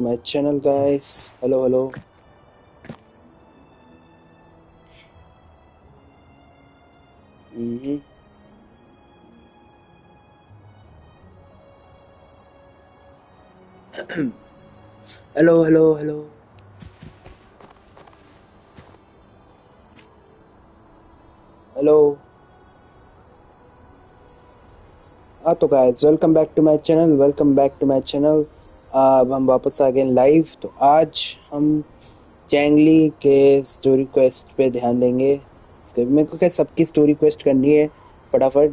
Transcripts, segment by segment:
my channel, guys. Hello. Hello. Hello. तो guys welcome back to my channel. अब हम वापस आ गए लाइव। तो आज हम चैंगली के स्टोरी क्वेस्ट पे ध्यान देंगे। इसके मेरे को क्या सबकी स्टोरी क्वेस्ट करनी है फटाफट।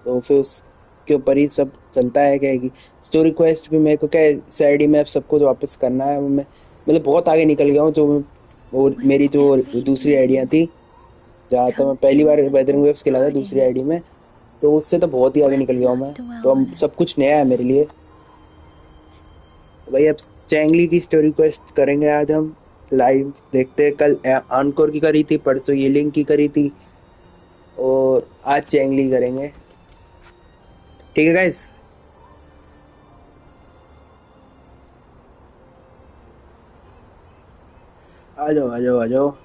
तो फिर उसके ऊपर ही सब चलता है क्या कि स्टोरी क्वेस्ट भी मेरे को क्या साइड में अब सबको वापस करना है। मैं मतलब बहुत आगे निकल गया हूँ। जो वो मेरी जो दूसरी आइडिया थी, जहाँ तो मैं पहली बार वेदरिंग वेव्स खेला था दूसरी आईडी में, तो उससे तो बहुत ही आगे निकल गया हूँ मैं। तो अब सब कुछ नया है मेरे लिए। भाई अब चैंगली की स्टोरी क्वेस्ट करेंगे आज हम लाइव। देखते हैं, कल आनकोर की करी थी, परसों यीलिंग की करी थी, और आज चैंगली करेंगे। ठीक है गाइस। आ जाओ।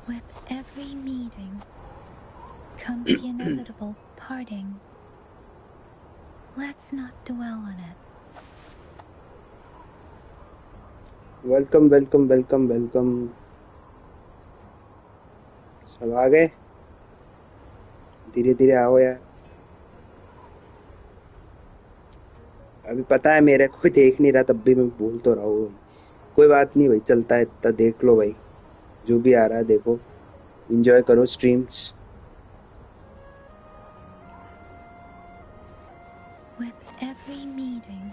With every meeting comes the inevitable parting. Let's not dwell on it. Welcome. सब आ गए, धीरे आओ यार। अभी पता है मेरे कोई देख नहीं रहा, तब भी मैं बोल तो रहा हूँ। कोई बात नहीं भाई, चलता है इतना। देख लो भाई, जो भी आ रहा है देखो, एंजॉय करो streams. With every meeting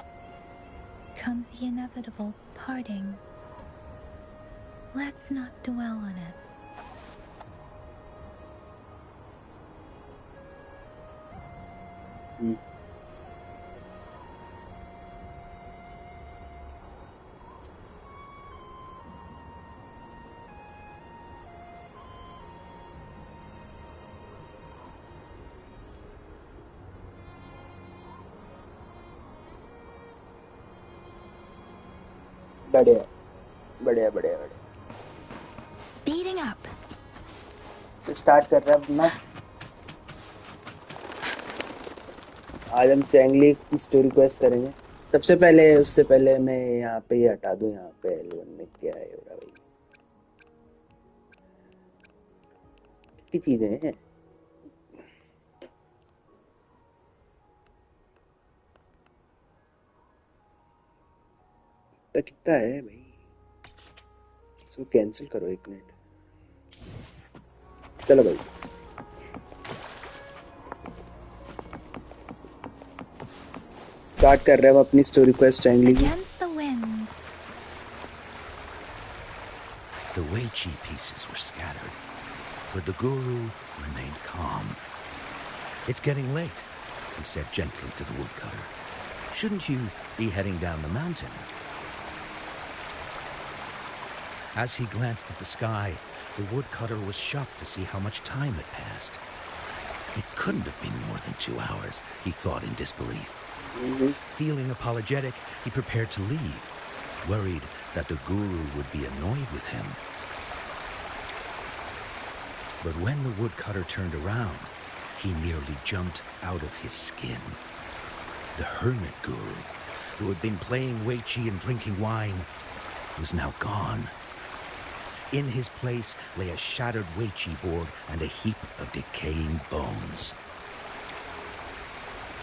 comes the inevitable parting. Let's not dwell on it. बढ़िया। Speeding up. स्टार्ट कर रहे हैं अपना। आज हम चैंगली की स्टोरी क्वेस्ट करेंगे। सबसे पहले, उससे पहले मैं यहाँ पे ये हटा दूं। यहाँ पे L1 में क्या है हो रहा भाई? कितनी चीजें हैं? तो कितना है भाई? इसको कैंसिल करो 1 मिनट। चलो भाई, स्टार्ट कर रहे हैं हम अपनी स्टोरी क्वेस्ट चैंगली की। The Weiqi pieces were scattered, but the guru remained calm. "It's getting late," he said gently to the woodcutter. "Shouldn't you be heading down the mountain?" As he glanced at the sky, the woodcutter was shocked to see how much time had passed. It couldn't have been more than 2 hours, he thought in disbelief. Feeling apologetic, he prepared to leave, worried that the guru would be annoyed with him. But when the woodcutter turned around, he nearly jumped out of his skin. The hermit guru, who had been playing Weiqi and drinking wine, was now gone. In his place lay a shattered Weiqi board and a heap of decaying bones.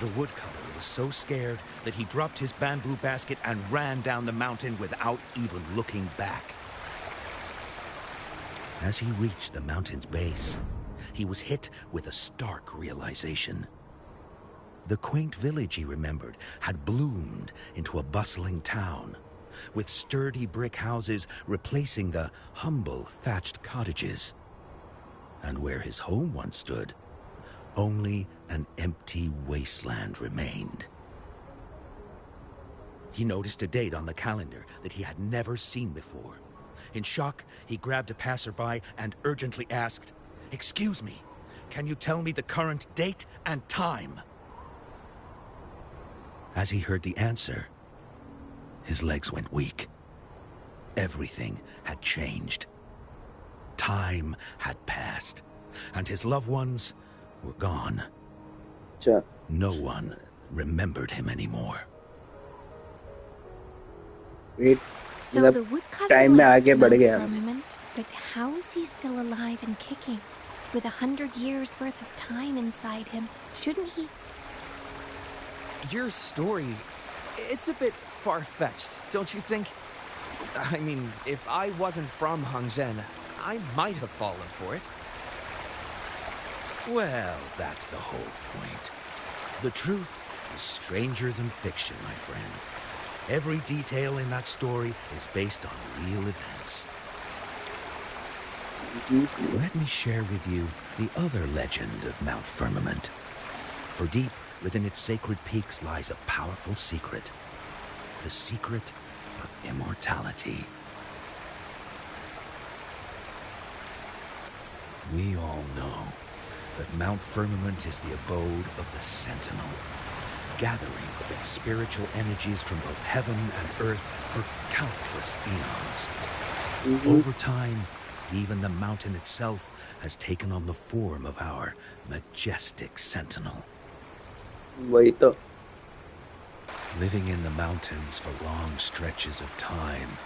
The woodcutter was so scared that he dropped his bamboo basket and ran down the mountain without even looking back. As he reached the mountain's base, he was hit with a stark realization. The quaint village he remembered had bloomed into a bustling town, with sturdy brick houses replacing the humble thatched cottages. And where his home once stood, only an empty wasteland remained. He noticed a date on the calendar that he had never seen before. In shock, he grabbed a passerby and urgently asked, "Excuse me, can you tell me the current date and time?" As he heard the answer, his legs went weak. Everything had changed. Time had passed, and his loved ones were gone. अच्छा No one remembered him anymore. Wait So मतलब the woodcutter time में left आगे बढ़ Mount गया. Firmament, but how is he still alive and kicking? With 100 years worth of time inside him, shouldn't he? Your story, it's a bit far-fetched, don't you think? I mean, if I wasn't from Hongzhen, I might have fallen for it. Well, that's the whole point. The truth is stranger than fiction, my friend. Every detail in that story is based on real events. Let me share with you the other legend of Mount Firmament. For deep within its sacred peaks lies a powerful secret. The secret of immortality. We all know that Mount Firmament is the abode of the Sentinel, gathering spiritual energies from both heaven and earth for countless eons. Over time, even the mountain itself has taken on the form of our majestic Sentinel. वही तो. Living in the mountains for long stretches of time,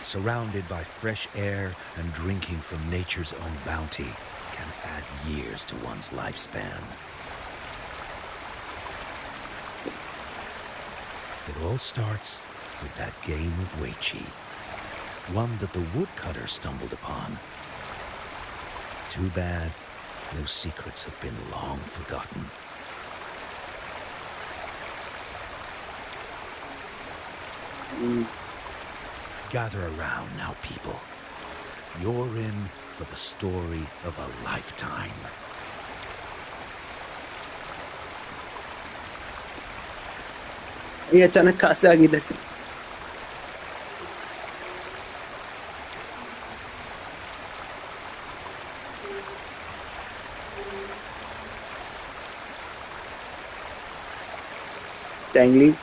surrounded by fresh air and drinking from nature's own bounty, can add years to one's lifespan. It all starts with that game of Weiqi, one that the woodcutter stumbled upon. Too bad those secrets have been long forgotten. Gather around now, people. You're in for the story of a lifetime. ये अचानक कहाँ से आ गई इधर? Changli.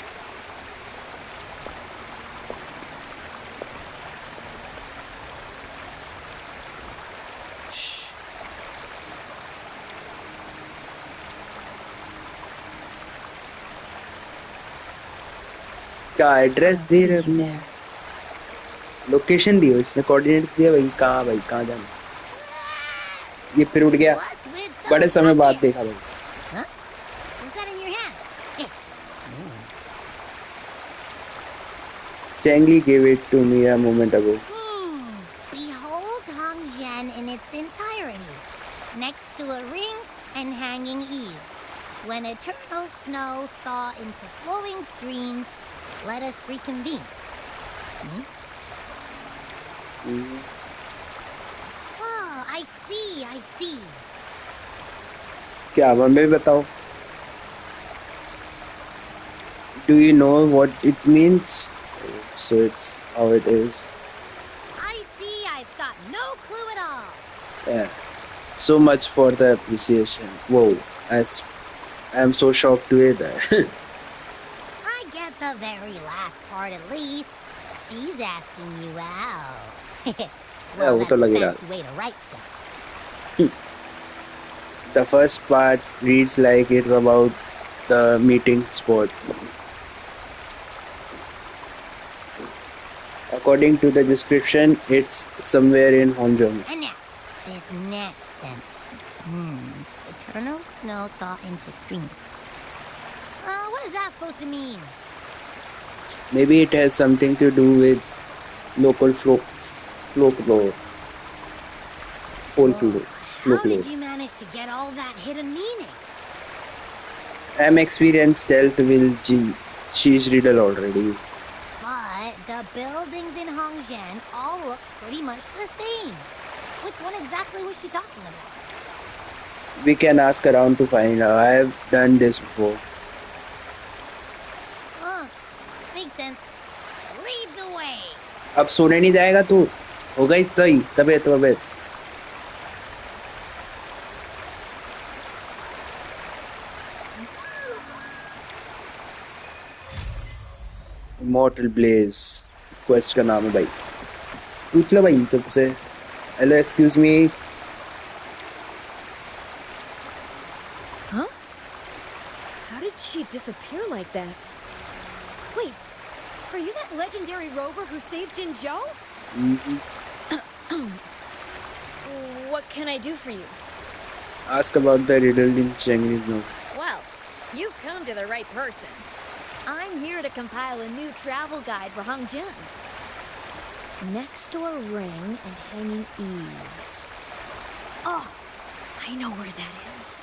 क्या address I'll दे see रहे you अपने? there. Location दी उसने, कोऑर्डिनेट्स दिया भाई, कहाँ जाना. ये फिर उठ गया. What's with those बड़े समय बाद buckets? देखा भाई. Huh? What's that in your hand? Changli gave it to me a moment ago. Behold Hongzhen in its entirety, next to a ring and hanging eaves. When eternal snow thaw into flowing streams, let us reconvene. Oh, I see. क्या हमें बताओ. Do you know what it means? So it's how it is. I see, I've got no clue at all. Yeah. So much for the appreciation. Whoa, I'm so shocked to hear that. I get the very last part at least. She's asking you out. Well, वो that's तो a लग ही रहा. fancy way to write stuff. The first part reads like it's about the meeting spot. According to the description, it's somewhere in Hongzhou. And now, this next sentence. Eternal snow thaw into streams. What is that supposed to mean? Maybe it has something to do with local folklore. How Folklore. did you manage to get all that hidden meaning? I'm experienced dealt with cheese riddle already. But the buildings in Hongzhen all look pretty much the same. Which one exactly was she talking about? We can ask around to find out. I have done this before. Makes sense. Lead the way. अब सोने नहीं जाएगा तू? हो गई सही तबीयत वबीयत immortal Blaze quest का नाम है भाई पूछ लो भाई सबसे hello excuse me Huh? How did she disappear like that? Wait, are you that legendary rover who saved Jinzhou? What can I do for you? ask about the riddle in Changli note Well, you've come to the right person. I'm here to compile a new travel guide for Hangzhou. Next door ring and hanging eaves. Oh, I know where that is.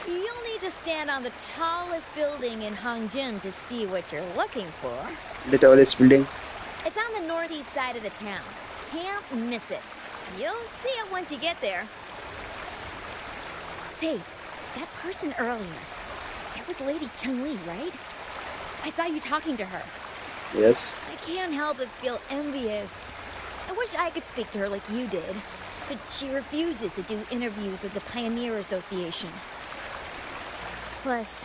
You'll need to stand on the tallest building in Hangzhou to see what you're looking for. the tallest building It's on the northeast side of the town. Can't miss it. You'll see it once you get there. Say, that person earlier, that was Lady Changli, right? I saw you talking to her. yes I can't help but feel envious. I wish I could speak to her like you did, but she refuses to do interviews with the Pioneer Association. Plus,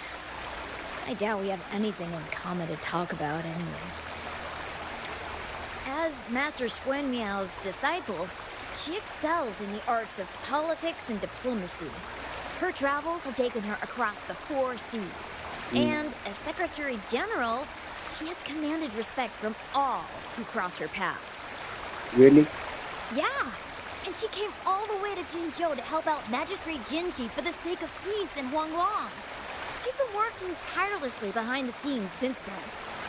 I doubt we have anything in common to talk about anyway. As Master Xuen Miao's disciple, she excels in the arts of politics and diplomacy. Her travels have taken her across the 4 seas. And as Secretary General, she has commanded respect from all who cross her path. really Yeah, and she came all the way to Jinzhou to help out Magistrate Jinxi for the sake of peace in Huanglong. She's been working tirelessly behind the scenes since then,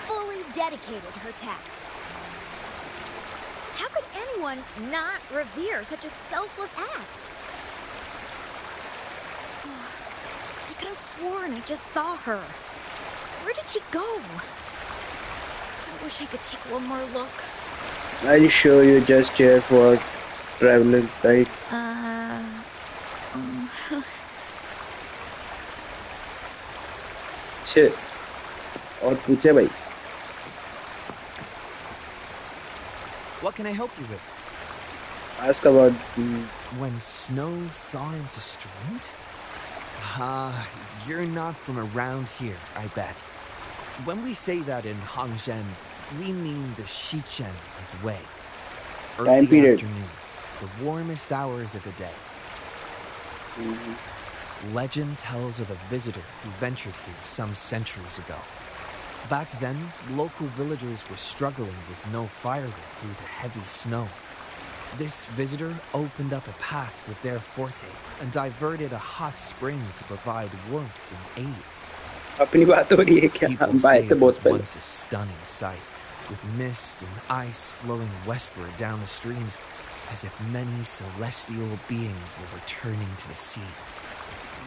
fully dedicated to her task. How could anyone not revere such a selfless act? I could have sworn I just saw her. Where did she go? I wish I could take one more look. I'll show you just here for traveling right छे और पूछे भाई What can I help you with? ask about When snow thaw into streams? You're not from around here, I bet. When we say that in Hangzhen, we mean the Shichen of Wei. Early period. afternoon, the warmest hours of the day. Legend tells of a visitor who ventured here some centuries ago. Back then, local villagers were struggling with no firewood due to heavy snow. This visitor opened up a path with their forte and diverted a hot spring to provide warmth and aid. अपनी बात हो रही है क्या People हम say आए थे it बहुत was पहले once a stunning sight, with mist and ice flowing westward down the streams, as if many celestial beings were returning to the sea.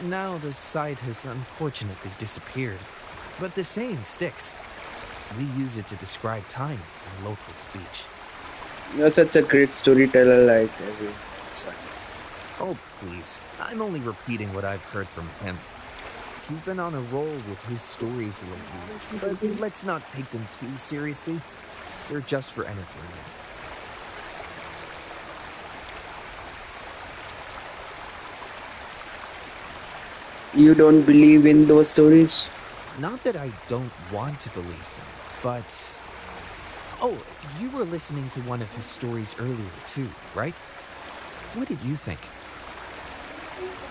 Now the sight has unfortunately disappeared, but the saying sticks. We use it to describe time in local speech. you're such a great storyteller like everyone. Sorry. Oh, please. I'm only repeating what I've heard from him. He's been on a roll with his stories lately, but let's not take them too seriously. They're just for entertainment. You don't believe in those stories Not that I don't want to believe them, but... Oh, you were listening to one of his stories earlier too, right? What did you think?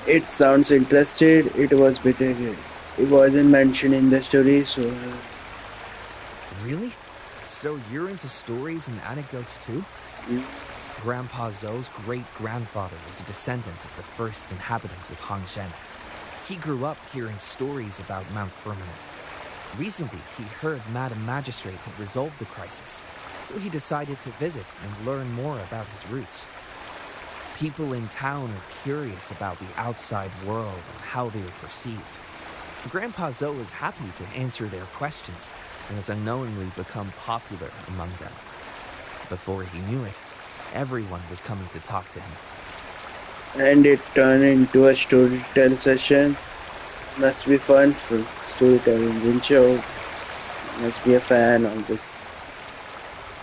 it sounds interesting it was better it wasn't mentioned in the story so Really? So you're into stories and anecdotes too? Grandpa Zhou's great-grandfather was a descendant of the first inhabitants of Hangzhen. He grew up hearing stories about Mount Firmament. Recently, he heard Madam Magistrate had resolved the crisis, so he decided to visit and learn more about his roots. People in town are curious about the outside world and how they are perceived. Grandpa Zhou is happy to answer their questions and has unknowingly become popular among them. Before he knew it, everyone was coming to talk to him. and it turned into a storytelling session must be fun for storytelling Wincho must be a fan of this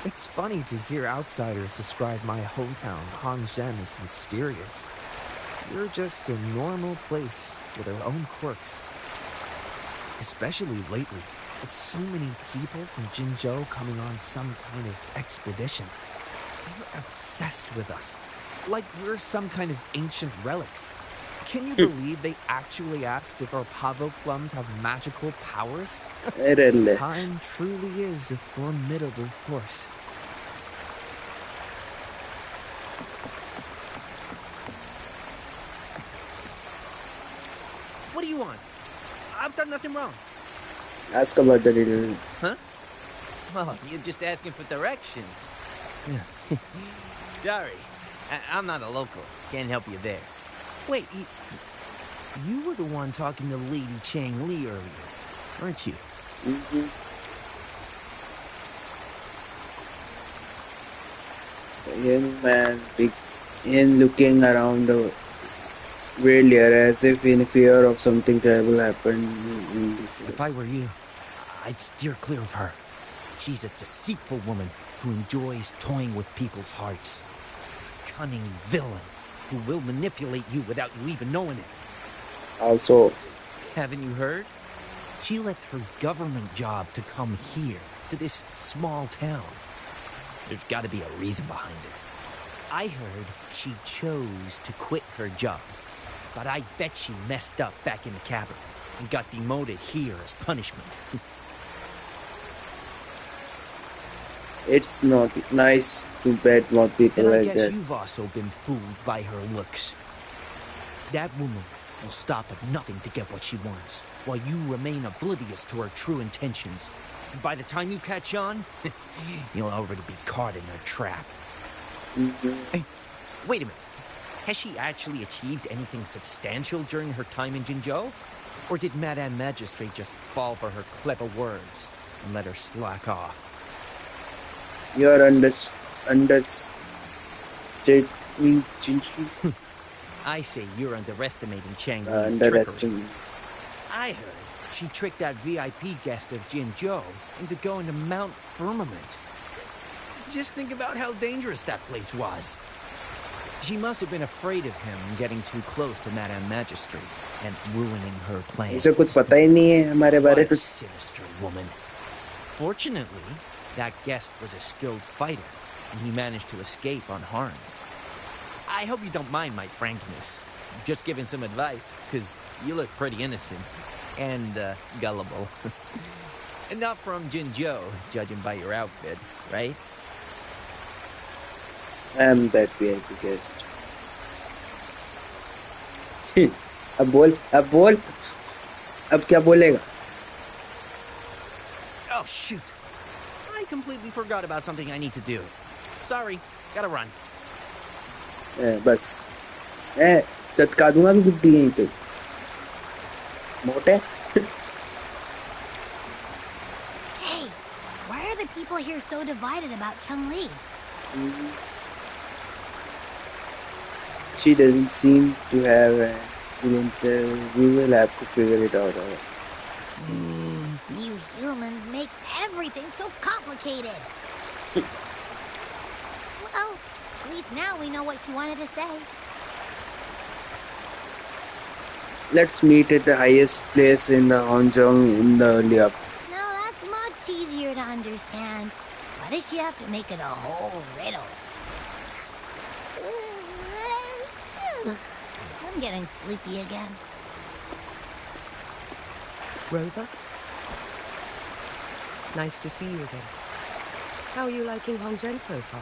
It's funny to hear outsiders describe my hometown, Hongzhen, as mysterious. You're just a normal place with their own quirks. Especially lately, with so many people from Jinzhou coming on some kind of expedition. They're obsessed with us, like we're some kind of ancient relics. Can you believe they actually asked if our pavo plums have magical powers? Really. Time truly is a formidable force. What do you want? I've done nothing wrong. Ask about the riddle. Huh? Oh, you're just asking for directions. Sorry, I'm not a local. Can't help you there. Wait, you were the one talking to Lady Changli earlier, weren't you? Mm-hmm. Young man, big, in looking around weirdly as if in fear of something terrible happened. If I were you, I'd steer clear of her. She's a deceitful woman who enjoys toying with people's hearts. Cunning villain who will manipulate you without you even knowing it. Also, Haven't you heard? She left her government job to come here, to this small town. There's got to be a reason behind it. I heard she chose to quit her job, but I bet she messed up back in the capital and got demoted here as punishment. it's not nice to bet more people And I like guess that. you've also been fooled by her looks. That woman will stop at nothing to get what she wants, while you remain oblivious to her true intentions. By the time you catch on, you'll already be caught in her trap. Mm-hmm. Hey, wait a minute. Has she actually achieved anything substantial during her time in Jinzhou? Or did Madame Magistrate just fall for her clever words and let her slack off? You're understating Changli. I say you're underestimating Changli's trickery. Underestimating. I heard she tricked that VIP guest of Jinzhou into going to Mount Firmament. Just think about how dangerous that place was. She must have been afraid of him getting too close to Madame Magistrate and ruining her plans. इसे कुछ पता ही नहीं है हमारे बारे What a में. sinister woman. Fortunately, that guest was a skilled fighter, and he managed to escape unharmed. I hope you don't mind my frankness. Just giving some advice, because you look pretty innocent and gullible. And not from Jinzhou, judging by your outfit, right? I am that VIP guest. अब बोल अब क्या बोलेगा? Oh, shoot. I completely forgot about something I need to do. Sorry, gotta run. बस चटका दूंगा भी बुद्धि यहीं पे मोटे. Hey, why are the people here so divided about Changli? She doesn't seem to have an we will have to figure it out. You humans make everything so complicated. Well, at least now we know what she wanted to say. Let's meet at the highest place in the Hongzhong in the early up. No, that's much easier to understand. Why does she have to make it a whole riddle? I'm getting sleepy again. Rover? Nice to see you again. How are you liking Hongzhen so far?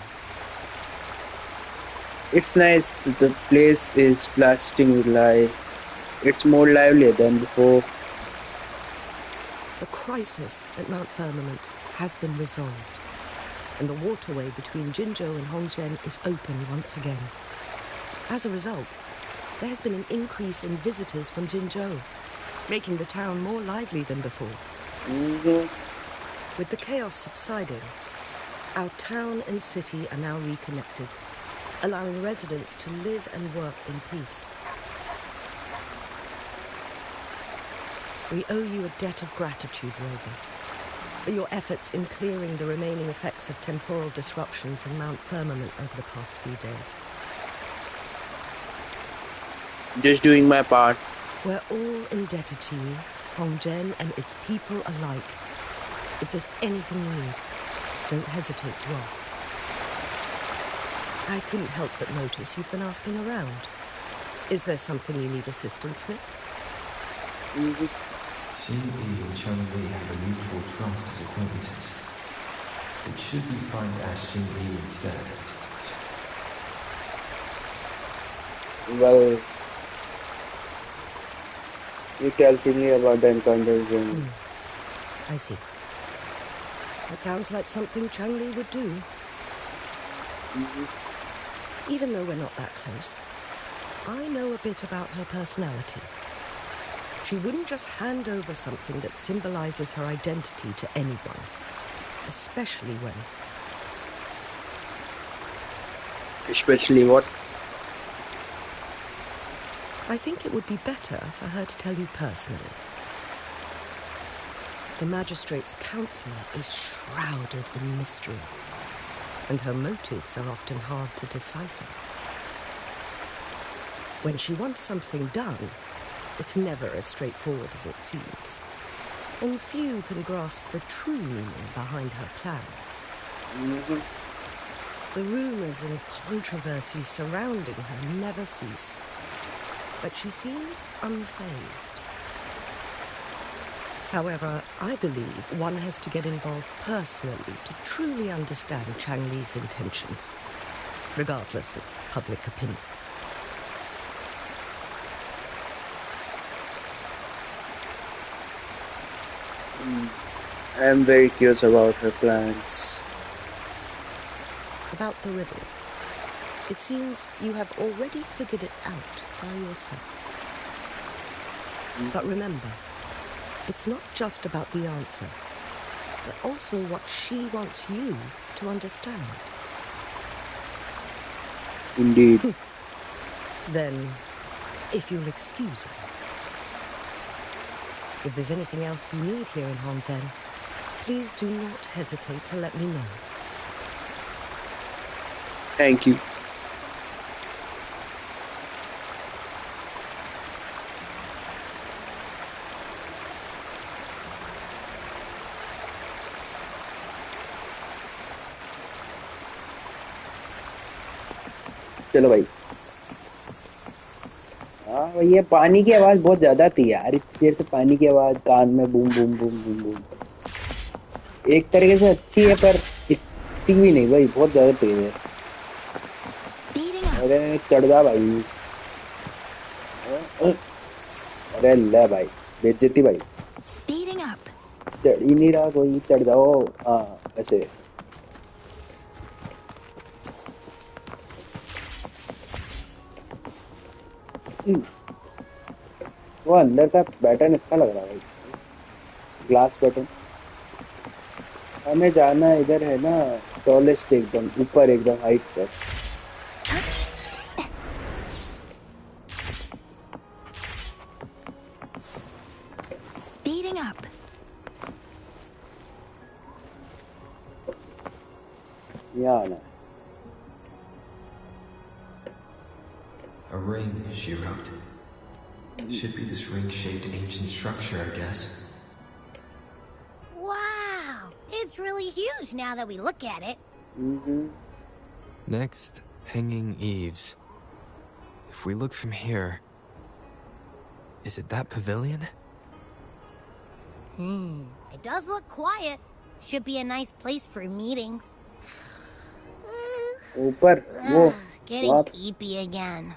It's nice. The place is blasting with life. It's more lively than before. The crisis at Mount Firmament has been resolved, and the waterway between Jinzhou and Hongzhen is open once again. As a result, there has been an increase in visitors from Jinzhou, making the town more lively than before. With the chaos subsiding, our town and city are now reconnected, allowing residents to live and work in peace. We owe you a debt of gratitude, Rover. Your efforts in clearing the remaining effects of temporal disruptions in Mount Firmament over the past few days. Just doing my part. We're all indebted to you, Hongzhen and its people alike. If there's anything you need, don't hesitate to ask. I couldn't help but notice you've been asking around. Is there something you need assistance with? Changli and Changli have a mutual trust as acquaintances. It should be fine to ask Changli instead. Well, you tell me about the encounter. I see. That sounds like something Changli would do. Even though we're not that close, I know a bit about her personality. She wouldn't just hand over something that symbolizes her identity to anyone, especially when... Especially what? I think it would be better for her to tell you personally. The magistrate's counselor is shrouded in mystery, and her motives are often hard to decipher. When she wants something done, it's never as straightforward as it seems, and few can grasp the true meaning behind her plans. The rumors and controversies surrounding her never cease, but she seems unfazed. However, I believe one has to get involved personally to truly understand Changli's intentions, regardless of public opinion. I am very curious about her plans. About the riddle. It seems you have already figured it out by yourself. But remember, it's not just about the answer, but also what she wants you to understand. Indeed. Then, if you'll excuse me, if there's anything else you need here in Hongzhen, please do not hesitate to let me know. Thank you. चलो भाई। हाँ भाई, ये पानी की आवाज बहुत ज्यादा थी यार। इतनी देर से पानी की आवाज कान में boom boom boom boom boom. एक तरीके से अच्छी है, पर इतनी भी नहीं भाई, बहुत ज्यादा तेज है। अरे चढ़ जा भाई। अरे ले भाई, बेइज्जती भाई। चढ़ ही नहीं रहा कोई, चढ़ जाओ। हाँ ऐसे। वो अंदर का पैटर्न अच्छा लग रहा है भाई, ग्लास पैटर्न। हमें जाना इधर है ना, टॉलेस्ट एकदम ऊपर, एकदम हाइट पर। यहाँ आना। A ring, she wrote. Should be this ring-shaped ancient structure, I guess. Wow! It's really huge now that we look at it. Next, hanging eaves. If we look from here, is it that pavilion? It does look quiet. Should be a nice place for meetings. ऊपर वो Getting eepy again.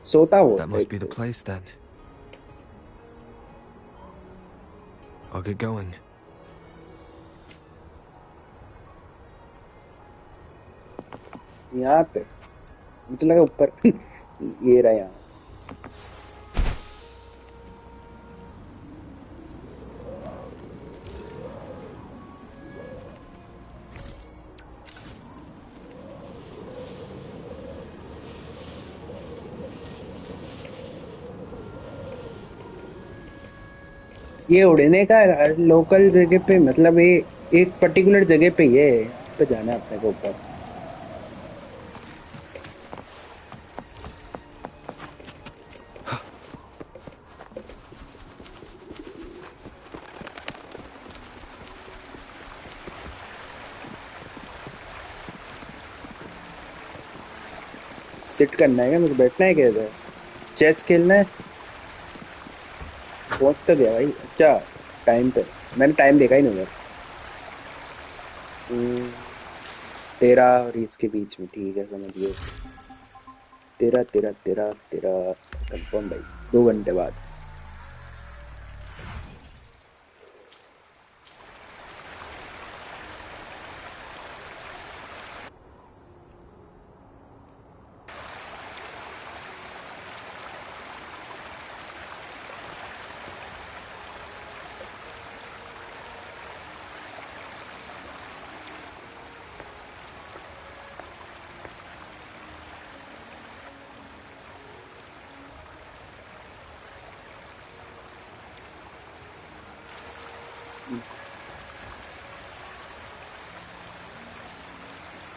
सोता हुआ। That must be the place then. I'll get going. यहाँ पे मुझे लगा ऊपर। ये रहा यहाँ। ये उड़ने का लोकल जगह पे मतलब ये एक पर्टिकुलर जगह पे ही है, यहाँ पे जाना है अपने को ऊपर। सिट करना है क्या, मुझे बैठना है क्या इधर? चेस खेलना है? पहुंच तो गया भाई। अच्छा टाइम पे, मैंने टाइम देखा ही नहीं उधर। 13 और इसके बीच में, ठीक है समझ गए। 13 कंफर्म भाई, 2 घंटे बाद।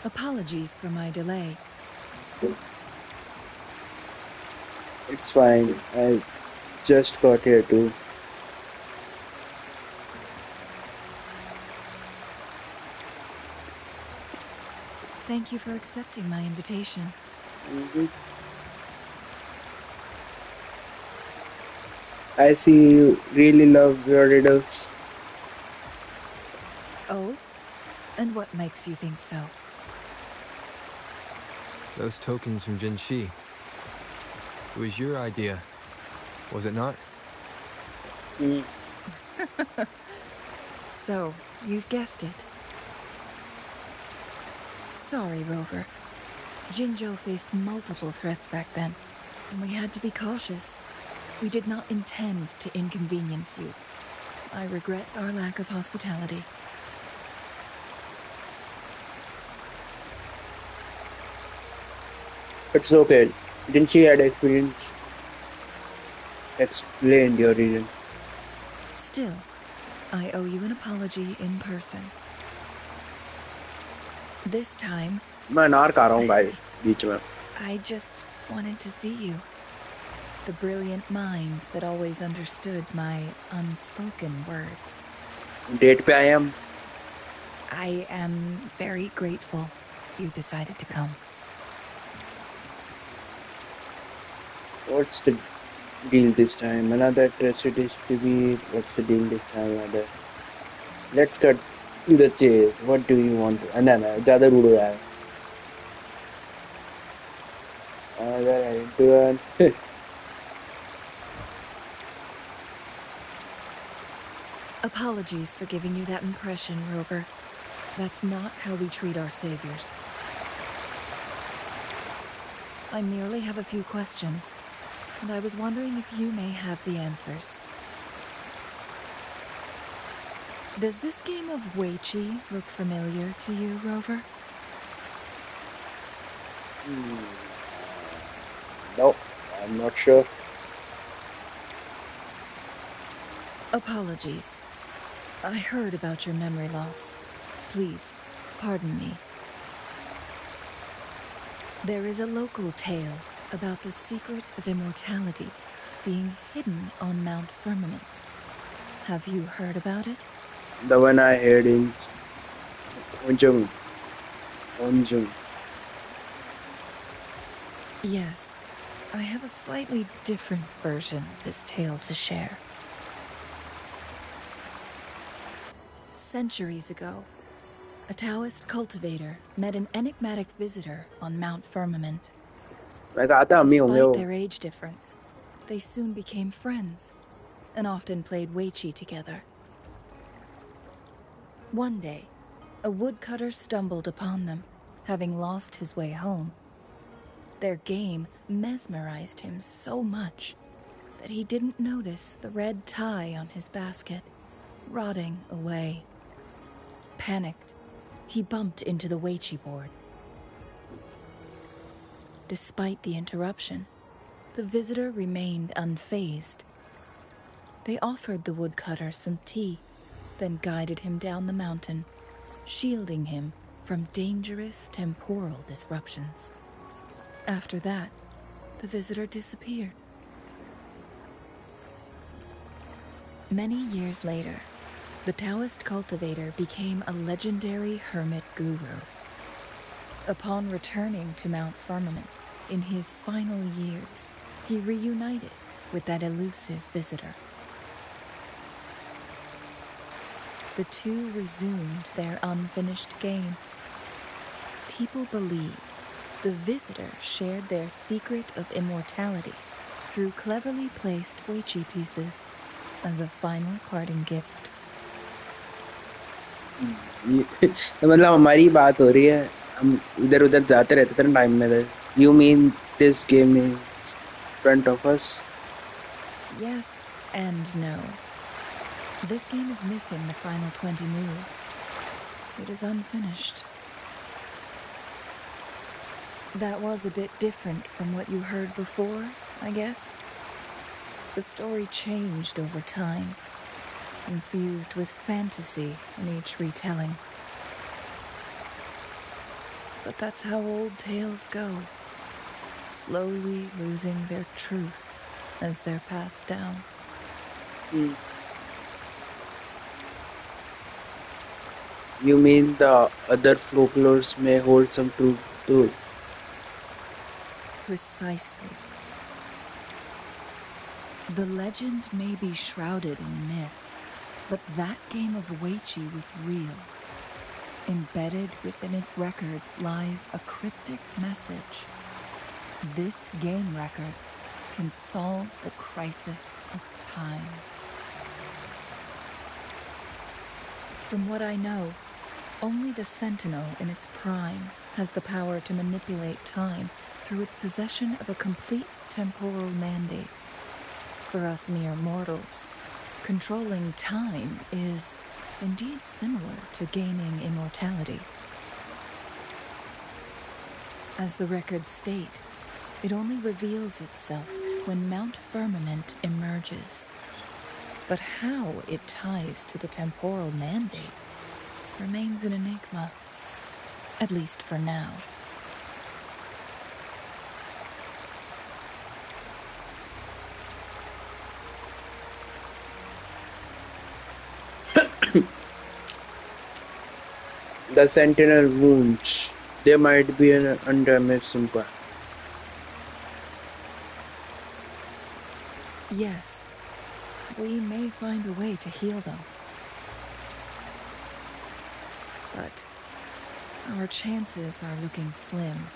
Apologies for my delay. It's fine, I just got here too. Thank you for accepting my invitation. I see you really love your riddles. Oh? And what makes you think so? Those tokens from Jinshi. It was your idea, was it not? So, you've guessed it. Sorry, Rover. Jinzhou faced multiple threats back then, and we had to be cautious. We did not intend to inconvenience you. I regret our lack of hospitality. It's okay. Didn't she had experience? Explained your reason. Still, I owe you an apology in person. This time, मैं नार खा रहा हूँ भाई बीच में। I just wanted to see you. The brilliant mind that always understood my unspoken words. Date पे आए हम। I am very grateful you decided to come. What's the deal this time? Another tragedy to be. What's the deal this time? Another. Let's cut to the chase. What do you want? No, ज़्यादा rude हो रहा है। Another. Apologies for giving you that impression, Rover. That's not how we treat our saviors. I merely have a few questions, and I was wondering if you may have the answers. Does this game of Weiqi look familiar to you, Rover? No, I'm not sure. Apologies. I heard about your memory loss. Please, pardon me. There is a local tale about the secret of immortality being hidden on Mount Firmament. Have you heard about it? The one I heard in Onjung. Yes, I have a slightly different version of this tale to share. Centuries ago, a Taoist cultivator met an enigmatic visitor on Mount Firmament. Despite their age difference, they soon became friends and often played Weiqi together. One day, a woodcutter stumbled upon them, having lost his way home. Their game mesmerized him so much that he didn't notice the red tie on his basket, rotting away. Panicked, he bumped into the Weiqi board. Despite the interruption, the visitor remained unfazed. They offered the woodcutter some tea, then guided him down the mountain, shielding him from dangerous temporal disruptions. After that, the visitor disappeared. Many years later, the Taoist cultivator became a legendary hermit guru. Upon returning to Mount Firmament in his final years, he reunited with that elusive visitor. The two resumed their unfinished game. People believe the visitor shared their secret of immortality through cleverly placed Weiqi pieces as a final parting gift. मतलब हमारी बात हो रही है, हम इधर उधर जाते रहते थे टाइम में. You mean this game is in front of us? Yes and no. This game is missing the final 20 moves. It is unfinished. That was a bit different from what you heard before, I guess. The story changed over time, infused with fantasy in each retelling. But that's how old tales go, slowly losing their truth as they're passed down. You mean the other folklores may hold some truth too? Precisely. The legend may be shrouded in myth, but that game of Weiqi was real. Embedded within its records lies a cryptic message. This game record can solve the crisis of time. From what I know, only the Sentinel in its prime has the power to manipulate time through its possession of a complete temporal mandate. For us mere mortals, controlling time is indeed similar to gaining immortality. As the records state, it only reveals itself when Mount Firmament emerges. But how it ties to the temporal mandate remains an enigma, at least for now. The Sentinel wounds. They might be an undamaged symbol. Yes, we may find a way to heal them. But our chances are looking slim.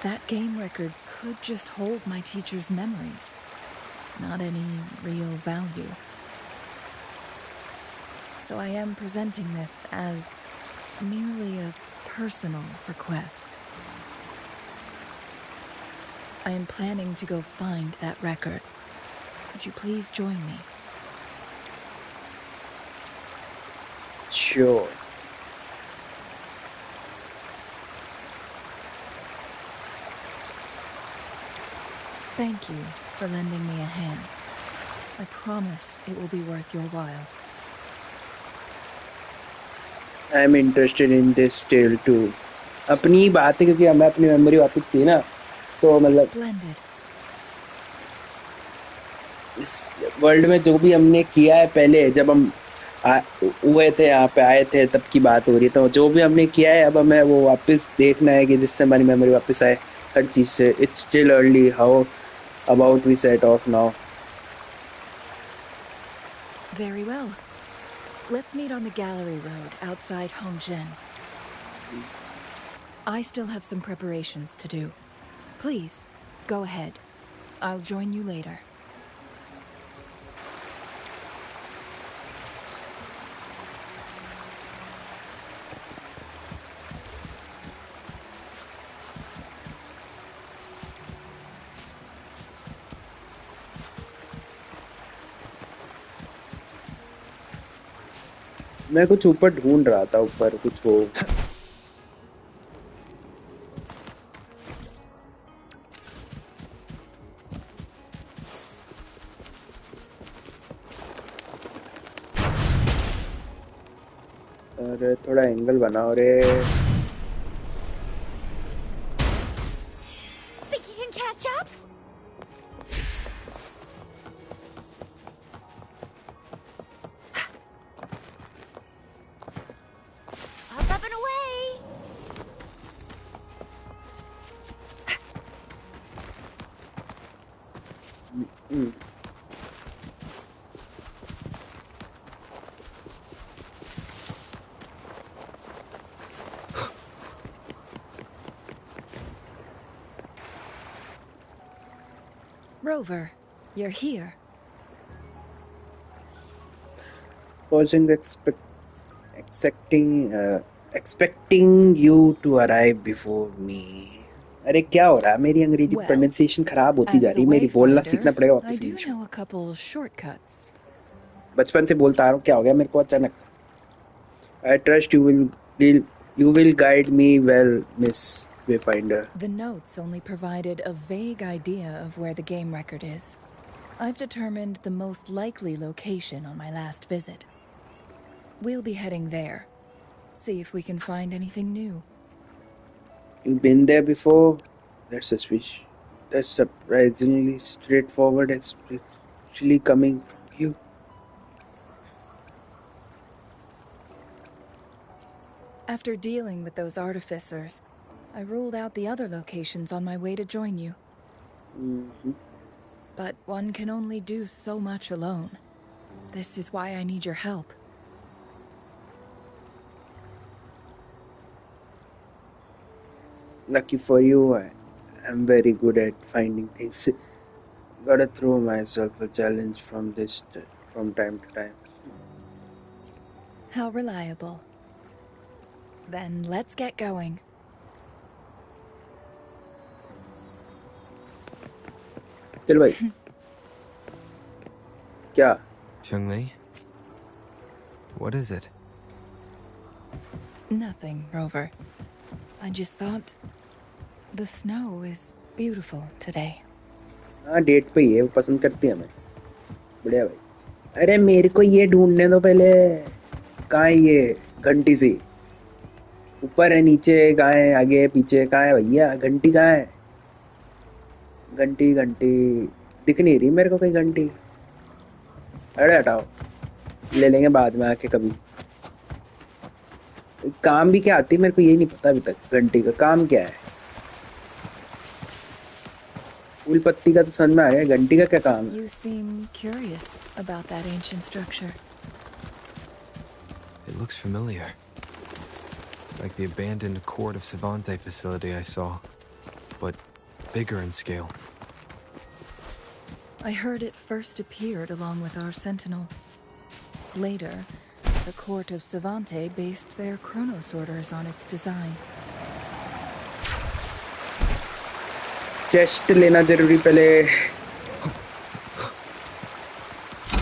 That game record could just hold my teacher's memories, not any real value. So I am presenting this as merely a personal request. I am planning to go find that record. Could you please join me? Sure. Thank you for lending me a hand. I promise it will be worth your while. I'm interested in this tale too. अपनी ही बात है क्योंकि हमें अपनी memory वापस चाहिए ना, तो मतलब Splendid. इस वर्ल्ड में जो भी हमने किया है पहले, जब हम हुए थे यहाँ पे आए थे तब की बात हो रही है, तो जो भी हमने किया है अब हमें वो वापस देखना है कि जिससे हमारी मेमोरी वापस आए हर चीज से. It's still early. How about we set off now? Very well. Let's meet on the gallery road outside Hongzhen. I still have some preparations to do. Please, go ahead. I'll join you later. मैं कुछ ऊपर ढूंढ रहा था, ऊपर कुछ हो. अरे थोड़ा एंगल बनाओ रे। Think you can catch up? Up and away! Rover, you're here. Pausing, expecting you to arrive before me. अरे क्या हो रहा है? मेरी अंग्रेजी Well, प्रोनाउंसिएशन खराब होती जा as रही the है। मेरी बोलना सीखना Wayfinder, पड़ेगा I वापस do इंग्लिश में। know a couple shortcuts. बचपन से बोलता आ रहा हूँ, क्या हो गया मेरे को अचानक? I trust you will guide me well, Miss Wayfinder. The notes only provided a vague idea of where the game record is. I've determined the most likely location on my last visit. We'll be heading there. See if we can find anything new. You've been there before? That's suspicious. That's surprisingly straightforward, especially coming from you. After dealing with those artificers, I ruled out the other locations on my way to join you. But one can only do so much alone. This is why I need your help. Lucky for you, I'm very good at finding things. Gotta throw myself a challenge from time to time. How reliable. Then let's get going. चल भाई. क्या? Changli? What is it? Nothing, Rover. I just thought the snow is beautiful today. हाँ date पे ही है, वो पसंद करती है हमें. बढ़िया भाई. अरे मेरे को ये ढूंढने दो पहले. कहाँ है ये घंटी सी? ऊपर है, नीचे, कहाँ है, आगे पीछे, कहाँ है भैया? घंटी कहाँ है? घंटी दिख नहीं रही मेरे को कोई घंटी. अरे हटाओ, ले लेंगे बाद में आके कभी. काम भी क्या आती है मेरे को ये नहीं पता अभी तक. घंटी का काम क्या है? फूल पत्ती का तो समझ में आ गया, घंटी का क्या काम है? You seem curious about that ancient structure. It looks familiar. Like the abandoned Court of Savante facility I saw, but bigger in scale. I heard it first appeared along with our sentinel. Later, the Court of Savante based their chronosorters on its design. Chest लेना जरूरी पहले.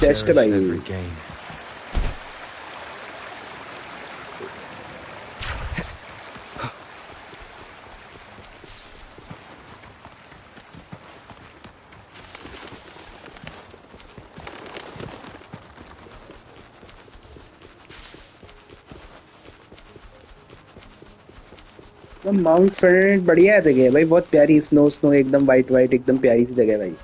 Chest Cherish भाई. every gain. Mount friend बढ़िया जगह है भाई, बहुत प्यारी. स्नो एकदम वाइट एकदम प्यारी सी जगह है भाई.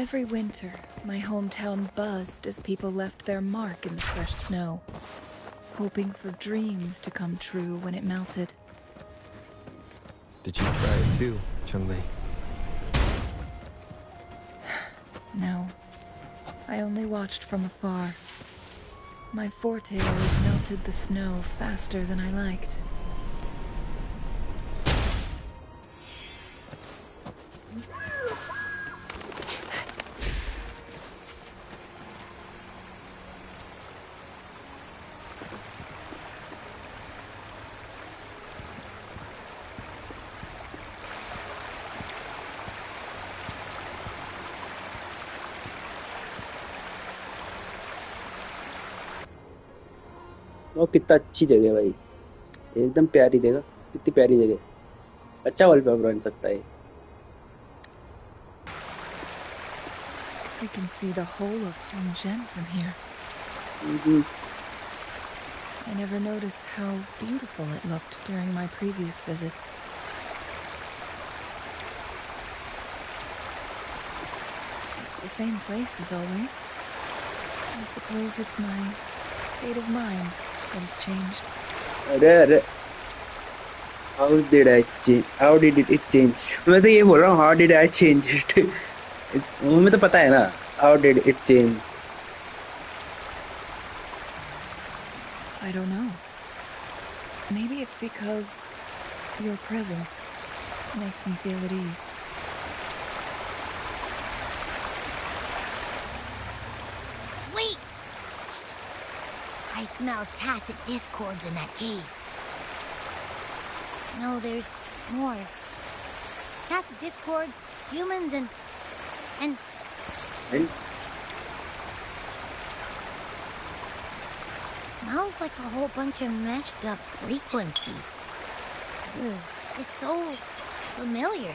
Every winter, my hometown buzzed as people left their mark in the fresh snow, hoping for dreams to come true when it melted. Did you try it too, Changli? No, I only watched from afar. My forte always melted the snow faster than I liked. वो कितना अच्छी जगह है भाई, एकदम प्यारी जगह. कितनी प्यारी जगह. अच्छा वॉलपेपर बन सकता है. We can see the whole of Hongzhen from here. Mhm. I never noticed how beautiful it looked during my previous visits. It's the same place as always. I suppose it's my state of mind that has changed. अरे how did I change? How did it change? मैं तो ये बोल रहा हूँ how did I change it? मुझे तो पता है ना how did it change? I don't know. Maybe it's because your presence makes me feel at ease. Wait! I smell tacit discords in that cave. No, there's more. Tacit discords, humans, and... And Smells like a whole bunch of messed up frequencies. Ugh, it's so familiar.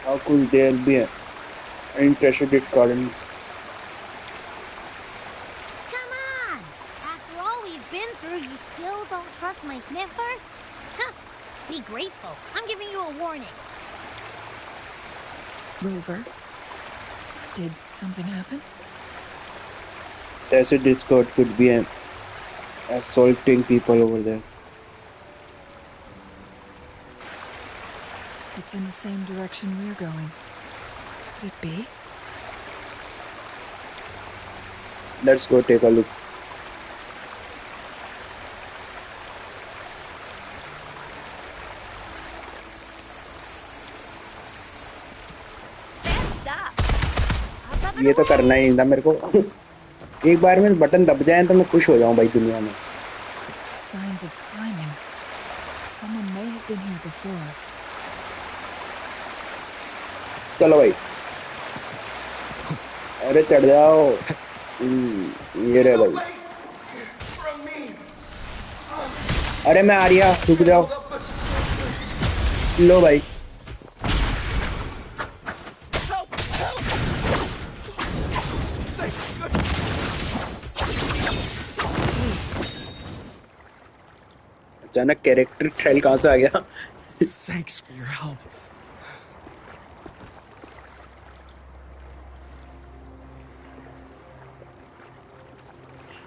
how could there be an interested garden? Come on! After all we've been through, you still don't trust my sniffer? Huh! Be grateful. I'm giving you a warning. Rover, did something happen? Tacit discord could be an assaulting people over there. It's in the same direction we're going. Could it be? Let's go take a look. ये तो करना ही था मेरे को एक बार में button दब जाए तो मैं खुश हो जाऊं भाई दुनिया में Signs of climbing. Someone may have been here before us. चलो भाई अरे चढ़ जाओ ये रहे भाई अरे मैं आ रहा रुक जाओ लो भाई अचानक कैरेक्टर ट्रायल कहाँ से आ गया Thanks for your help.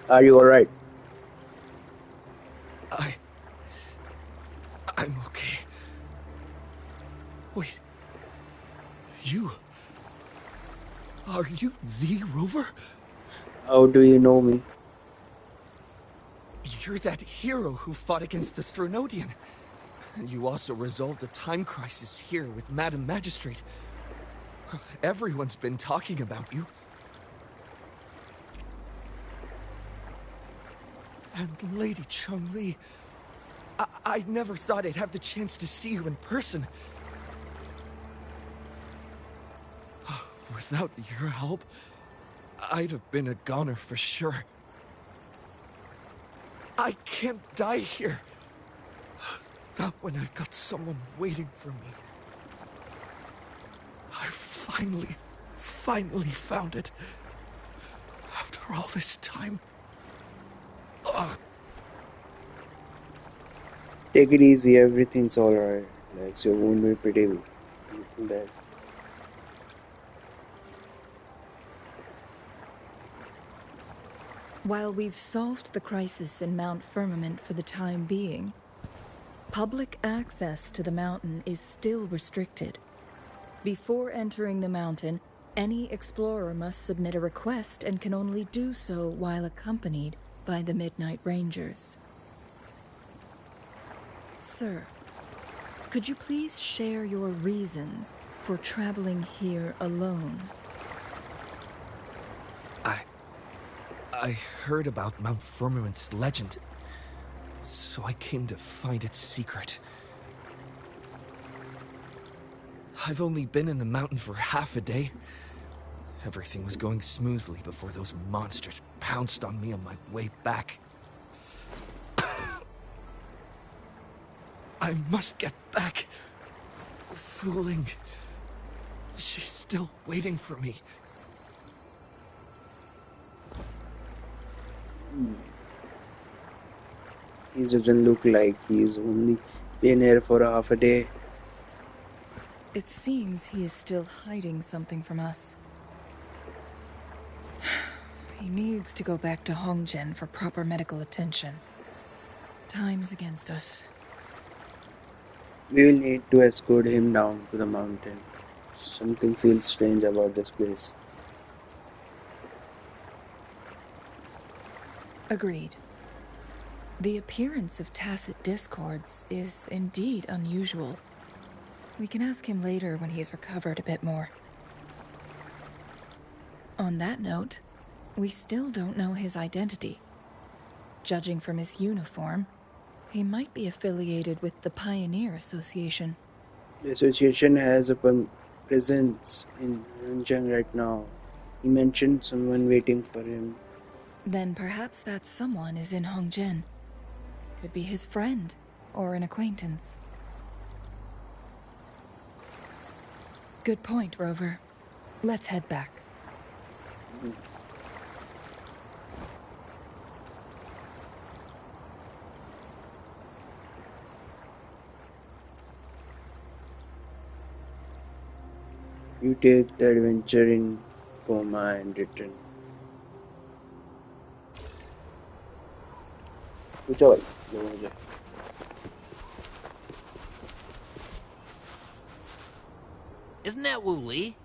Are you alright? I'm okay. Wait. Are you the Rover? How do you know me? You're that hero who fought against the Stronodian. And you also resolved a time crisis here with Madam Magistrate. Everyone's been talking about you. And Lady Changli. I never thought I'd have the chance to see you in person. Without your help, I'd have been a goner for sure. I can't die here. Not when I've got someone waiting for me. I finally found it. After all this time. Ugh. Take it easy, everything's alright. Like, your wound will be pretty bad. While we've solved the crisis in Mount Firmament for the time being, public access to the mountain is still restricted. Before entering the mountain, any explorer must submit a request and can only do so while accompanied by the Midnight Rangers. Sir, could you please share your reasons for traveling here alone? I heard about Mount Firmament's legend, so I came to find its secret. I've only been in the mountain for half a day. Everything was going smoothly before those monsters pounced on me on my way back. I must get back. Fooling She's still waiting for me. He doesn't look like he's only been here for half a day. It seems he is still hiding something from us. He needs to go back to Hongzhen for proper medical attention. Time's against us. We will need to escort him down to the mountain. Something feels strange about this place. Agreed. The appearance of tacit discords is indeed unusual. We can ask him later when he's recovered a bit more. On that note, we still don't know his identity. Judging from his uniform, he might be affiliated with the Pioneer Association. The association has a presence in Hongzhen right now. He mentioned someone waiting for him. Then perhaps that someone is in Hongzhen. Could be his friend or an acquaintance. Good point, Rover. Let's head back. You take the adventure in coma and return. पूछो भाई जो मुझे Isn't that Wu Li?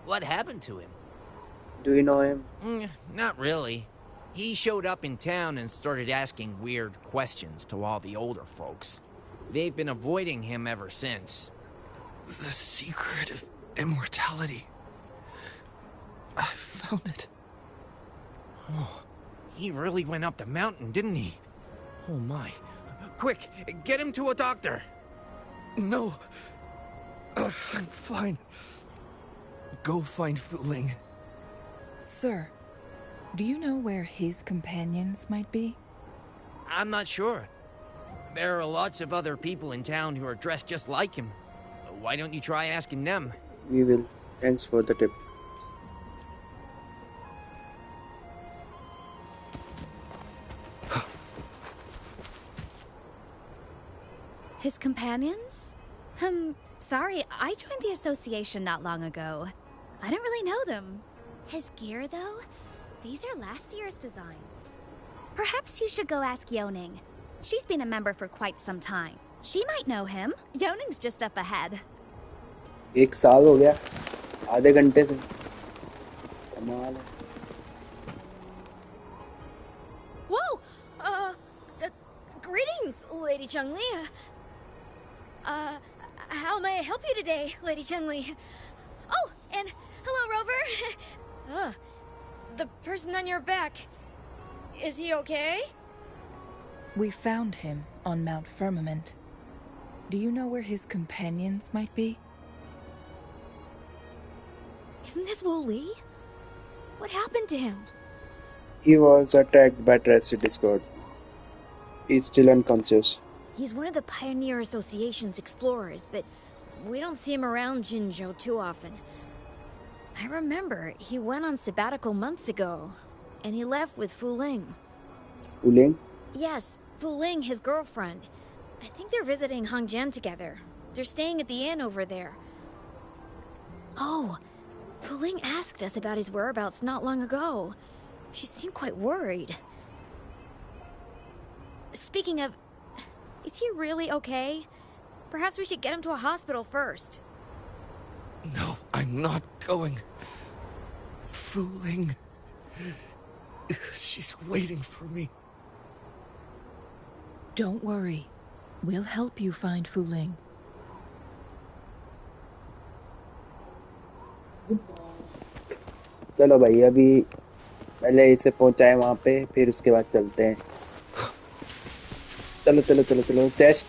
What happened to him? Do you know him? Not really. He showed up in town and started asking weird questions to all the older folks. They've been avoiding him ever since. The secret of immortality. I found it. Oh, he really went up the mountain, didn't he? Oh my. Quick, get him to a doctor. No. I'm fine. Go find Fu Ling. Sir, do you know where his companions might be? I'm not sure. There are lots of other people in town who are dressed just like him. Why don't you try asking them? We will. Thanks for the tip. His companions? Sorry, I joined the association not long ago. I don't really know them. His gear, though? These are last year's designs. Perhaps you should go ask Yoning. She's been a member for quite some time. She might know him. Yoning's just up ahead. 1 साल हो गया आधे घंटे से कमाल है Whoa! Greetings, Lady Changli. How may I help you today, Lady Changli? Oh, and hello, Rover. The person on your back. Is he okay? We found him on Mount Firmament. Do you know where his companions might be? Isn't this Wu Li? What happened to him? He was attacked by Tracy Discord. He's still unconscious. He's one of the Pioneer Association's explorers, but we don't see him around Jinzhou too often. I remember he went on sabbatical months ago, and he left with Fu Ling. Fu Ling? Yes, Fu Ling, his girlfriend. I think they're visiting Hongzhen together. They're staying at the inn over there. Oh, Fu Ling asked us about his whereabouts not long ago. She seemed quite worried. Speaking of, is he really okay? Perhaps we should get him to a hospital first. No, I'm not going. Fu Ling. She's waiting for me. Don't worry. We'll help you find Fu Ling. चलो भाई अभी पहले इसे पहुंचाए वहां पे फिर उसके बाद चलते हैं चलो चलो चलो चलो चेस्ट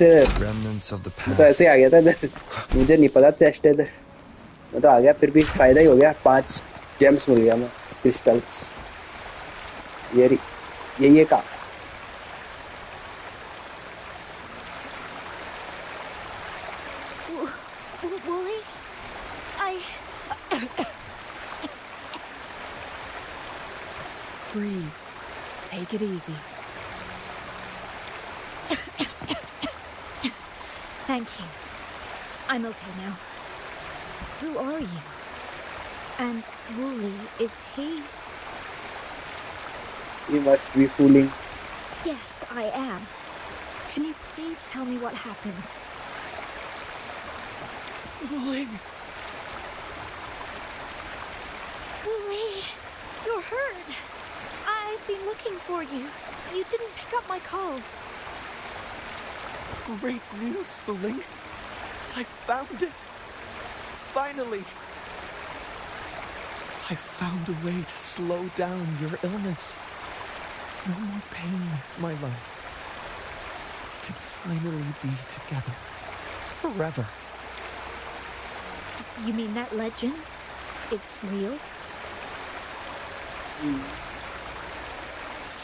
तो ऐसे आ गया था इधर मुझे नहीं पता चेस्ट है मैं तो आ गया फिर भी फायदा ही हो गया 5 जेम्स मिल गया मैं क्रिस्टल्स ये का Wooly? Take it easy. Thank you. I'm okay now. Who are you? And Wooly, is he? You must be fooling. Yes, I am. Can you please tell me what happened? Fooling! Wooly, you're hurt. I've been looking for you. You didn't pick up my calls. Great news, Fooling! I found it! Finally! I found a way to slow down your illness. No more pain, my love. We can finally be together. Forever. You mean that legend? It's real?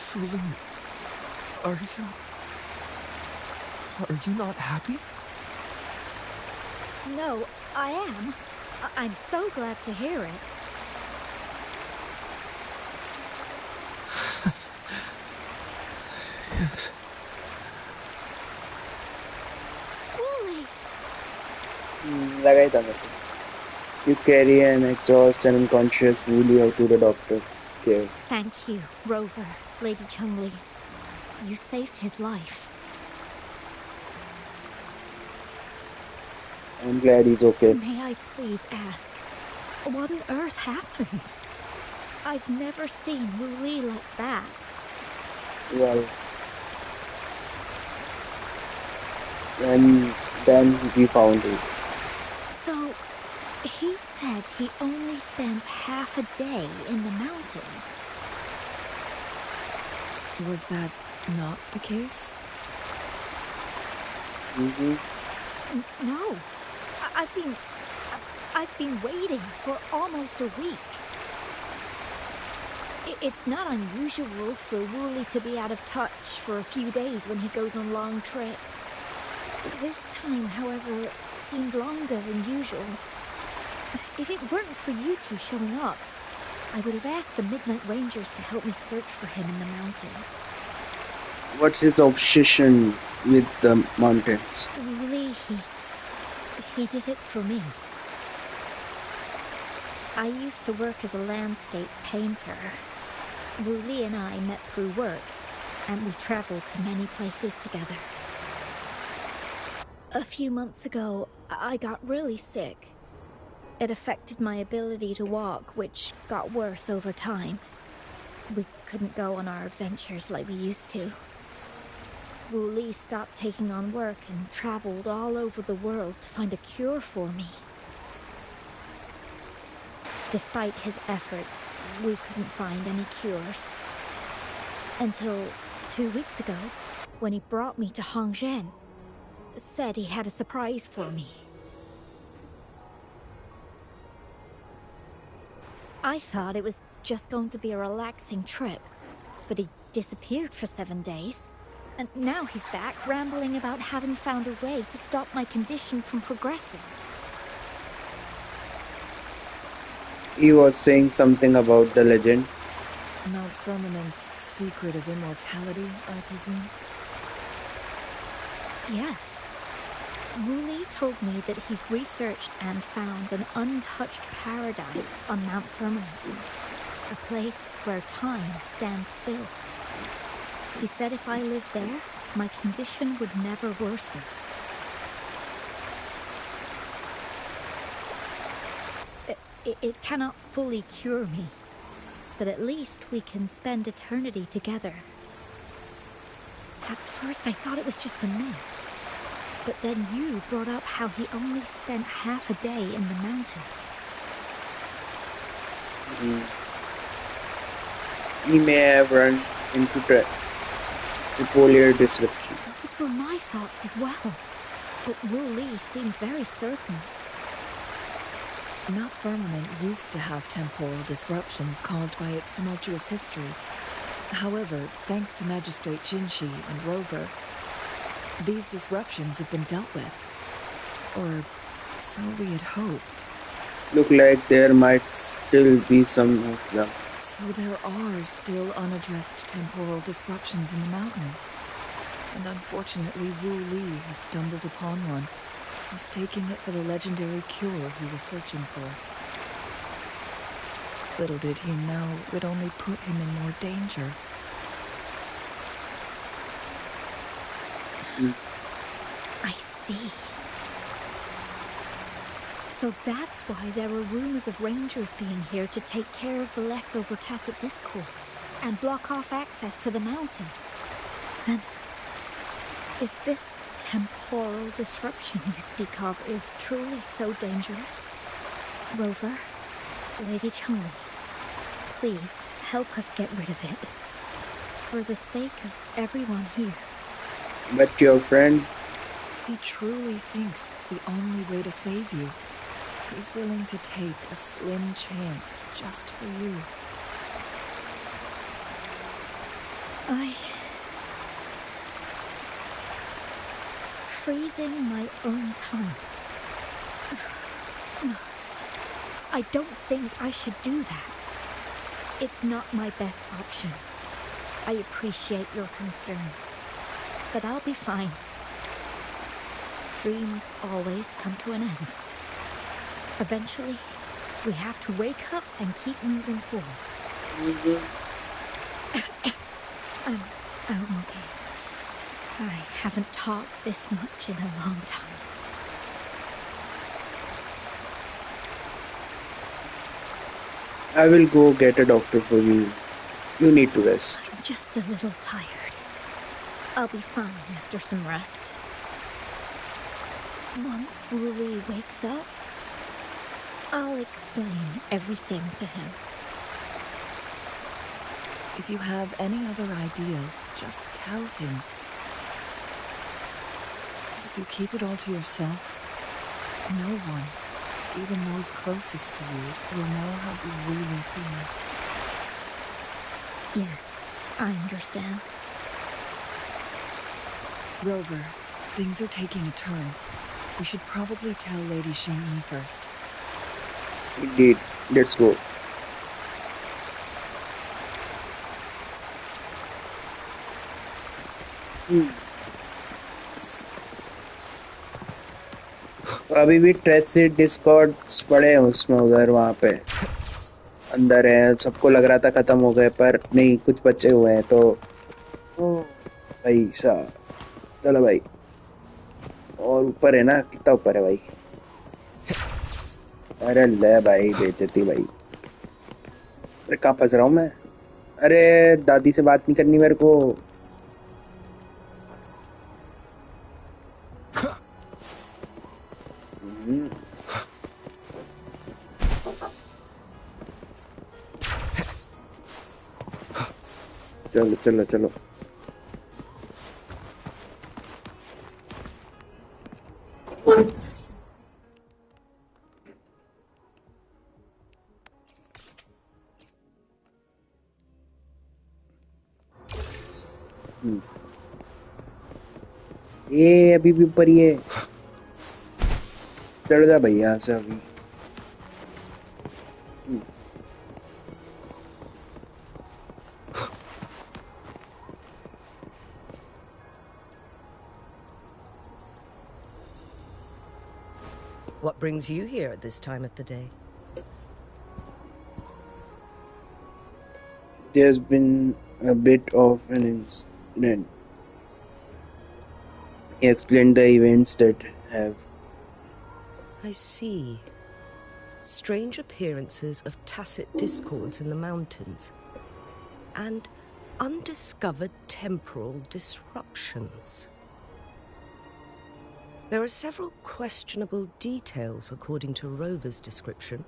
Fooling, are you not happy? No, I am. I'm so glad to hear it. Yes. Wooly! लगा ही था मेरे को. You carry an exhausted and unconscious Wooly out to the doctor. Okay. Thank you, Rover, Lady Changli. You saved his life. I'm glad he's okay. May I please ask, what on earth happened? I've never seen Wooly like that. Well, and then we found it. So, he said he only spent half a day in the mountains. Was that not the case? No. I've been waiting for almost a week. It's not unusual for Wooly to be out of touch for a few days when he goes on long trips. This time, however, seemed longer than usual. If it weren't for you two showing up, I would have asked the Midnight Rangers to help me search for him in the mountains. What's his obsession with the mountains? Wooly, he did it for me. I used to work as a landscape painter. Wooly and I met through work, and we traveled to many places together. A few months ago, I got really sick. It affected my ability to walk, which got worse over time. We couldn't go on our adventures like we used to. Wooly stopped taking on work and traveled all over the world to find a cure for me. Despite his efforts, we couldn't find any cures. Until 2 weeks ago, when he brought me to Hongzhen. Said he had a surprise for me. I thought it was just going to be a relaxing trip, but he disappeared for 7 days. And now he's back rambling about having found a way to stop my condition from progressing. He was saying something about the legend. Mount Firmament's secret of immortality, I presume? Yes. Wooly told me that he's researched and found an untouched paradise on Mount Firmament. A place where time stands still. He said if I lived there, my condition would never worsen. It cannot fully cure me, but at least we can spend eternity together. At first I thought it was just a myth, but then you brought up how he only spent half a day in the mountains. He may have run into bipolar disruption. Those were my thoughts as well, but Wooly seemed very certain. Mount Firmament used to have temporal disruptions caused by its tumultuous history. However, thanks to Magistrate Jinshi and Rover, these disruptions have been dealt with. Or so we had hoped. Look like there might still be some of them. So there are still unaddressed temporal disruptions in the mountains. And unfortunately, Wu Li has stumbled upon one, mistaking it for the legendary cure he was searching for. Little did he know it would only put him in more danger. I see. So that's why there were rumors of rangers being here to take care of the leftover tacit discords and block off access to the mountain. Then, if this temporal disruption you speak of is truly so dangerous, Rover, Lady Changli, please help us get rid of it. For the sake of everyone here. But your friend... He truly thinks it's the only way to save you. He's willing to take a slim chance just for you. Freezing my own tongue. I don't think I should do that. It's not my best option. I appreciate your concerns, but I'll be fine. Dreams always come to an end. Eventually, we have to wake up and keep moving forward. I'm okay. I haven't talked this much in a long time. I will go get a doctor for you. You need to rest. I'm just a little tired. I'll be fine after some rest. Once Wu Li wakes up, I'll explain everything to him. If you have any other ideas, just tell him. If you keep it all to yourself, no one, even those closest to you, will know how you really feel. Yes, I understand. Rover, things are taking a turn. We should probably tell Lady Changli first. Indeed. Let's go. अभी भी ट्रेसिड discords पड़े हैं उसमें उधर वहाँ पे अंदर है सबको लग रहा था खत्म हो गए पर नहीं कुछ बचे हुए हैं तो भाई साहब चलो भाई और ऊपर है ना कितना ऊपर है भाई अरे ले भाई बेइज्जती भाई अरे कहाँ फंस रहा हूँ मैं अरे दादी से बात नहीं करनी मेरे को चलो चलो चलो ये अभी भी ऊपर ही है चढ़ जा भाई यहाँ से अभी What brings you here at this time of the day? There's been a bit of an incident. He explained the events that have... I see. Strange appearances of tacit discords in the mountains. And undiscovered temporal disruptions. There are several questionable details according to Rover's description.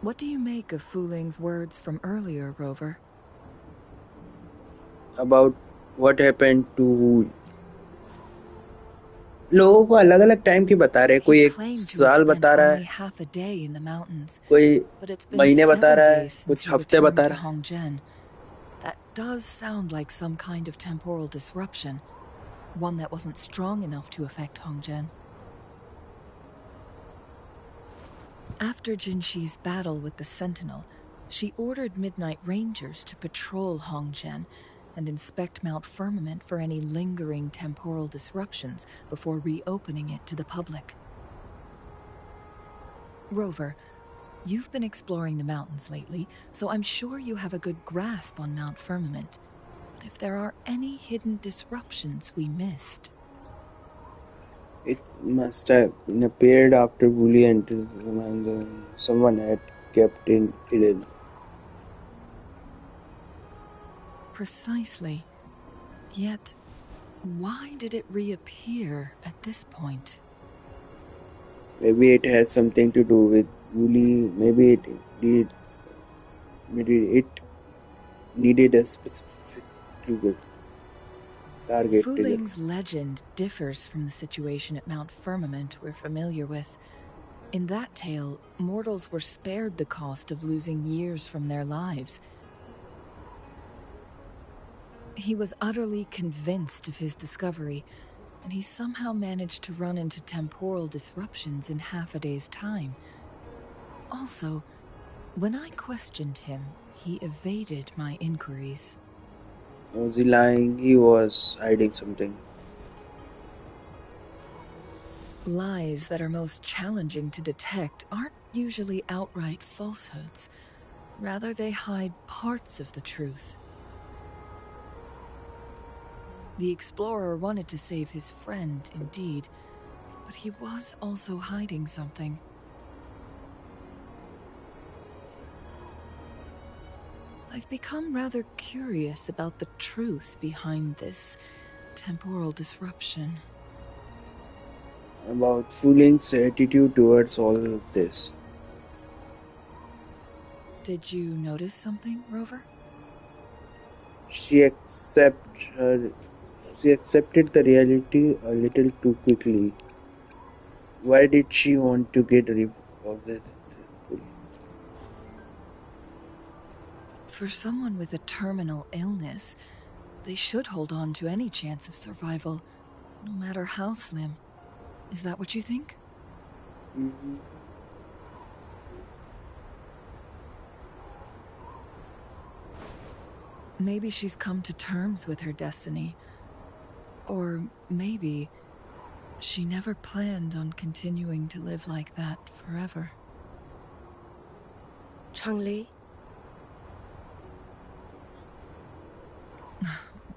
What do you make of Fu Ling's words from earlier, Rover? About what happened to... लोगों को अलग अलग time की बता रहे हैं कोई एक साल बता रहा है कोई महीने बता रहा है कुछ हफ्ते बता रहा है That does sound like some kind of temporal disruption, one that wasn't strong enough to affect Hongzhen. After Jinxi's battle with the Sentinel, she ordered Midnight Rangers to patrol Hongzhen and inspect Mount Firmament for any lingering temporal disruptions before reopening it to the public. Rover, you've been exploring the mountains lately, so I'm sure you have a good grasp on Mount Firmament. But if there are any hidden disruptions we missed... It must have appeared after Wooly entered the room and someone had kept it hidden. Precisely. Yet, why did it reappear at this point? Maybe it has something to do with Wooly. Maybe it needed a specific trigger. Target trigger. Fuling's legend differs from the situation at Mount Firmament we're familiar with. In that tale, mortals were spared the cost of losing years from their lives. He was utterly convinced of his discovery, and he somehow managed to run into temporal disruptions in half a day's time. Also, when I questioned him, he evaded my inquiries. Was he lying? He was hiding something. Lies that are most challenging to detect aren't usually outright falsehoods. Rather, they hide parts of the truth. The explorer wanted to save his friend, indeed, but he was also hiding something. I've become rather curious about the truth behind this temporal disruption. About Fuling's attitude towards all of this. Did you notice something, Rover? She accepted the reality a little too quickly. Why did she want to get rid of it? For someone with a terminal illness, they should hold on to any chance of survival, no matter how slim. Is that what you think? Mm-hmm. Maybe she's come to terms with her destiny. Or maybe she never planned on continuing to live like that forever. Changli?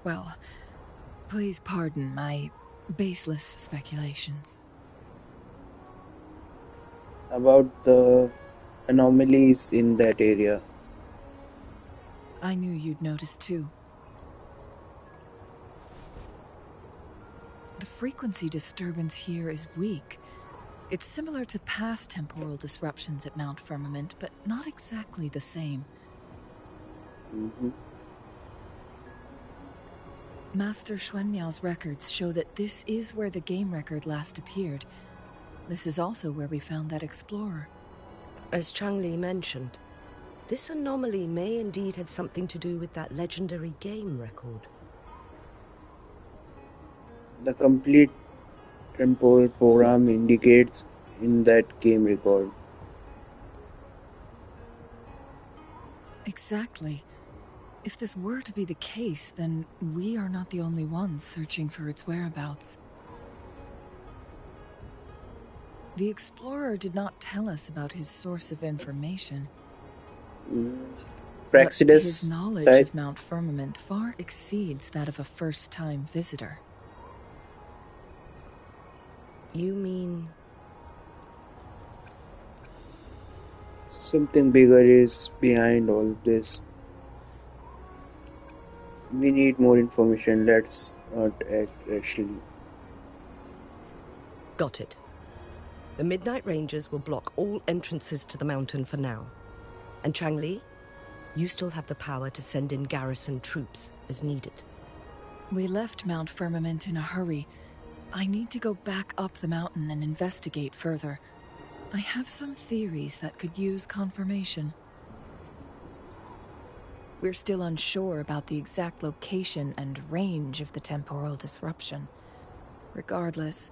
Well, please pardon my baseless speculations. About the anomalies in that area. I knew you'd notice too. The frequency disturbance here is weak. It's similar to past temporal disruptions at Mount Firmament, but not exactly the same. Mm-hmm. Master Xuanmiao's records show that this is where the game record last appeared. This is also where we found that explorer. As Changli mentioned, this anomaly may indeed have something to do with that legendary game record. The complete temporal program indicates in that game record. Exactly. If this were to be the case, then we are not the only ones searching for its whereabouts. The explorer did not tell us about his source of information. But his knowledge of Mount Firmament far exceeds that of a first-time visitor. You mean... Something bigger is behind all of this. We need more information. Let's not act rashly. Got it. The Midnight Rangers will block all entrances to the mountain for now. And Changli, you still have the power to send in garrison troops as needed. We left Mount Firmament in a hurry. I need to go back up the mountain and investigate further. I have some theories that could use confirmation. We're still unsure about the exact location and range of the temporal disruption. Regardless,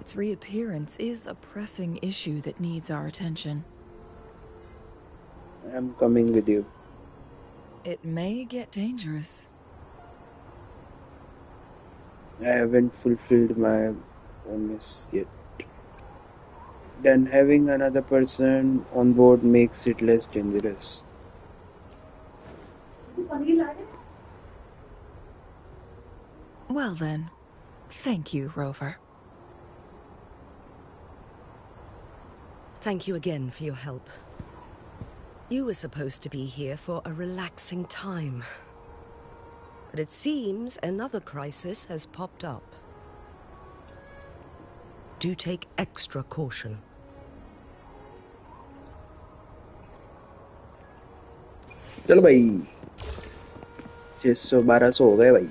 its reappearance is a pressing issue that needs our attention. I'm coming with you. It may get dangerous. I haven't fulfilled my promise yet. Then having another person on board makes it less dangerous. Well then, thank you, Rover. Thank you again for your help. You were supposed to be here for a relaxing time. But it seems another crisis has popped up. Do take extra caution. चलो भाई 600-1200 हो गए भाई.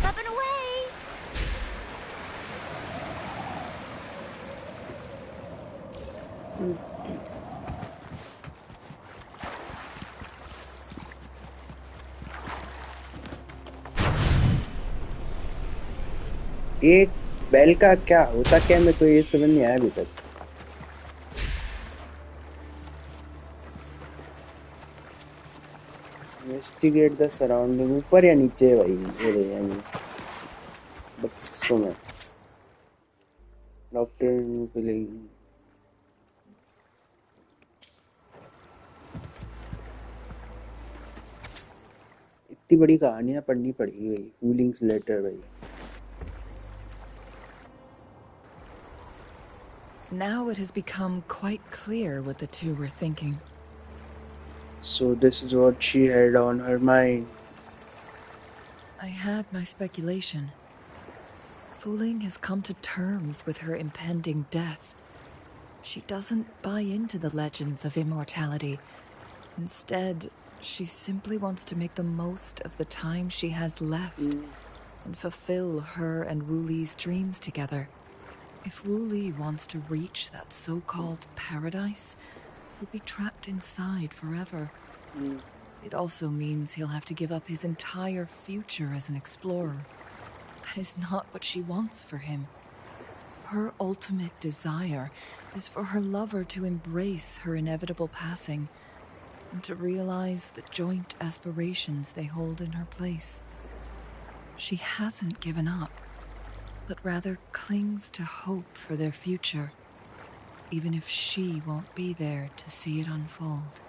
Up and away! एक बैल का क्या होता क्या मेरे को ये समझ नहीं आया अभी तक. Investigate the surrounding. ऊपर या नीचे है भाई? ये बस सुनो डॉक्टर इतनी बड़ी कहानियां पढ़नी पड़ेगी भाई. फूलिंग्स लेटर भाई. Now it has become quite clear what the two were thinking. So this is what she had on her mind. I had my speculation. Fooling has come to terms with her impending death. She doesn't buy into the legends of immortality. Instead, she simply wants to make the most of the time she has left and fulfill her and Wu Li's dreams together. If Wu Li wants to reach that so-called paradise, he'll be trapped inside forever. It also means he'll have to give up his entire future as an explorer. That is not what she wants for him. Her ultimate desire is for her lover to embrace her inevitable passing and to realize the joint aspirations they hold in her place. She hasn't given up, but rather clings to hope for their future, even if she won't be there to see it unfold.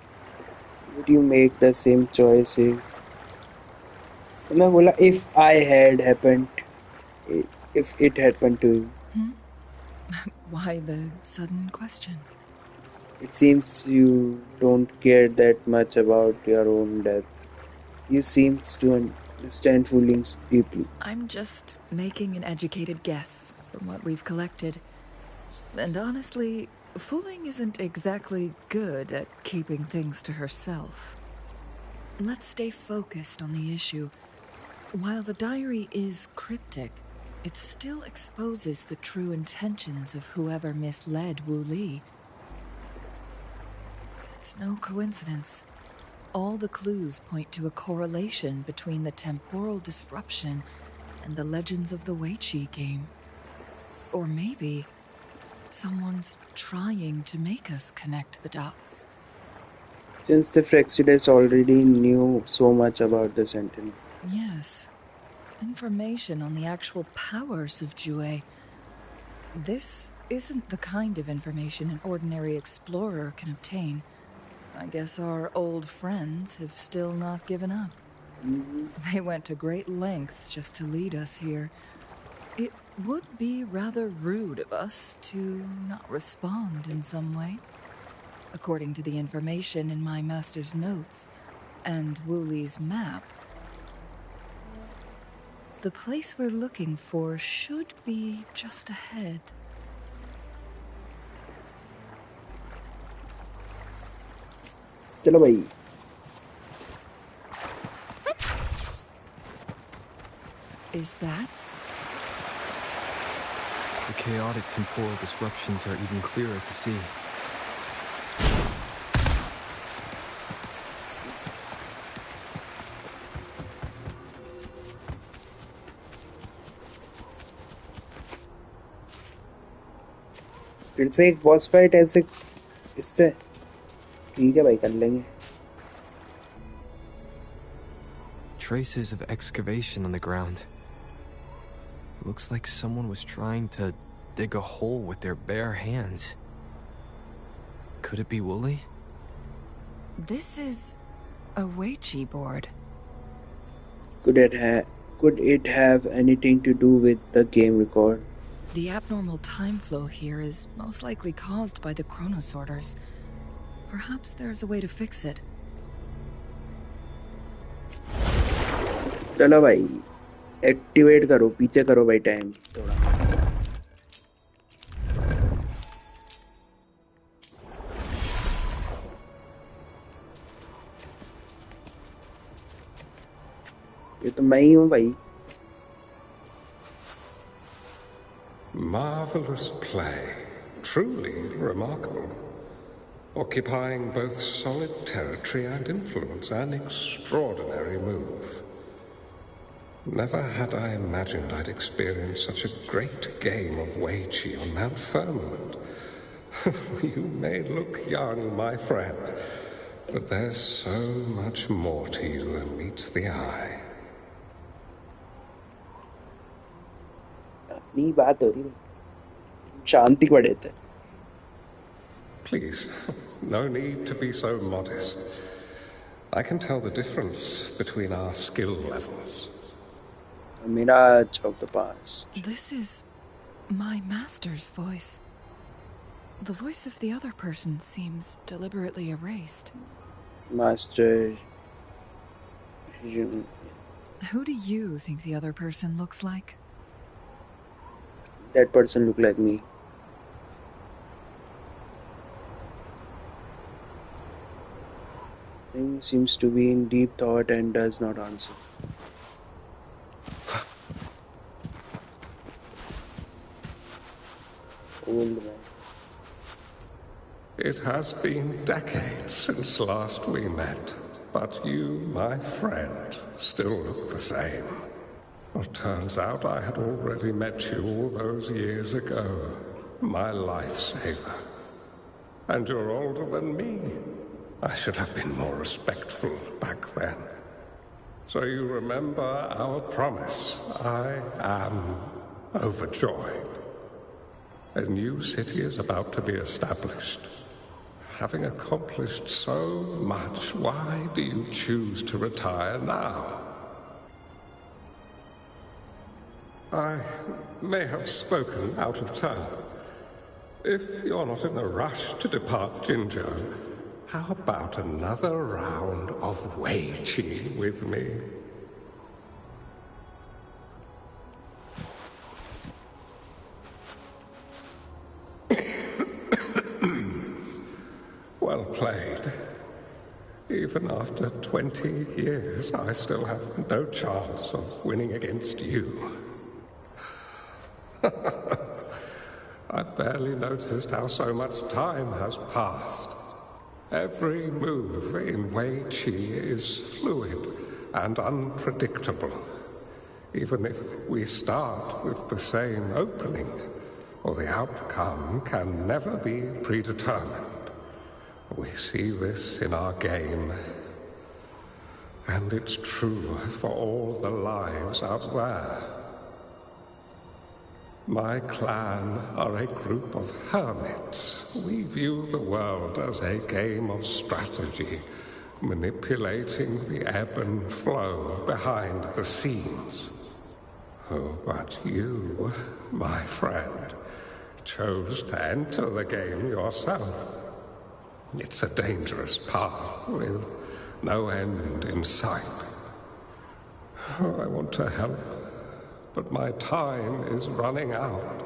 Would you make the same choice मैं बोला if I had happened, if it happened to you? Why the sudden question? It seems you don't care that much about your own death. You seem to understand feelings deeply. I'm just making an educated guess from what we've collected. And honestly, Fooling isn't exactly good at keeping things to herself. Let's stay focused on the issue. While the diary is cryptic, it still exposes the true intentions of whoever misled Wu Li. It's no coincidence. All the clues point to a correlation between the temporal disruption and the legends of the Weiqi game. Or maybe someone's trying to make us connect the dots. Since the Frexides already knew so much about the Sentinel. Yes. Information on the actual powers of Jue. This isn't the kind of information an ordinary explorer can obtain. I guess our old friends have still not given up. They went to great lengths just to lead us here. It would be rather rude of us to not respond in some way. According to the information in my master's notes and Wooley's map, the place we're looking for should be just ahead. चलो भाई. Is that? The chaotic temporal disruptions are even clearer to see. फिर से एक boss fight ऐसे इससे ठीक है भाई कर लेंगे. Traces of excavation on the ground. Looks like someone was trying to dig a hole with their bare hands. Could it be Wooly? This is a Weiqi board. Could it have anything to do with the game record? The abnormal time flow here is most likely caused by the chronosorters. Perhaps there's a way to fix it. चलो भाई activate करो, पीछे करो भाई time थोड़ा. ये तो मैं ही हूँ भाई. Marvelous play. Truly remarkable. Occupying both solid territory and influence, an extraordinary move. Never had I imagined I'd experience such a great game of Weiqi on Mount Firmament. You may look young, my friend, but there's so much more to you than meets the eye. अपनी बात हो रही है. शांति बढ़े थे. Please, no need to be so modest. I can tell the difference between our skill levels. Mirage of the past. This is my master's voice. The voice of the other person seems deliberately erased. Master. Who do you think the other person looks like? That person look like me. Thing seems to be in deep thought and does not answer. Old man. It has been decades since last we met, but you, my friend, still look the same. Well, turns out I had already met you all those years ago, my lifesaver. And you're older than me. I should have been more respectful back then. So you remember our promise. I am overjoyed. A new city is about to be established. Having accomplished so much, why do you choose to retire now? I may have spoken out of turn. If you're not in a rush to depart Jinzhou, how about another round of Weiqi with me? Well played. Even after 20 years, I still have no chance of winning against you. I barely noticed how so much time has passed. Every move in Weiqi is fluid and unpredictable. Even if we start with the same opening, or the outcome can never be predetermined. We see this in our game, and it's true for all the lives out there. My clan are a group of hermits. We view the world as a game of strategy, manipulating the ebb and flow behind the scenes. Oh, but you, my friend, chose to enter the game yourself. It's a dangerous path with no end in sight. Oh, I want to help, but my time is running out.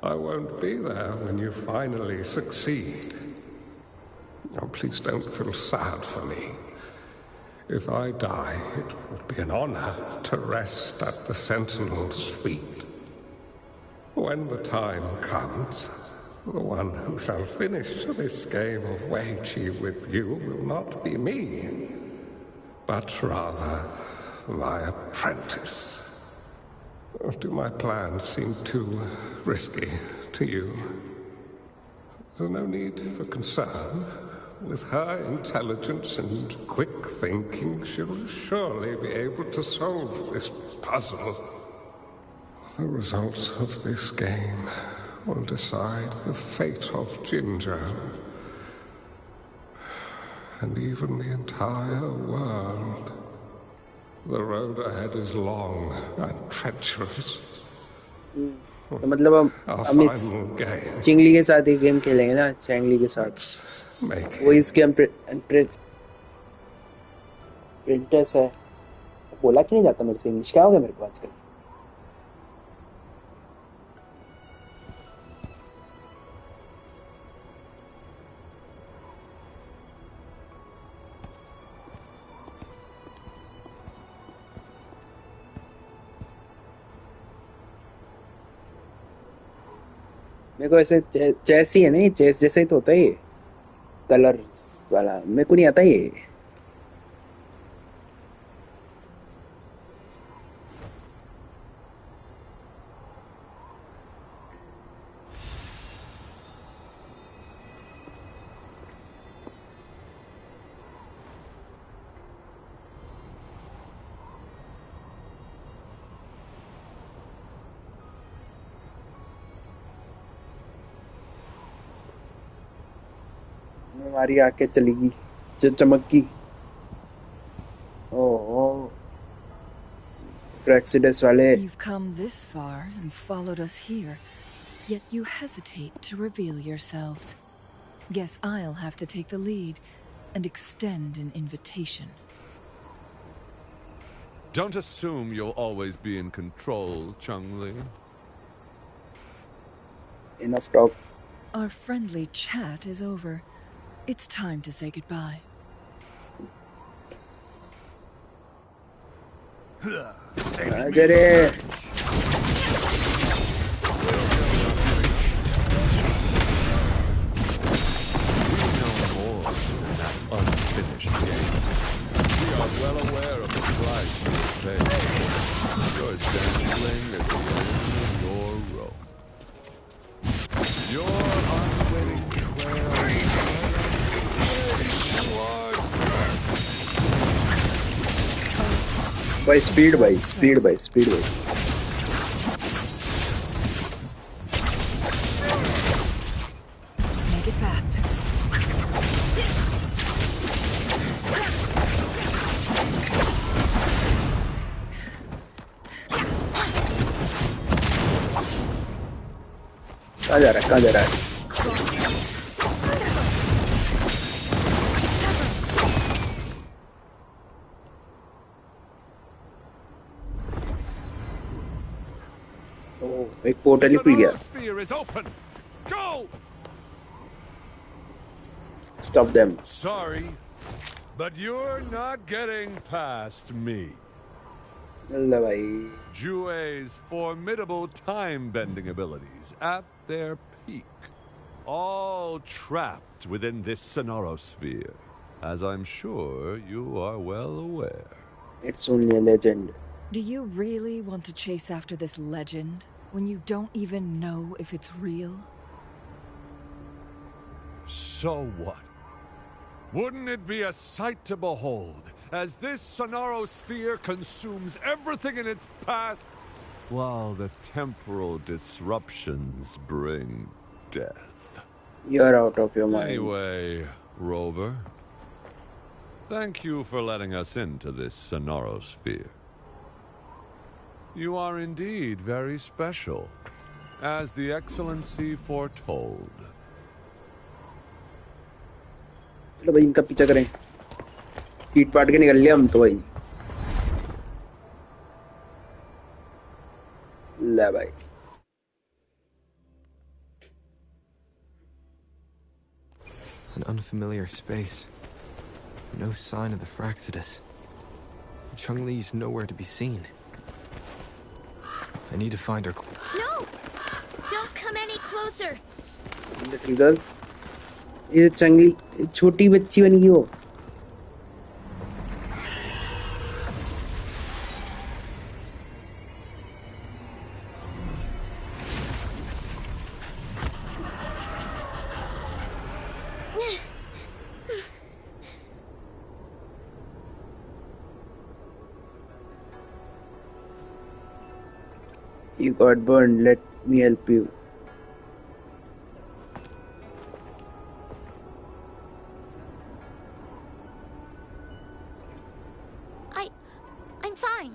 I won't be there when you finally succeed. Oh, please don't feel sad for me. If I die, it would be an honor to rest at the Sentinel's feet. When the time comes, the one who shall finish this game of Weiqi with you will not be me, but rather my apprentice. Do my plans seem too risky to you? There's no need for concern. With her intelligence and quick thinking, she'll surely be able to solve this puzzle. The results of this game will decide the fate of Jinzhou, and even the entire world. The road ahead is long and treacherous. तो मतलब हम इस चिंगली के साथ एक game खेलेंगे ना, चैंगली के साथ। वो इसके प्रिंटेस है। बोला क्यों नहीं जाता मेरे से? इंग्लिश क्या हो गया मेरे को आजकल? मेरे को ऐसे चेस ही है ना, चेस जैसे ही तो होता है ये कलर्स वाला। मेरे को नहीं आता ये। हमारी आंखें चलेगी चमकी। ओह Exodus वाले। You've come this far and followed us here, yet you hesitate to reveal yourselves. Guess I'll have to take the lead and extend an invitation. Don't assume you'll always be in control, Changli. Enough talk. Our friendly chat is over. It's time to say goodbye. I did it. Unfinished game. We are well aware of the price you pay. You're dangling at the end of your rope. Your unwitting trail. You are By speed. Make it fast. कहाँ जा रहा है? एक portal ही खुल गया। Stop them. Sorry, but you're not getting past me. अल्लाह भाई। Jue's formidable time-bending abilities at their peak, all trapped within this sonorosphere, as I'm sure you are well aware. It's only a legend. Do you really want to chase after this legend when you don't even know if it's real? So what? Wouldn't it be a sight to behold as this sonorosphere consumes everything in its path, while the temporal disruptions bring death? You're out of your mind. Anyway, Rover, thank you for letting us into this sonorosphere. You are indeed very special, as the Excellency foretold. चलो भाई इनका पीछा करें, पीट पाट के निकल लिया हम तो भाई। ले भाई An unfamiliar space. No sign of the Fractidus. Changli's nowhere to be seen. I need to find her. No! Don't come any closer! Little girl, ये चंगली छोटी बच्ची बन गई हो। You got burned. Let me help you. I'm fine.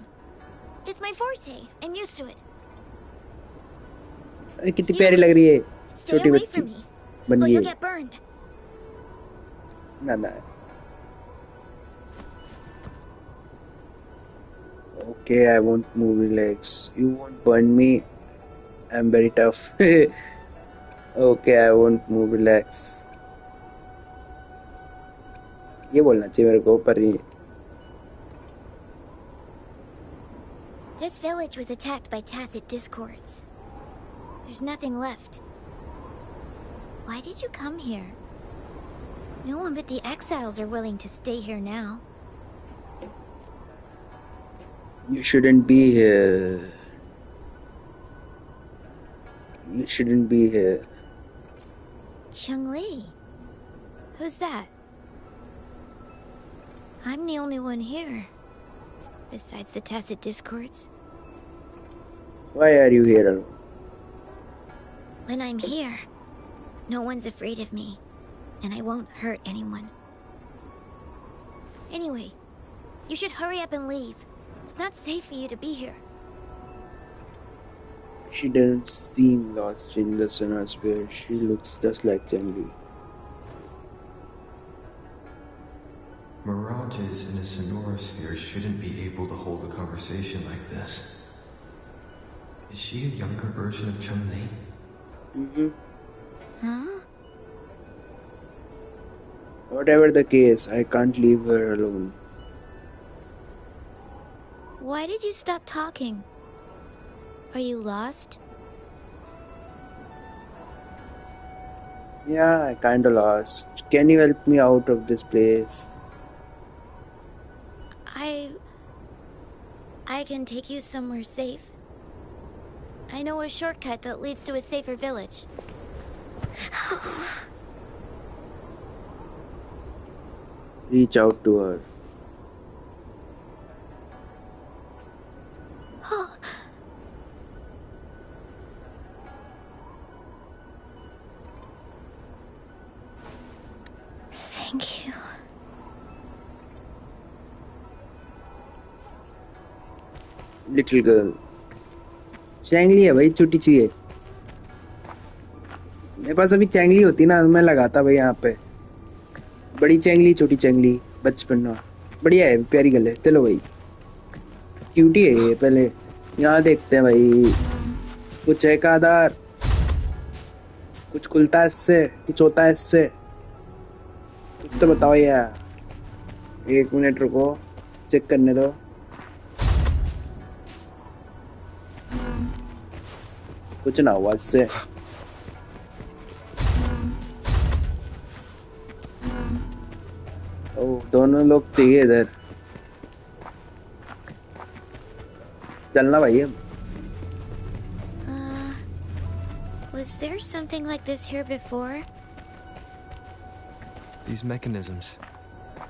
It's my forte. I'm used to it. अरे कितनी प्यारी लग रही है Stay छोटी away बच्ची from me, बन or गई you'll है। get burned. ना ना। Okay, I won't move your legs. You won't burn me. I'm very tough. Okay, I won't move your legs. ये बोलना चाहिए मेरे को, पर ये This village was attacked by tacit discords. There's nothing left. Why did you come here? No one but the exiles are willing to stay here now. You shouldn't be here. You shouldn't be here. Changli? Who's that? I'm the only one here. Besides the tacit discords. Why are you here alone? When I'm here, no one's afraid of me. And I won't hurt anyone. Anyway, you should hurry up and leave. It's not safe for you to be here. She doesn't seem lost in the Sonosphere. She looks just like Changli. Mirages in a sonorosphere shouldn't be able to hold a conversation like this. Is she a younger version of Changli? Mm-hmm. Huh? Whatever the case, I can't leave her alone. Why did you stop talking? Are you lost? Yeah, I kinda lost. Can you help me out of this place? I can take you somewhere safe. I know a shortcut that leads to a safer village. Reach out to her. Thank you. Little girl. चैंगली है भाई, छोटी सी है। मेरे पास अभी चैंगली होती ना, मैं लगाता भाई यहाँ पे। बड़ी चैंगली, छोटी चैंगली, बचपन में। बढ़िया है, प्यारी गर्ल है। चलो भाई, क्यूटी है ये। पहले यहाँ देखते हैं भाई, कुछ है का आधार, कुछ खुलता है इससे, कुछ होता है इससे, कुछ तो बताओ यार। 1 मिनट रुको, चेक करने दो। कुछ ना हुआ इससे। ओह, दोनों लोग चाहिए इधर। चलना भाई अब। Was there something like this here before? These mechanisms,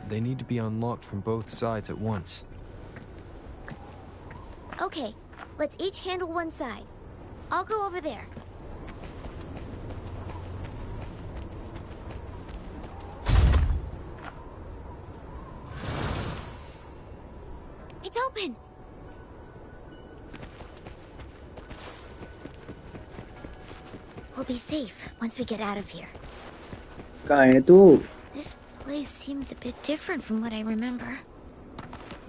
they need to be unlocked from both sides at once. Okay, let's each handle one side. I'll go over there. It's open! we'll be safe once we get out of here. कहाँ है तू? This place seems a bit different from what I remember.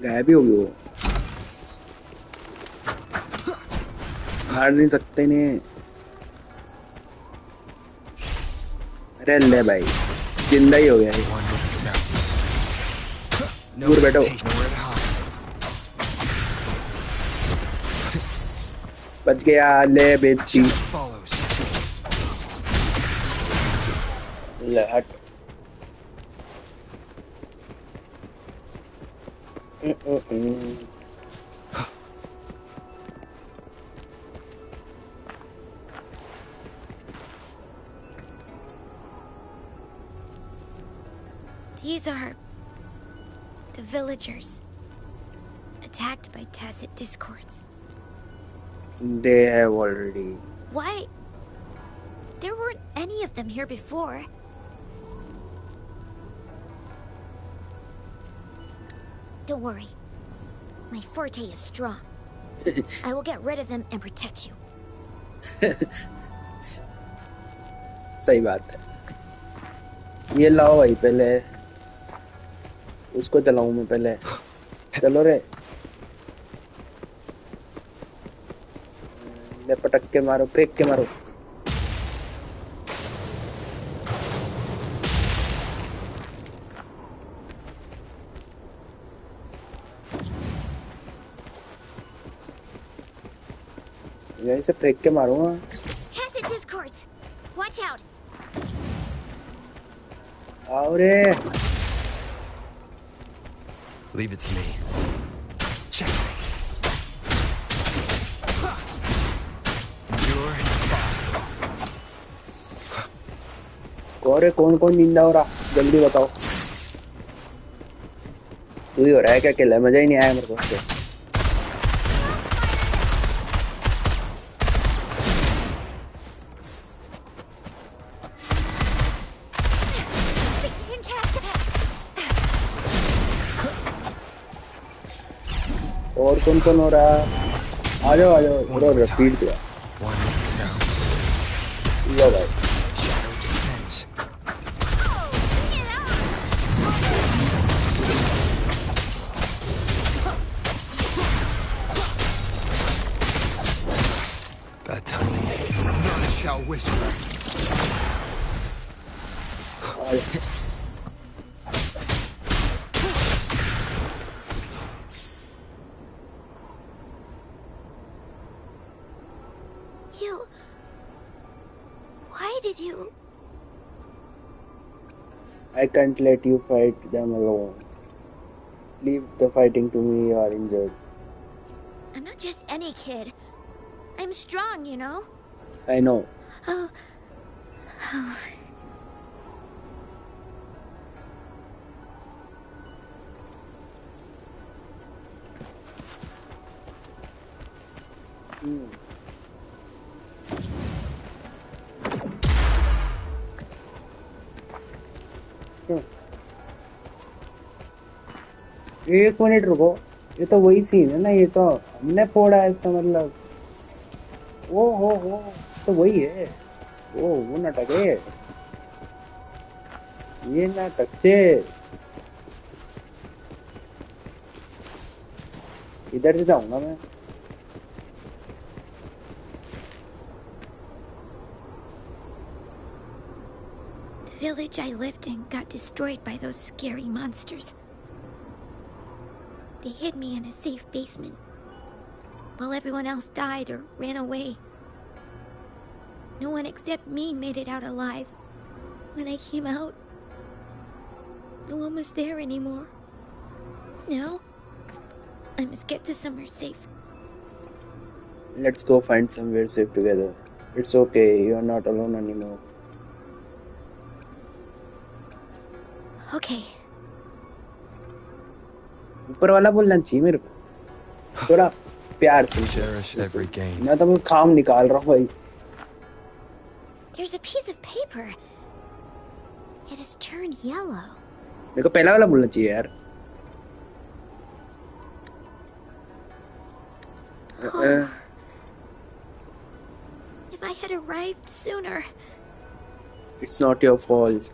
गायब ही होगी वो. मार नहीं सकते ने. अरे ले भाई, जिंदा ही हो गया ये. दूर बैठो. बच गया ले बेटी. ले हट. These are the villagers attacked by tacit discords. They have already. Why? There weren't any of them here before. Don't worry. My forte is strong. I will get rid of them and protect you. सही बात है. ये लाओ भाई पहले. उसको चलाऊं मैं पहले. चलो रे. ले पटक के मारो, फेंक के मारो. यहीं से फेंक के मारूंगा. Tacit discords. Watch out. आओ रे. Leave it to me. Check. You're fine. कौन कौन जिंदा हो रहा? जल्दी बताओ. तू ही हो रहा है क्या? अकेला मजा ही नहीं आया मेरे को. और कौन हो रहा? आ जाओ थोड़ा रिपीट दिया. लो भाई. Bad timing. None shall whisper. I can't let you fight them alone. Leave the fighting to me. You are injured. I'm not just any kid. I'm strong, you know? I know. Oh. एक minute रुको. ये तो वही scene है ना. ये तो हमने फोड़ा है इसका मतलब. ओ हो तो वही है. वो नाटक है. ये नाटक से इधर से जाऊंगा मैं. The village I lived in got destroyed by those scary monsters. They hid me in a safe basement, while everyone else died or ran away. No one except me made it out alive. When I came out, no one was there anymore. Now, I must get to somewhere safe. Let's go find somewhere safe together. It's okay, you're not alone anymore. Okay. ऊपर वाला बोलना चाहिए मेरे को थोड़ा प्यार से. Cherish every gain. मैं तो काम निकाल रहा हूँ भाई. There's a piece of paper. It has turned yellow. मेरे को पहला वाला बोलना चाहिए यार. Oh. If I had arrived sooner. It's not your fault.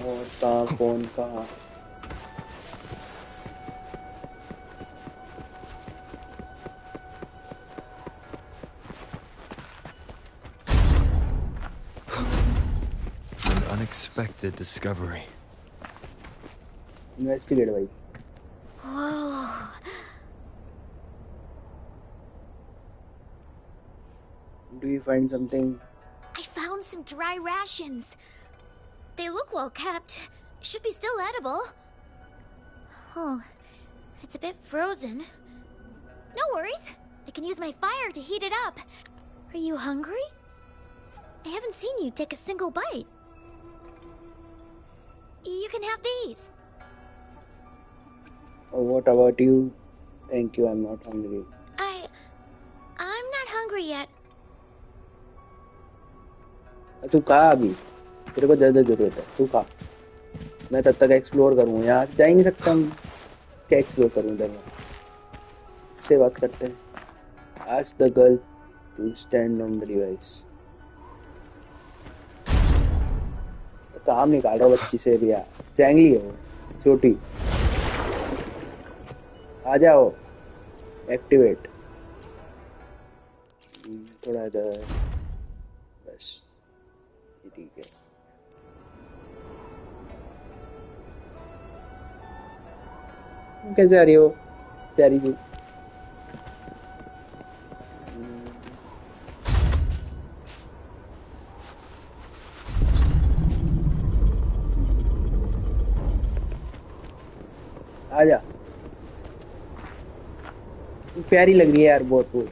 और कहाँ कौन कहाँ? An unexpected discovery. Investigate, भाई. Whoa. Do you find something? I found some dry rations. They look well kept. Should be still edible. Oh, it's a bit frozen. No worries. I can use my fire to heat it up. Are you hungry? I haven't seen you take a single bite. You can have these. Oh, what about you? Thank you, I'm not hungry. I'm not hungry yet. तू खा अभी. तेरे को ज़्यादा ज़रूरत है. तू खा. मैं तब तक एक्सप्लोर करूँ. यहाँ से जा ही नहीं सकता हूँ. क्या एक्सप्लोर करूँ इधर में? इससे बात करते हैं. Ask the girl to stand on the device. काम नहीं काट रहा बच्ची से भी यार. चैंगली है वो. छोटी. आ जाओ. एक्टिवेट. थोड़ा इधर. बस. ये ठीक है. कैसे आ रही हो प्यारी जी? आजा. प्यारी लग रही है यार बहुत वो.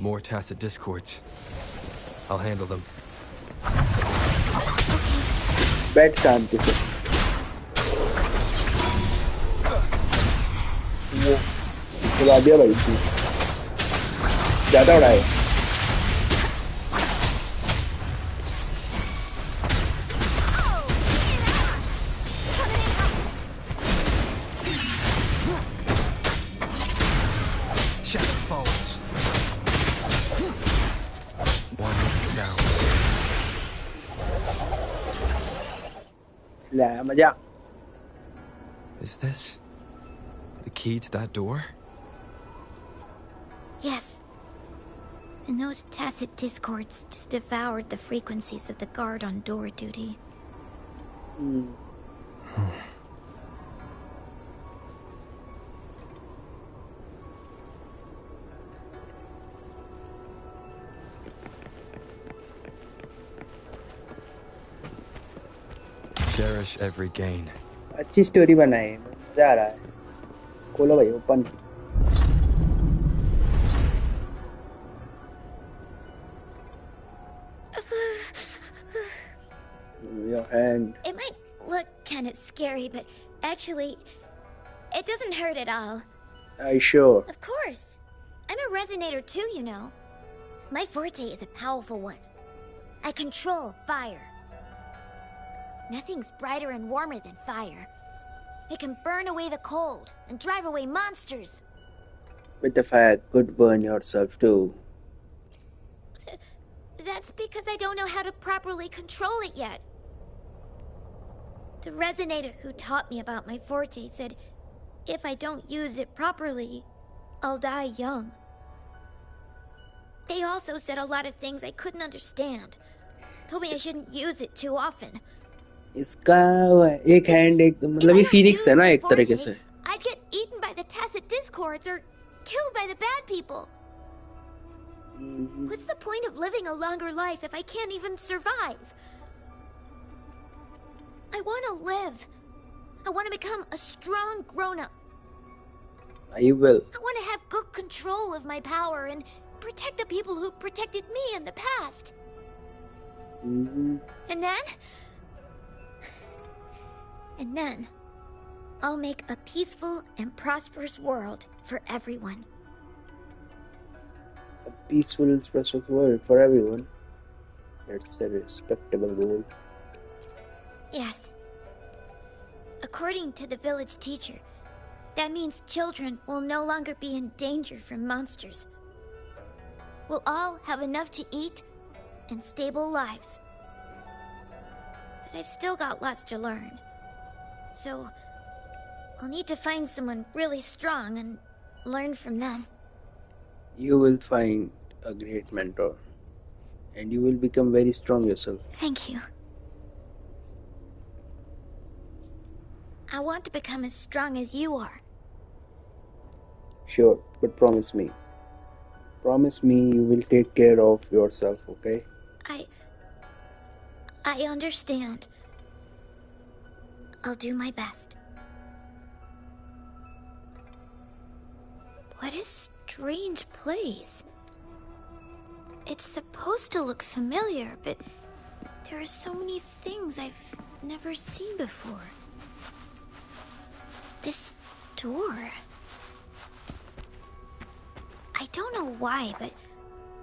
More tacit discords. I'll handle them. बैठ शांति से. उड़ा दिया भाई इसने. ज्यादा उड़ाए. मजा. Is this the key to that door? Yes. And those tacit discords just devoured the frequencies of the guard on door duty. Cherish every gain. अच्छी स्टोरी बनाई है. मजा आ रहा है. खोलो भाई open. Your hand. It might look kind of scary, but actually, it doesn't hurt at all. Are you sure? Of course. I'm a resonator too, you know. My forte is a powerful one. I control fire. Nothing's brighter and warmer than fire. It can burn away the cold and drive away monsters. With the fire, could burn yourself too. That's because I don't know how to properly control it yet. The resonator who taught me about my forte said if I don't use it properly, I'll die young. They also said a lot of things I couldn't understand. Told me I shouldn't use it too often. इसका एक hand एक मतलब ये Phoenix है ना एक तरीके से. I'd get eaten by the tacit discords or killed by the bad people. What's the point of living a longer life if I can't even survive? I want to live. I want to become a strong grown-up. You will. I want to have good control of my power and protect the people who protected me in the past. And then, I'll make a peaceful and prosperous world for everyone. A peaceful, prosperous world for everyone. That's a respectable goal. Yes. According to the village teacher, that means children will no longer be in danger from monsters. We'll all have enough to eat and stable lives. But I've still got lots to learn. So, I'll need to find someone really strong and learn from them. You will find a great mentor, and you will become very strong yourself. Thank you. I want to become as strong as you are. Sure, but promise me. Promise me you will take care of yourself, okay? I understand. I'll do my best. What a strange place. It's supposed to look familiar, but there are so many things I've never seen before. This door. I don't know why, but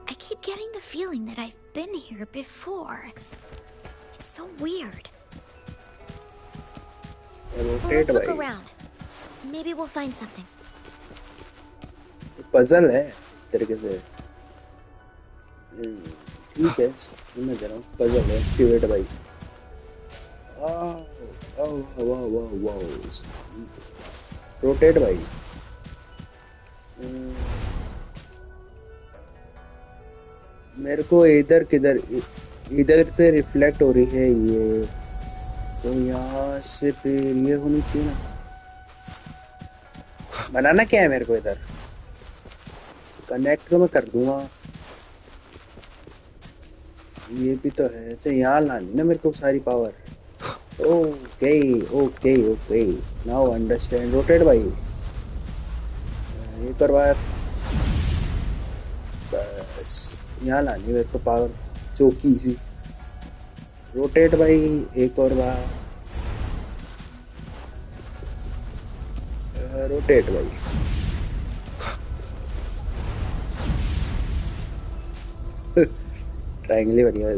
I keep getting the feeling that I've been here before. It's so weird. Well, let's look around. Maybe we'll find something. Puzzle है तरीके से. ठीक है, मैं कह रहा हूँ puzzle है. Activate भाई. Wow. Rotate भाई. मेरे को इधर से रिफ्लेक्ट हो रही है ये, तो यहाँ से फिर ये होनी चाहिए ना. बनाना क्या है मेरे को इधर? कनेक्ट तो मैं कर दूंगा. ये भी तो है. अच्छा यहाँ लानी ना मेरे को सारी power. Okay now understand. Rotate भाई. ये करवा. बस यहाँ लानी मेरे को पावर चौकी सी. रोटेट भाई. एक और बार रोटेट भाई. ट्रायंगल बढ़िया है.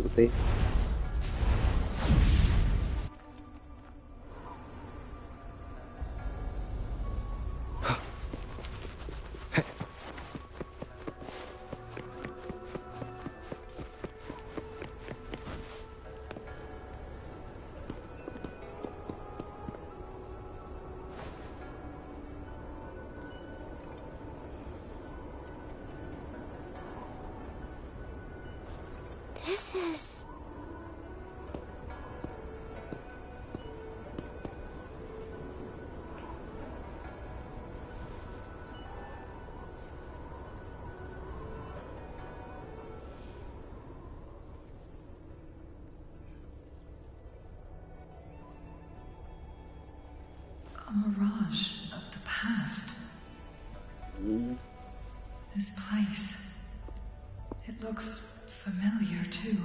This is... a mirage of the past. This place, it looks familiar too.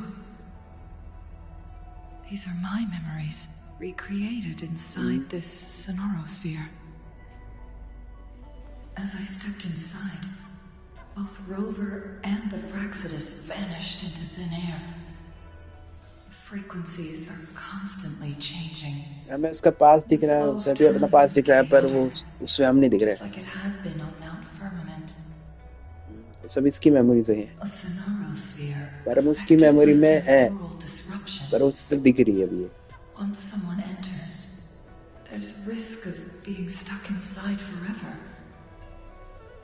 These are my memories, recreated inside this sonorosphere. As I stepped inside, both Rover and the Fraxidus vanished into thin air. The frequencies are constantly changing. हमें इसका पास दिख रहा है, उसे भी अपना पास दिख रहा है, पर वो उसमें हम नहीं दिख रहे. Just like it had been on Mount Firmament. सब इसकी मेमोरीज हैं. A sonorosphere. पर हम उसकी मेमोरी में है, पर उससे दिख रही है अभी. Once someone enters, there's risk of being stuck inside forever.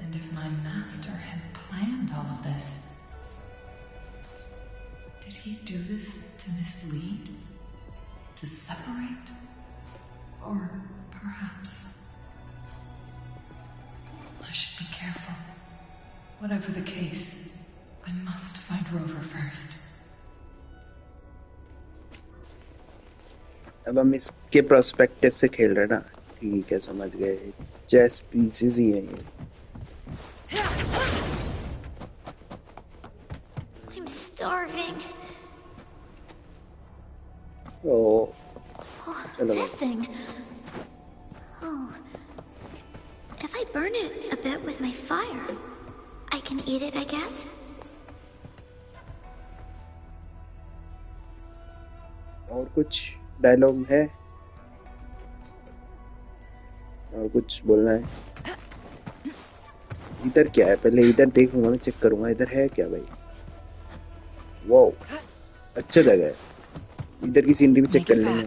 And if my master had planned all of this, did he do this to mislead? To separate? Or perhaps... I should be careful. Whatever the case, I must find Rover first. अब हम इसके perspective से खेल रहे हैं ना. ठीक है, समझ गए. चेस पीसेस ही हैं ये. I'm starving. Oh, this thing. Oh. If I burn it a bit with my fire, I can eat it, I guess? कुछ डायलॉग है और कुछ बोलना है? इधर क्या है? पहले इधर देखूंगा, मैं चेक करूंगा इधर है क्या भाई। वाओ, अच्छा जगह है, इधर की सीनरी भी चेक कर लेंगे।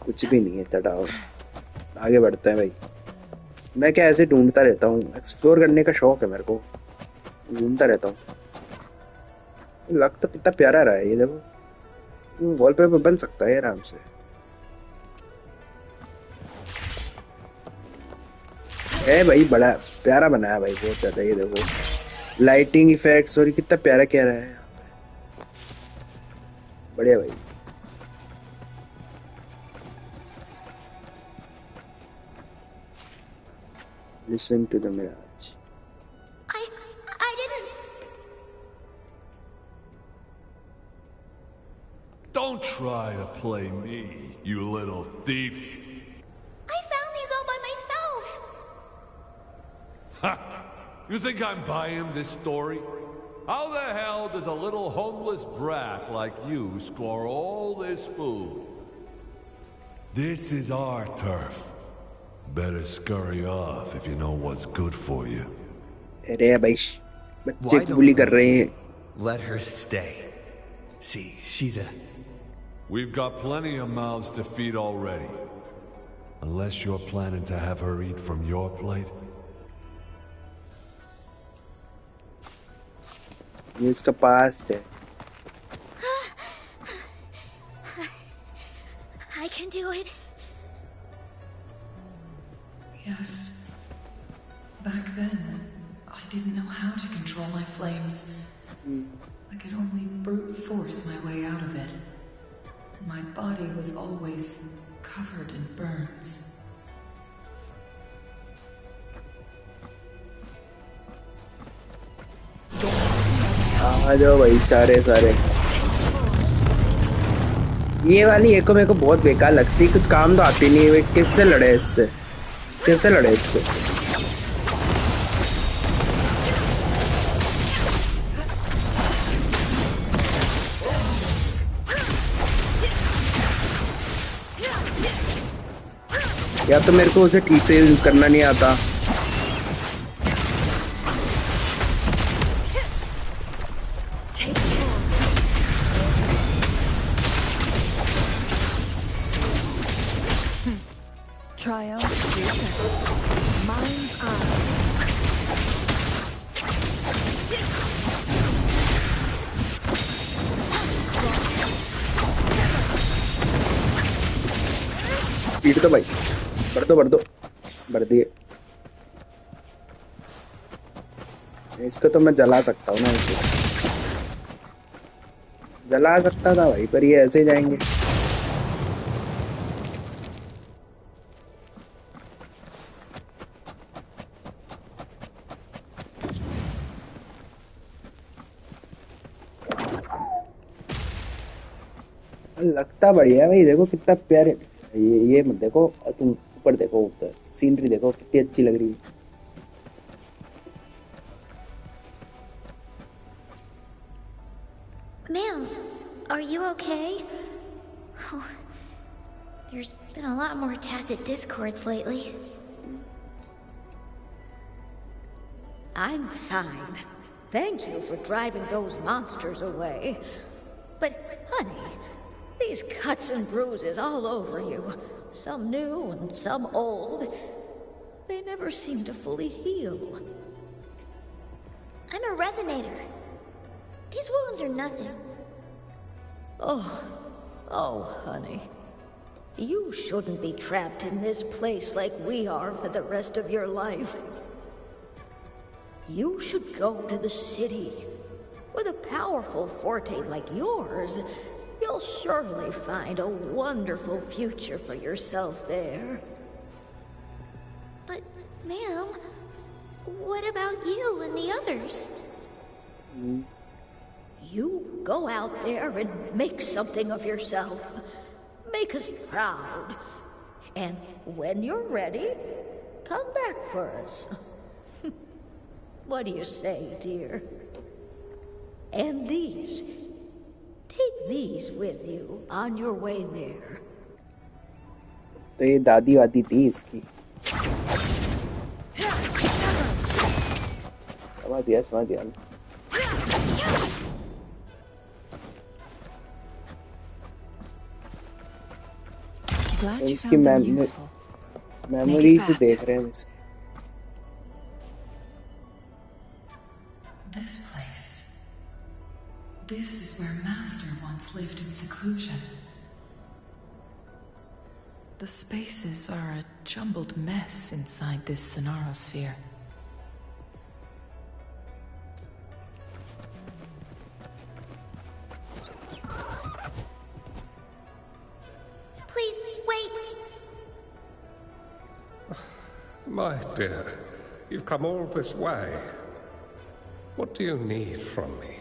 कुछ भी नहीं है, तड़ाओ आगे बढ़ते हैं भाई। मैं क्या ऐसे ढूंढता रहता हूँ, एक्सप्लोर करने का शौक है मेरे को, घूमता रहता हूँ। लग तो कितना प्यारा रहा है ये, देखो वॉलपेपर बन सकता है आराम से। है भाई, बड़ा प्यारा बनाया भाई, बहुत ज्यादा। ये देखो लाइटिंग इफेक्ट्स और कितना प्यारा क्या रहा है यहाँ पे, बढ़िया भाई। Listen to the mirage. I didn't. Don't try to play me, you little thief. I found these all by myself. Ha! You think I'm buying this story? How the hell does a little homeless brat like you score all this food? This is our turf. Better scurry off if you know what's good for you. अरे भाई, बच्चे को बुली कर रहे हैं। Let her stay. See, she's a... We've got plenty of mouths to feed already. Unless you're planning to have her eat from your plate. ये इसका past है। I can do it. Yes. Back then, I didn't know how to control my flames. I could only brute force my way out of it. And my body was always covered in burns. आ जाओ भाई सारे। ये वाली एको मेरे को बहुत बेकार लगती, कुछ काम तो आती नहीं है। किससे लड़े इससे, कैसे लड़े इससे? या तो मेरे को उसे ठीक से यूज करना नहीं आता। स्पीड तो भाई बढ़ दिए। इसको तो मैं जला सकता हूँ ना, इसे जला सकता था भाई, पर ये ऐसे ही जाएंगे। लगता बढ़िया भाई, देखो कितना प्यारे। ये मत देखो, तुम ऊपर देखो, ऊपर सीनरी देखो कितनी अच्छी लग रही है। Ma'am, are you okay? Oh, there's been a lot more tacit discords lately. I'm fine. Thank you for driving those monsters away. But, honey, these cuts and bruises all over you, some new and some old, they never seem to fully heal. I'm a resonator. These wounds are nothing. Oh, honey. You shouldn't be trapped in this place like we are for the rest of your life. You should go to the city. With a powerful forte like yours, you'll surely find a wonderful future for yourself there. But, ma'am, what about you and the others? You go out there and make something of yourself. Make us proud. And when you're ready, come back for us. What do you say, dear? And these. Take these with you on your way there. तो ये दादी वादी थी इसकी। समझ गया। इसकी memory से देख रहे हैं इसकी। This place. This is where Master once lived in seclusion. The spaces are a jumbled mess inside this Sonaro sphere. Please, wait! My dear, you've come all this way. What do you need from me?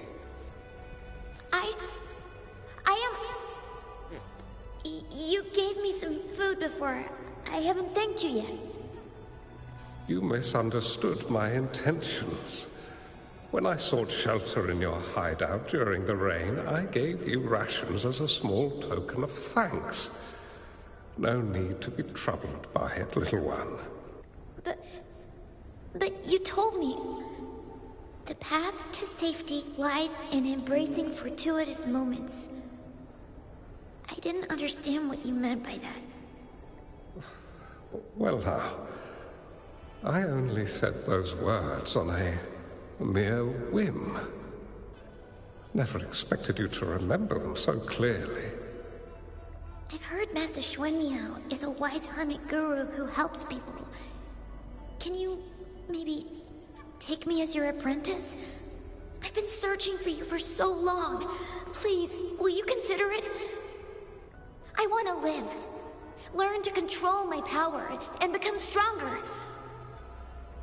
You gave me some food before. I haven't thanked you yet. You misunderstood my intentions. When I sought shelter in your hideout during the rain, I gave you rations as a small token of thanks. No need to be troubled by it, little one. But you told me the path to safety lies in embracing fortuitous moments. I didn't understand what you meant by that. Well now, I only said those words on a mere whim. Never expected you to remember them so clearly. I've heard Master Xuanmiao is a wise hermit guru who helps people. Can you maybe take me as your apprentice? I've been searching for you for so long. Please, will you consider it? I want to live. Learn to control my power and become stronger.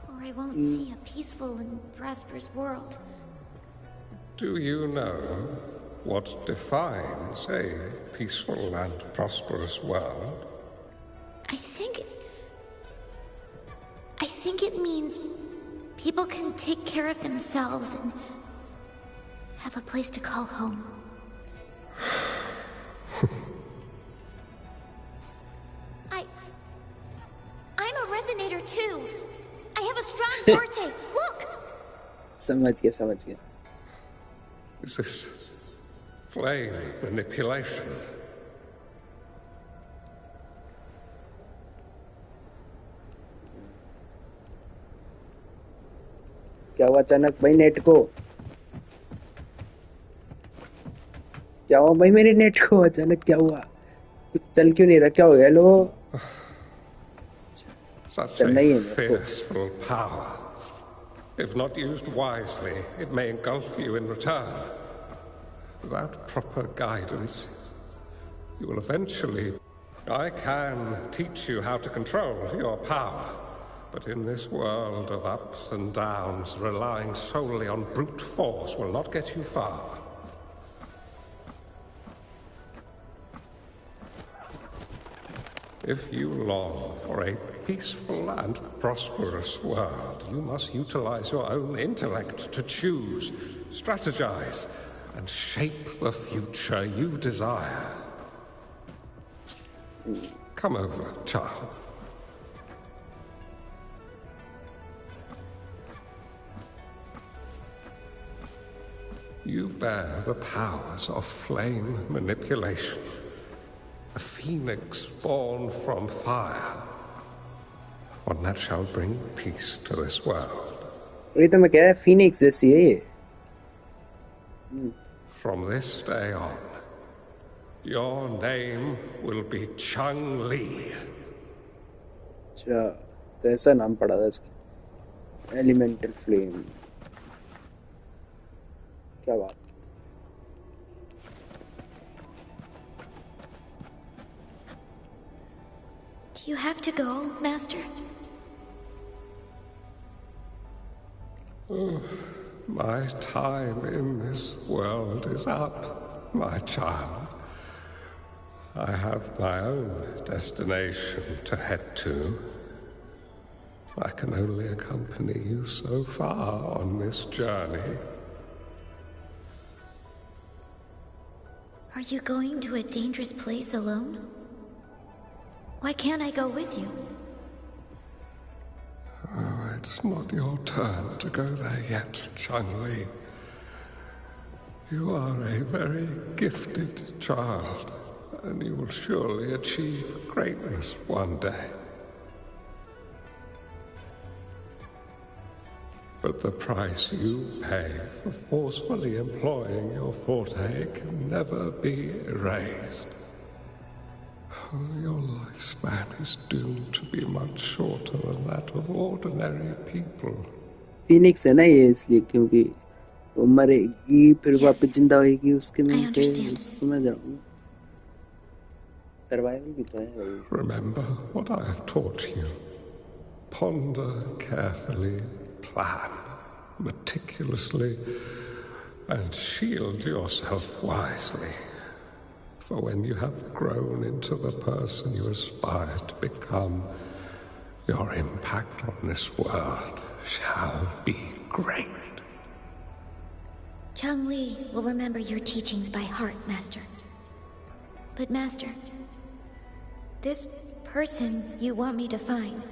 Or I won't see a peaceful and prosperous world. Do you know what defines a peaceful and prosperous world? I think it means people can take care of themselves and have a place to call home. I'm a resonator too. I have a strong forte. Look. समझ गया. Is this flame manipulation? क्या हुआ अचानक भाई net को? क्या हुआ भाई मेरे नेट को अचानक क्या हुआ? कुछ चल क्यों नहीं रहा? क्या हो गया? Hello? Such a fearful power. If not used wisely, it may engulf you in return. Without proper guidance, you will eventually... I can teach you how to control your power, but in this world of ups and downs, relying solely on brute force will not get you far. If you long for a peaceful and prosperous world, you must utilize your own intellect to choose, strategize, and shape the future you desire. Come over, child. You bear the powers of flame manipulation. A phoenix born from fire. One that shall bring peace to this world. ये तो मैं कह रहा phoenix जैसी है ये. From this day on, your name will be Changli. अच्छा, तो ऐसा नाम पड़ा था इसका. Elemental flame. क्या बात? Do you have to go, Master? Oh, my time in this world is up, my child. I have my own destination to head to. I can only accompany you so far on this journey. Are you going to a dangerous place alone? Why can't I go with you? Oh, it's not your turn to go there yet, Changli. You are a very gifted child, and you will surely achieve greatness one day. But the price you pay for forcefully employing your forte can never be erased. Your lifespan is doomed to be much shorter than that of ordinary people. Phoenix है ना ये इसलिए क्योंकि वो मरेगी फिर वापस जिंदा होएगी उसके में से समझ रहा हूँ सर्वाइवल भी तो है भाई. Remember what I have taught you. Ponder carefully, plan meticulously, and shield yourself wisely. For when you have grown into the person you aspire to become, your impact on this world shall be great. Changli will remember your teachings by heart, Master. But Master, this person you want me to find,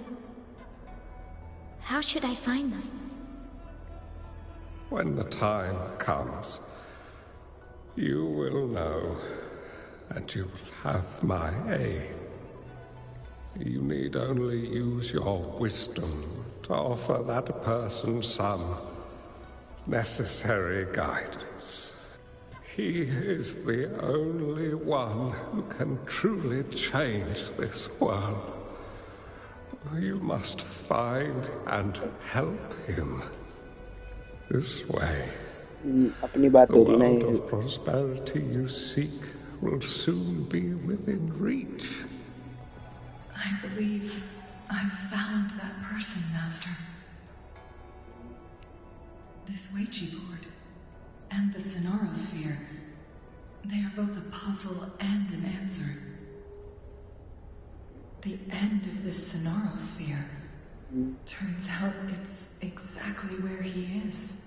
how should I find them? When the time comes, you will know, and you will have my aid. You need only use your wisdom to offer that person some necessary guidance. He is the only one who can truly change this world. You must find and help him. This way, अपनी बात the हो रही ना world ये. of prosperity you seek will soon be within reach. I believe I've found that person, Master. This Ouija board and the Sonorosphere, they are both a puzzle and an answer. The end of this Sonorosphere turns out it's exactly where he is.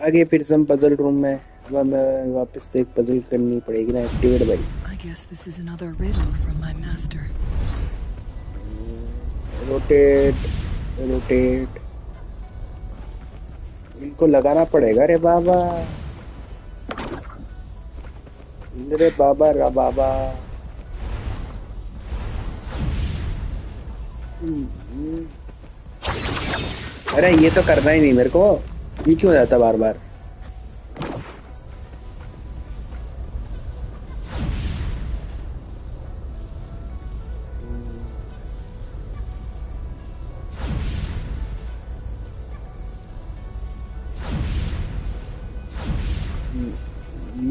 आगे फिर से हम puzzle room में हमें वापस से एक puzzle करनी पड़ेगी ना एक्टिवेट भाई. I guess this is another riddle from my master. Rotate rotate इनको लगाना पड़ेगा रे बाबा. रे बाबा रा बाबा. अरे ये तो करना ही नहीं मेरे को. ये क्यों जाता बार बार.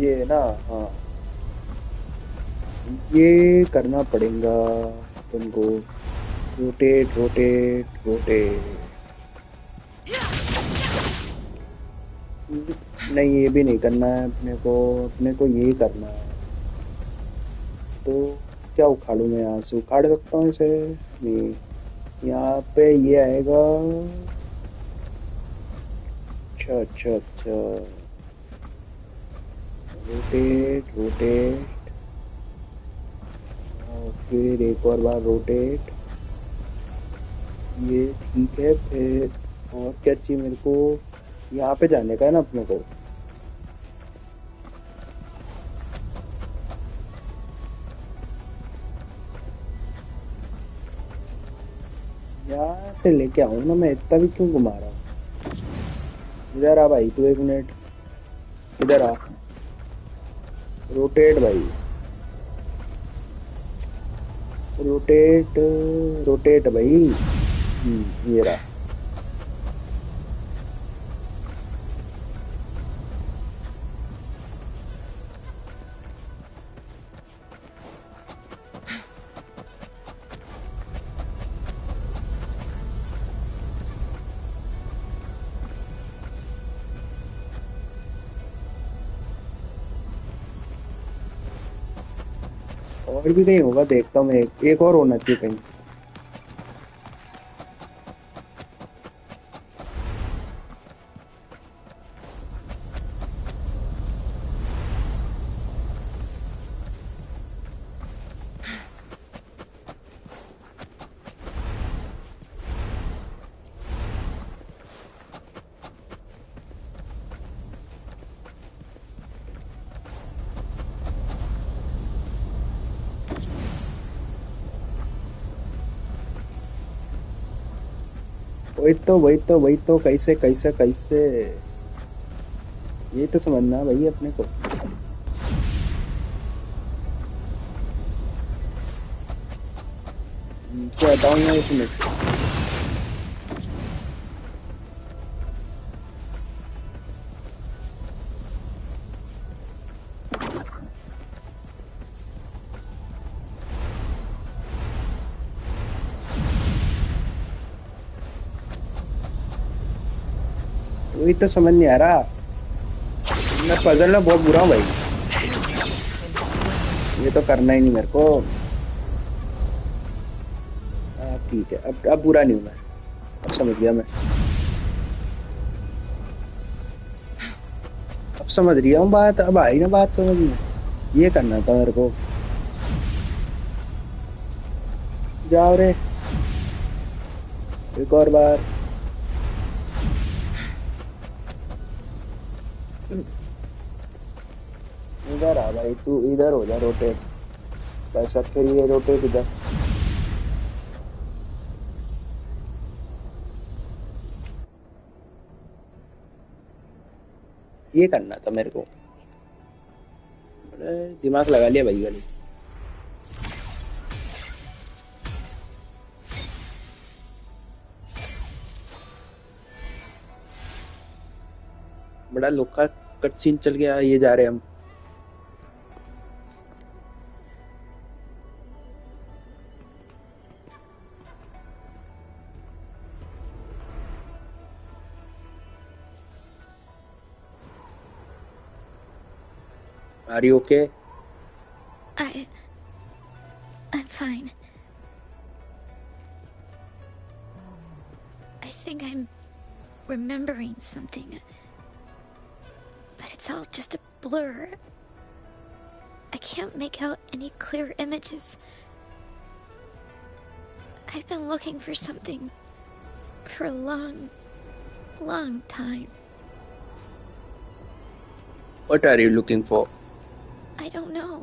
ये ना हाँ ये करना पड़ेगा अपन को. Rotate rotate rotate. नहीं ये भी नहीं करना है अपने को यही करना है. तो क्या उखाड़ू मैं यहाँ से उखाड़ सकता हूँ इसे नहीं. यहाँ पे ये आएगा. अच्छा अच्छा अच्छा. रोटेट रोटेट और फिर एक और बार रोटेट. ये ठीक है. फिर और क्या चाहिए मेरे को. यहाँ पे जाने का है ना अपने को. यहाँ से लेके आऊँ ना मैं. इतना भी क्यों घुमा रहा हूँ. इधर आ भाई तू. एक मिनट इधर आ. रोटेट भाई. रोटेट रोटेट भाई. ये रहा. और भी कहीं होगा, देखता हूँ मैं। एक और होना चाहिए कहीं। वही तो कैसे कैसे कैसे, ये तो समझना है भाई अपने को। इनसे हटाऊंगा 1 मिनट। वही तो समझ नहीं आ रहा, मैं पजल में बहुत बुरा हूँ भाई। ये तो करना ही नहीं मेरे को। ठीक है, अब बुरा नहीं हूँ मैं। अब समझ गया मैं। अब समझ रही हूँ बात, अब आई ना बात समझ में। ये करना था मेरे को। जाओ रे, एक और बार। इधर आ भाई, तू इधर हो जा, रोटेट। बस अब फिर ये रोटेट इधर। ये करना था मेरे को। अरे दिमाग लगा लिया भाई वाली। बड़ा लोका कट सीन चल गया, ये जा रहे हम। Are you okay? I'm fine. I think I'm remembering something, but it's all just a blur. I can't make out any clear images. I've been looking for something for a long, long time. What are you looking for? I don't know.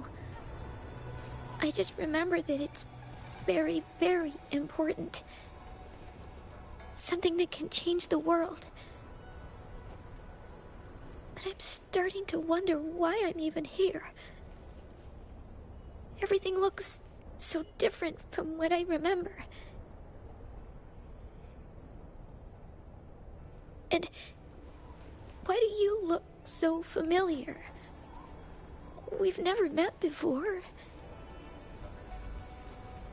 I just remember that it's very, very important. Something that can change the world. But I'm starting to wonder why I'm even here. Everything looks so different from what I remember. And why do you look so familiar? We've never met before.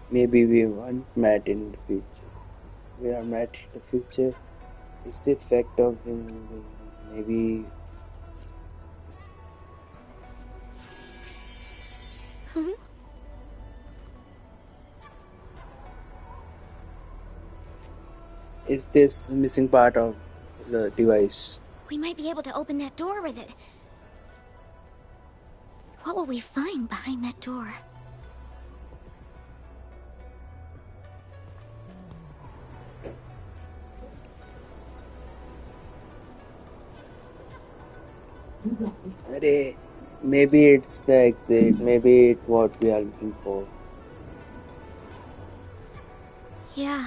Maybe we weren't met in the future. We are met in the future. Is this fact of maybe? Hmm? Is this missing part of the device? We might be able to open that door with it. What will we find behind that door? Maybe it's the exit. Maybe it's what we are looking for. Yeah.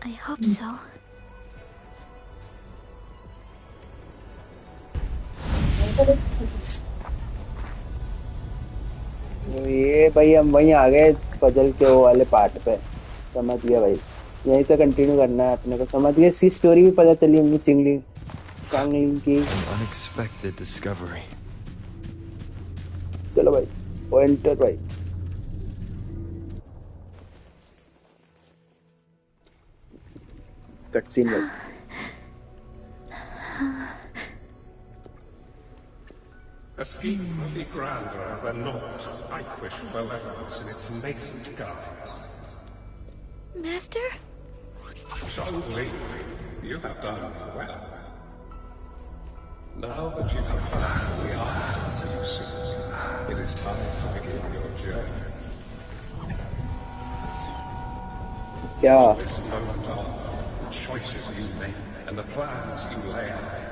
I hope so. ये भाई हम वहीं आ गए puzzle के वो वाले part पे। समझ गया भाई, यहीं से कंटिन्यू करना है अपने को। समझ गया, इसकी स्टोरी भी पता चली होंगी चिंगली चांगली की। Unexpected discovery. चलो भाई, पॉइंटर भाई। कट सीन भाई। A scheme will be grander than naught. Vanquish malevolence in its nascent guise. Master? Changli, you have done well. Now that you have found the answers you seek, it is time to begin your journey. Yeah. From this moment on, the choices you make and the plans you lay out,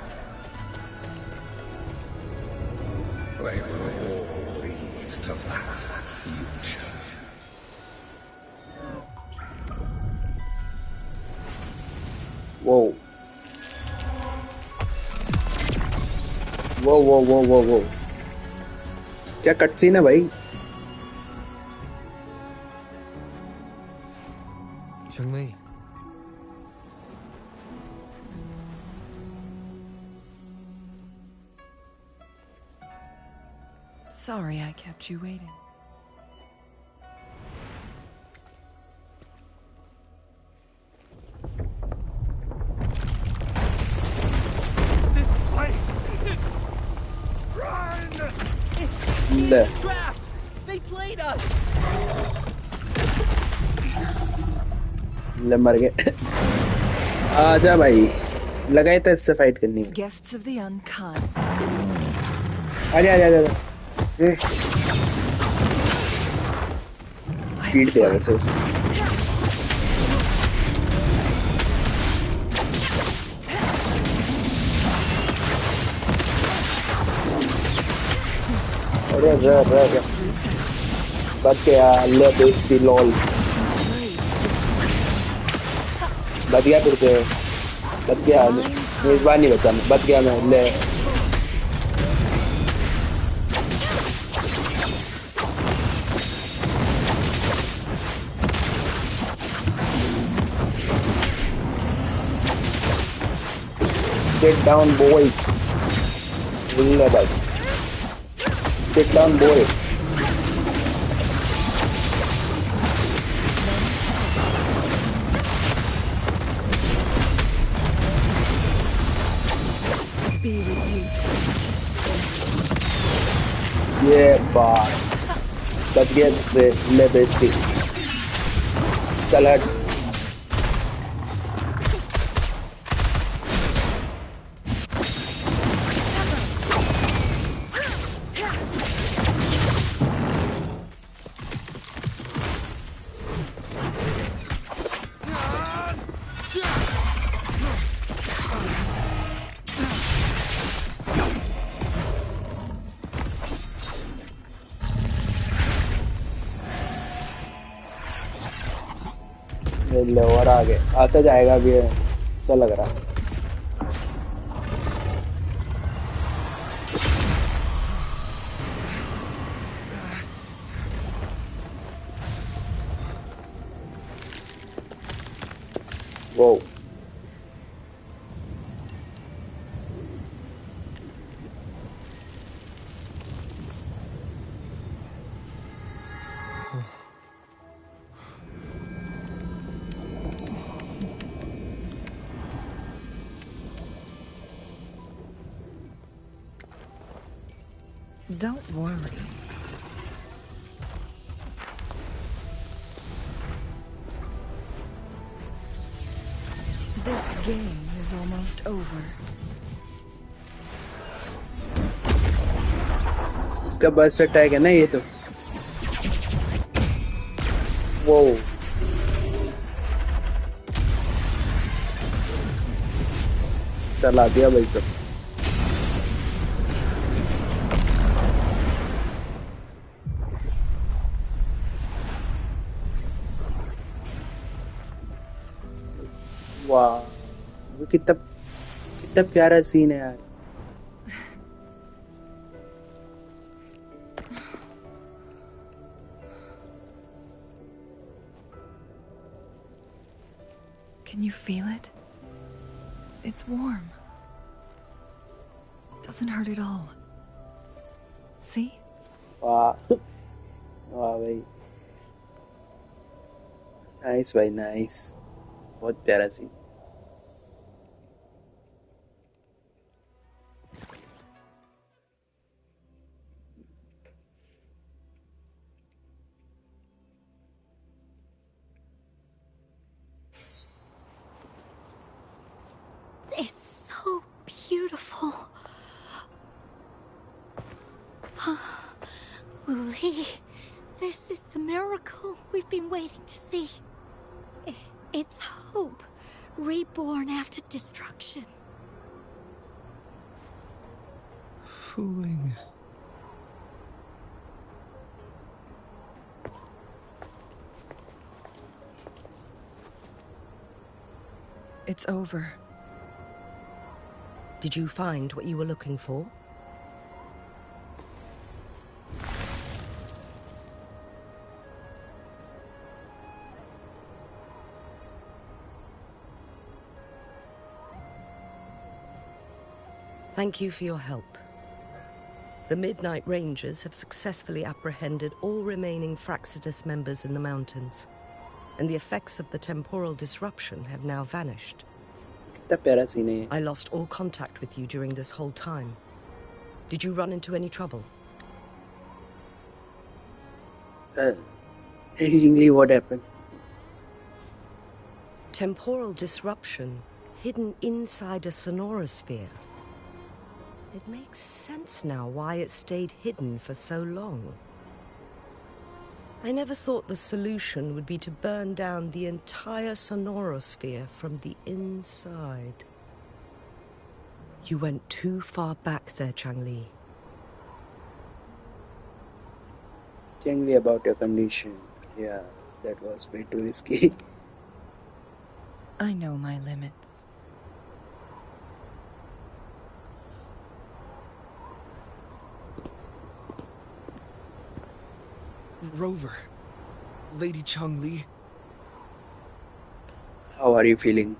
they will all lead to that future. Whoa. Whoa. क्या cut scene है भाई? Changli. Sorry I kept you waiting. This place! Run! ले Trapped! They played us! ले मर गए. आजा भाई. लगाए था इससे फाइट करनी. Guests of the unkind. आजा. पीट दिया वैसे उसे. अरे बच गया. ले बेइज्जती लॉल. बच गया फिर से. बच गया. मेजबान नहीं बचा. बच गया मैं. ले Sit down, boy. Sit down, boy. Be reduced to cinders. Yeah, boy. Let's get it. Let's see. Colored. और आगे आता जाएगा अभी ऐसा लग रहा है. वो Don't worry. This game is almost over. इसका बर्स्ट अटैक है ना ये तो. वो चला दिया भाई सब. वाह, वो कितना प्यारा सीन है यार. Can you feel it? It's warm. Doesn't hurt at all. See? वाह भाई. नाइस भाई, नाइस. बहुत प्यारा scene. Lee, this is the miracle we've been waiting to see. It's hope, reborn after destruction. Fooling. It's over. Did you find what you were looking for? Thank you for your help. The Midnight Rangers have successfully apprehended all remaining Fraxidus members in the mountains, and the effects of the temporal disruption have now vanished. कितना प्यारा scene है। I lost all contact with you during this whole time. Did you run into any trouble? Interestingly, what happened? Temporal disruption hidden inside a sonorosphere. It makes sense now why it stayed hidden for so long. I never thought the solution would be to burn down the entire sonorosphere from the inside. You went too far back there, Changli. Changli, about your condition. Yeah, that was way too risky. I know my limits. Rover, Lady Changli. How are you feeling?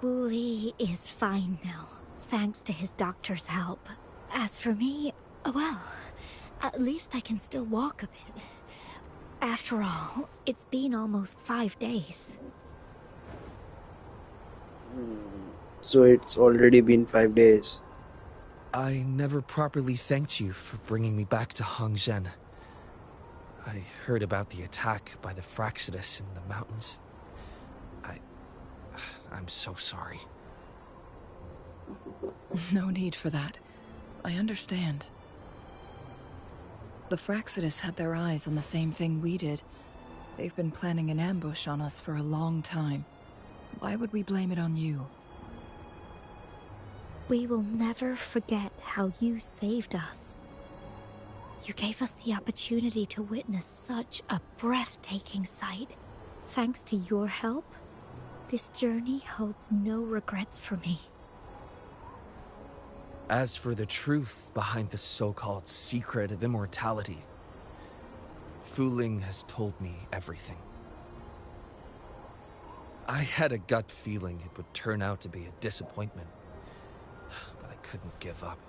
Wu Li is fine now, thanks to his doctor's help. As for me, well, at least I can still walk a bit. After all, it's been almost 5 days. So it's already been 5 days. I never properly thanked you for bringing me back to Hongzhen. I heard about the attack by the Fraxidus in the mountains. I'm so sorry. No need for that. I understand. The Fraxidus had their eyes on the same thing we did. They've been planning an ambush on us for a long time. Why would we blame it on you? We will never forget how you saved us. You gave us the opportunity to witness such a breathtaking sight. Thanks to your help, this journey holds no regrets for me. As for the truth behind the so-called secret of immortality, Wuthering has told me everything. I had a gut feeling it would turn out to be a disappointment, but I couldn't give up.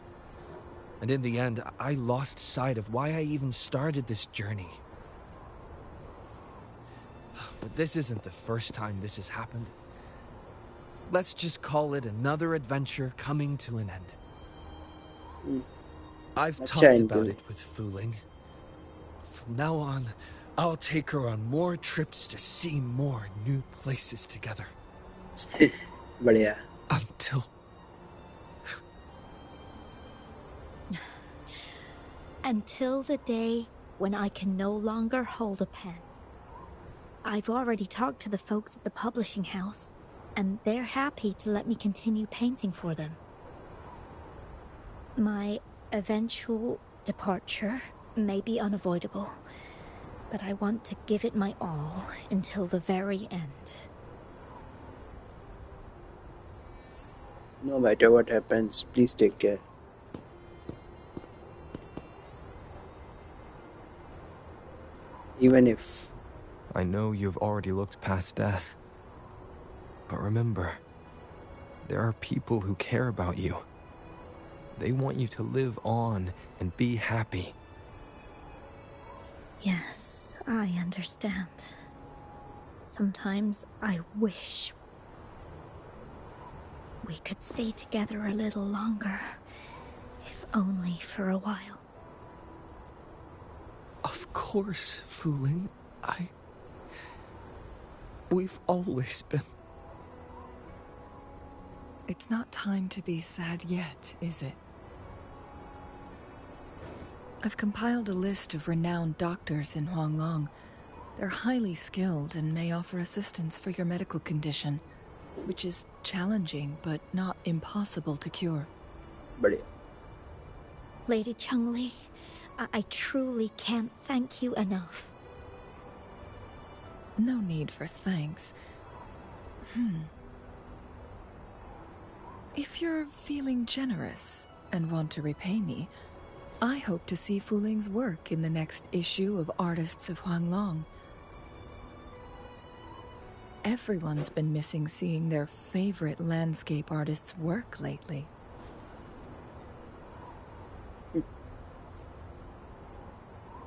And in the end, I lost sight of why I even started this journey. But this isn't the first time this has happened. Let's just call it another adventure coming to an end. I've talked about it with Wuthering. From now on, I'll take her on more trips to see more new places together. Badhiya. Until the day when I can no longer hold a pen. I've already talked to the folks at the publishing house, and they're happy to let me continue painting for them. My eventual departure may be unavoidable, but I want to give it my all until the very end. No matter what happens, please take care. Even if... I know you've already looked past death. But remember, there are people who care about you. They want you to live on and be happy. Yes, I understand. Sometimes I wish we could stay together a little longer, if only for a while. Of course, Wuthering. We've always been... It's not time to be sad yet, is it? I've compiled a list of renowned doctors in Huanglong. They're highly skilled and may offer assistance for your medical condition, which is challenging but not impossible to cure. बढ़िया. Lady Changli, I truly can't thank you enough. No need for thanks. If you're feeling generous and want to repay me, I hope to see Fu Ling's work in the next issue of Artists of Huanglong. Everyone's been missing seeing their favorite landscape artists work lately.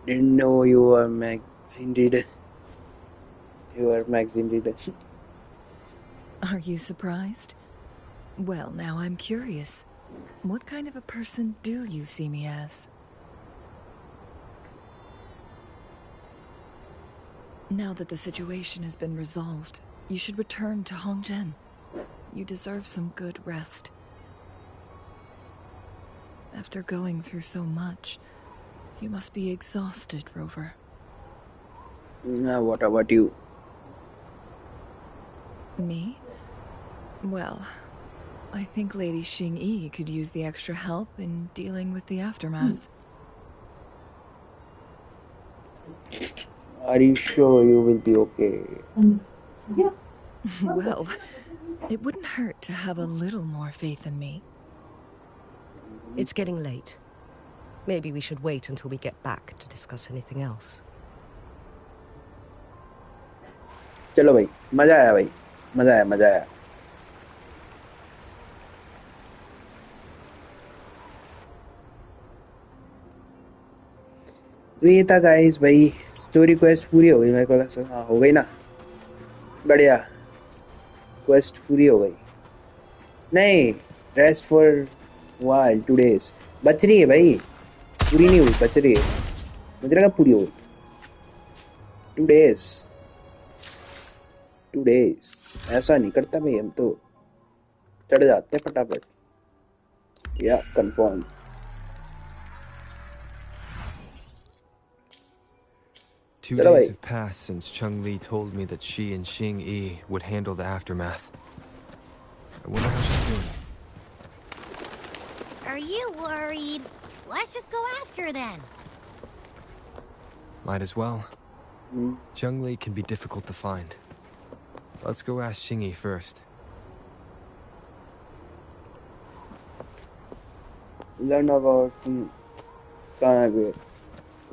Didn't know you were a magazine reader. You are a magazine reader. Are you surprised? Well, now I'm curious. What kind of a person do you see me as? Now that the situation has been resolved, you should return to Hongzhen. You deserve some good rest. After going through so much, you must be exhausted, Rover. Now, what about you? Me? Well, I think Lady Xingyi could use the extra help in dealing with the aftermath. Are you sure you will be okay? Well, it wouldn't hurt to have a little more faith in me. It's getting late. Maybe we should wait until we get back to discuss anything else. चलो भाई, मजा आया भाई, मजा आया. तो ये था गाइस भाई, स्टोरी क्वेस्ट पूरी हो गई. मेरे को लगा हाँ हो गई ना, बढ़िया. क्वेस्ट पूरी हो गई. नहीं, रेस्ट फॉर व्हाइल 2 days. बच रही है भाई, पूरी नहीं हुई, बच रही है. मुझे लगा पूरी हो गई. 2 days. 2 days. ऐसा नहीं करता भाई, हम तो चढ़ जाते हैं फटाफट. या confirm. Two days have passed since Changli told me that she and Xingyi would handle the aftermath. I wonder how she's doing. Are you worried? Let's just go ask her then. Might as well. Changli can be difficult to find. Let's go ask Xingyi first. Learn about कहाँ है वे,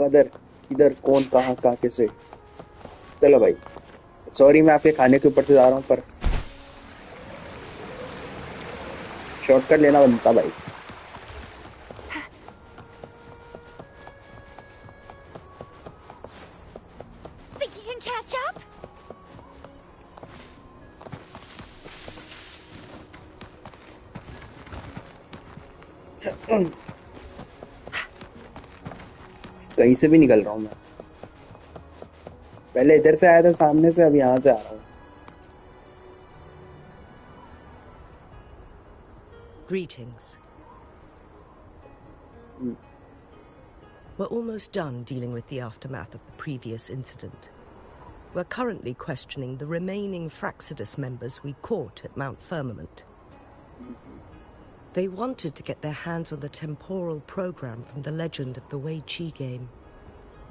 कदर, किधर, कौन, कहाँ, कैसे. चलो भाई. Sorry मैं आपके खाने के ऊपर से जा रहा हूँ, पर शॉर्टकट लेना बनता भाई. Think you can catch up? कहीं से भी निकल रहा हूँ मैं. पहले इधर से आया था सामने से, अब यहाँ से आ रहा हूँ. Greetings. We're almost done dealing with the aftermath of the previous incident. We're currently questioning the remaining Fraxidus members we caught at Mount Firmament. They wanted to get their hands on the temporal program from the legend of the Wei Qi game,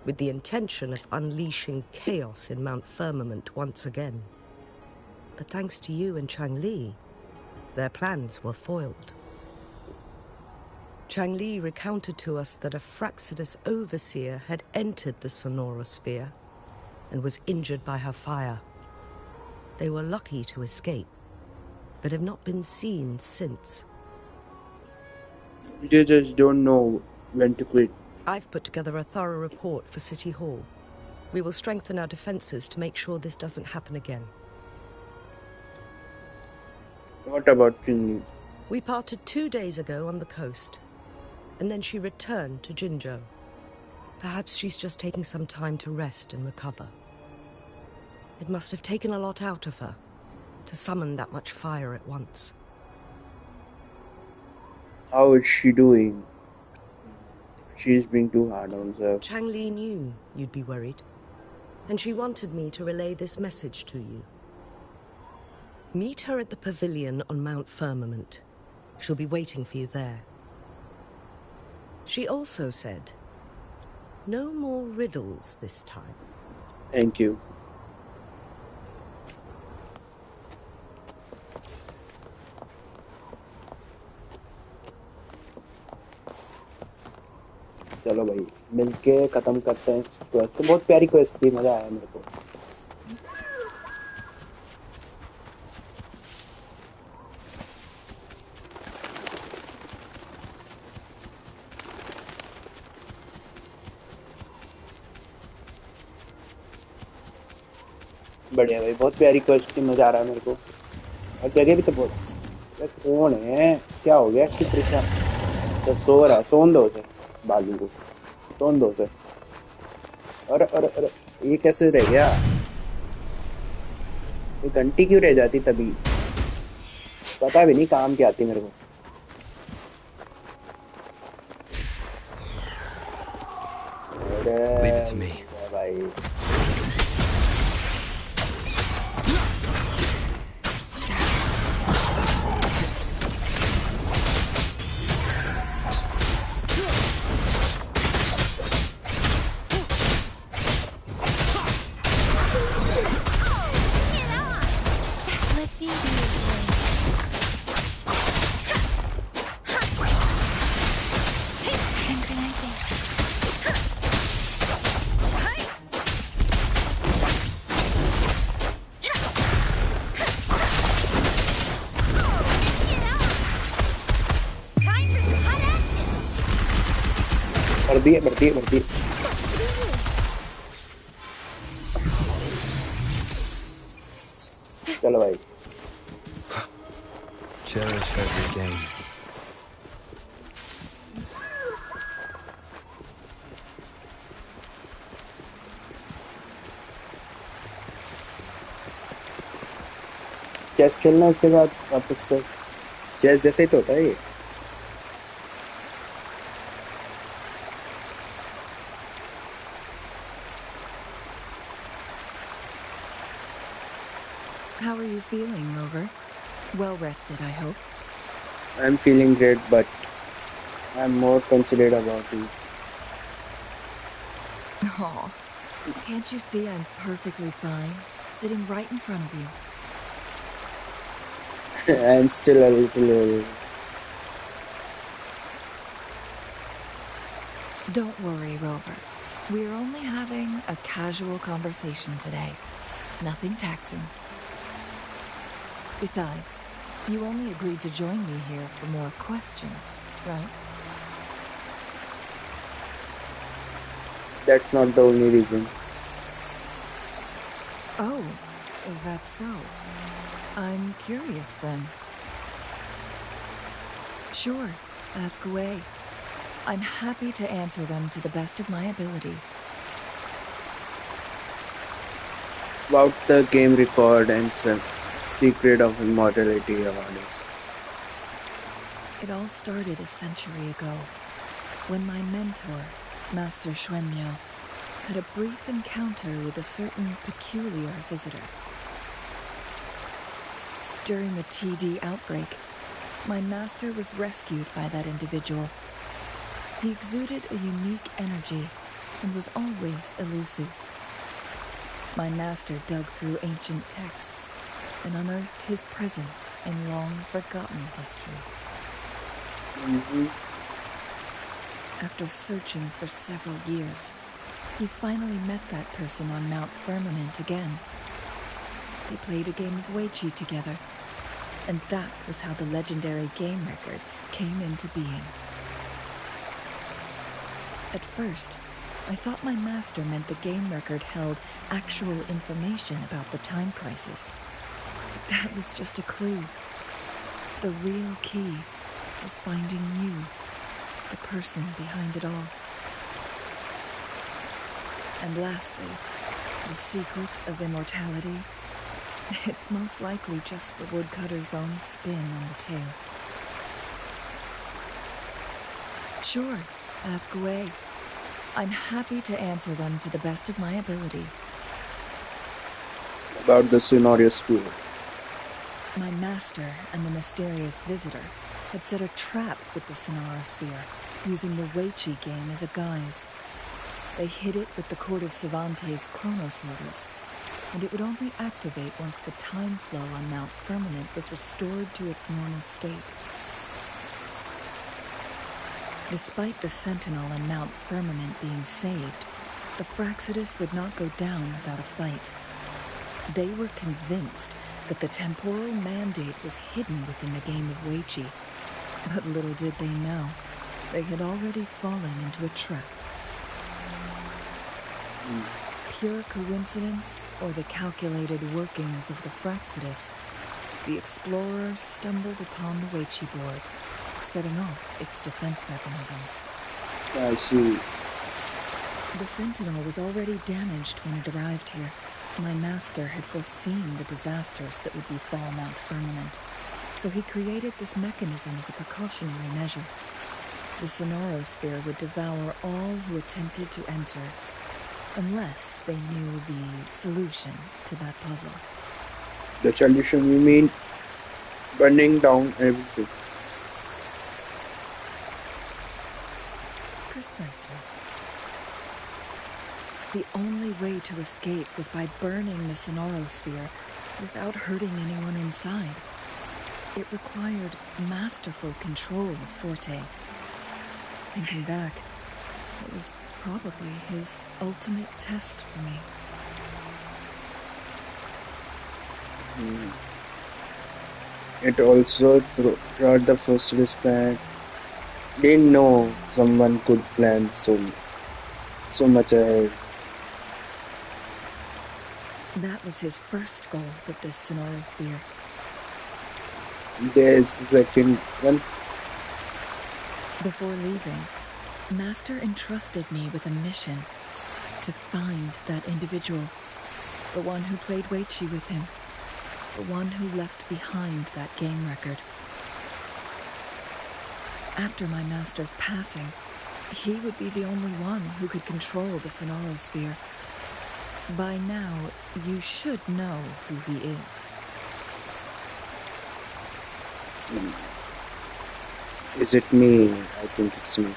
with the intention of unleashing chaos in Mount Firmament once again. But thanks to you and Changli, their plans were foiled. Changli recounted to us that a Fraxidus overseer had entered the Sonorosphere and was injured by her fire. They were lucky to escape, but have not been seen since. You just don't know when to quit. I've put together a thorough report for City Hall. We will strengthen our defenses to make sure this doesn't happen again. What about Changli? We parted 2 days ago on the coast, and then she returned to Jinzhou. Perhaps she's just taking some time to rest and recover. It must have taken a lot out of her to summon that much fire at once. How is she doing? She's being too hard on herself. Changli knew you'd be worried, and she wanted me to relay this message to you. Meet her at the pavilion on Mount Firmament. She'll be waiting for you there. She also said, no more riddles this time. Thank you. चलो भाई मिलके खत्म करते हैं इस quest. बहुत प्यारी quest थी, मजा आया मेरे को। बढ़िया भाई, बहुत प्यारी क्वेस्ट थी, मजा आ रहा है मेरे को। और जगह भी तो बहुत। कौन है, क्या हो गया, किस परेशान तो सो रहा है, सोन दो उसे, बालू को सोन दो उसे। अरे अरे अरे ये कैसे रह गया, ये घंटी क्यों रह जाती तभी, पता भी नहीं काम क्या आती मेरे को। Leave it to me. भाई बढ़ती है। चलो भाई Cherish every game. चेस खेलना इसके साथ वापस से, चेस जैसे ही तो होता है ये। How are you feeling, Rover? Well rested, I hope. I'm feeling great, but I'm more considerate about you. Oh, can't you see I'm perfectly fine, sitting right in front of you? I'm still a little. Don't worry, Rover. We're only having a casual conversation today. Nothing taxing. Besides, you only agreed to join me here for more questions, right? That's not the only reason. Oh, is that so? I'm curious then. Sure, ask away. I'm happy to answer them to the best of my ability. About the game record and some secret of immortality awareness. It all started a century ago, when my mentor, Master Xuanmiao, had a brief encounter with a certain peculiar visitor. During the TD outbreak, my master was rescued by that individual. He exuded a unique energy and was always elusive. My master dug through ancient texts and unearthed his presence in long-forgotten history. After searching for several years, he finally met that person on Mount Firmament again. They played a game of Weiqi together, and that was how the legendary game record came into being. At first, I thought my master meant the game record held actual information about the time crisis. That was just a clue. The real key was finding you, the person behind it all. And lastly, the secret of immortality. It's most likely just the woodcutter's own spin on the tale. Sure, Ask away. I'm happy to answer them to the best of my ability. About the scenario sphere. My master and the mysterious visitor had set a trap with the Sonorosphere, using the Weichi game as a guise. They hid it with the Court of Cervantes' Chronos orders, and it would only activate once the time flow on Mount Firmament was restored to its normal state. Despite the Sentinel and Mount Firmament being saved, the Fraxidus would not go down without a fight. They were convinced that the temporal mandate was hidden within the game of Weichi, but little did they know, they had already fallen into a trap. Pure coincidence or the calculated workings of the Fraxidus, the explorer stumbled upon the Weichi board, setting off its defense mechanisms. I see. The Sentinel was already damaged when it arrived here. My master had foreseen the disasters that would befall Mount Firmament, so he created this mechanism as a precautionary measure. The Sonorosphere would devour all who attempted to enter, unless they knew the solution to that puzzle. The solution, you mean burning down everything? Precisely. The only way to escape was by burning the Sonorosphere without hurting anyone inside. It required masterful control of Forte. Thinking back, it was probably his ultimate test for me. It also brought the first respect. Didn't know someone could plan so much ahead. That was his first goal with this Sonorosphere. There's a second one. Before leaving, Master entrusted me with a mission to find that individual, the one who played Weichi with him, the one who left behind that game record. After my master's passing, he would be the only one who could control the Sonorosphere. By now, you should know who he is. Is it me? I think it's me.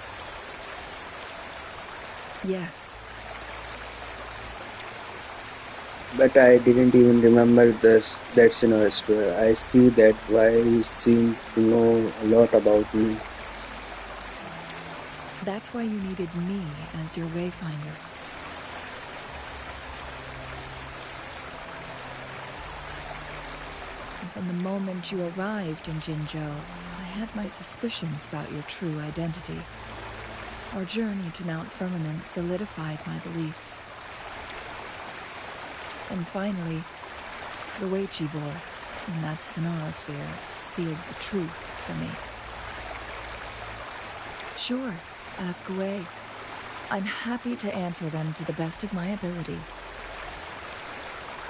Yes. But I didn't even remember that Sonorosphere. I see that why you seem to know a lot about me. That's why you needed me as your wayfinder. And from the moment you arrived in Jinzhou, I had my suspicions about your true identity. Our journey to Mount Firmament solidified my beliefs. And finally, the Weichi board in that Sonorosphere sealed the truth for me. Sure, ask away. I'm happy to answer them to the best of my ability.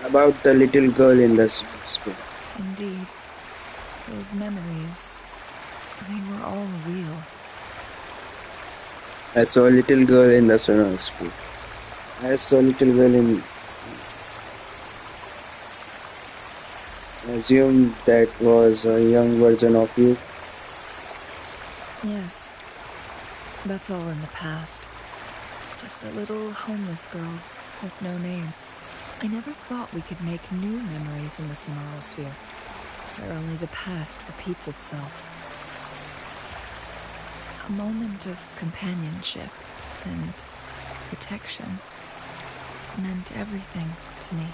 About the little girl in the Sonorosphere. Indeed. Those memories, they were all real. I saw a little girl in the Sonorosphere. I saw a little girl in... I assume that was a young version of you. Yes. That's all in the past. Just a little homeless girl with no name. I never thought we could make new memories in the Sonorosphere, where only the past repeats itself. A moment of companionship and protection meant everything to me.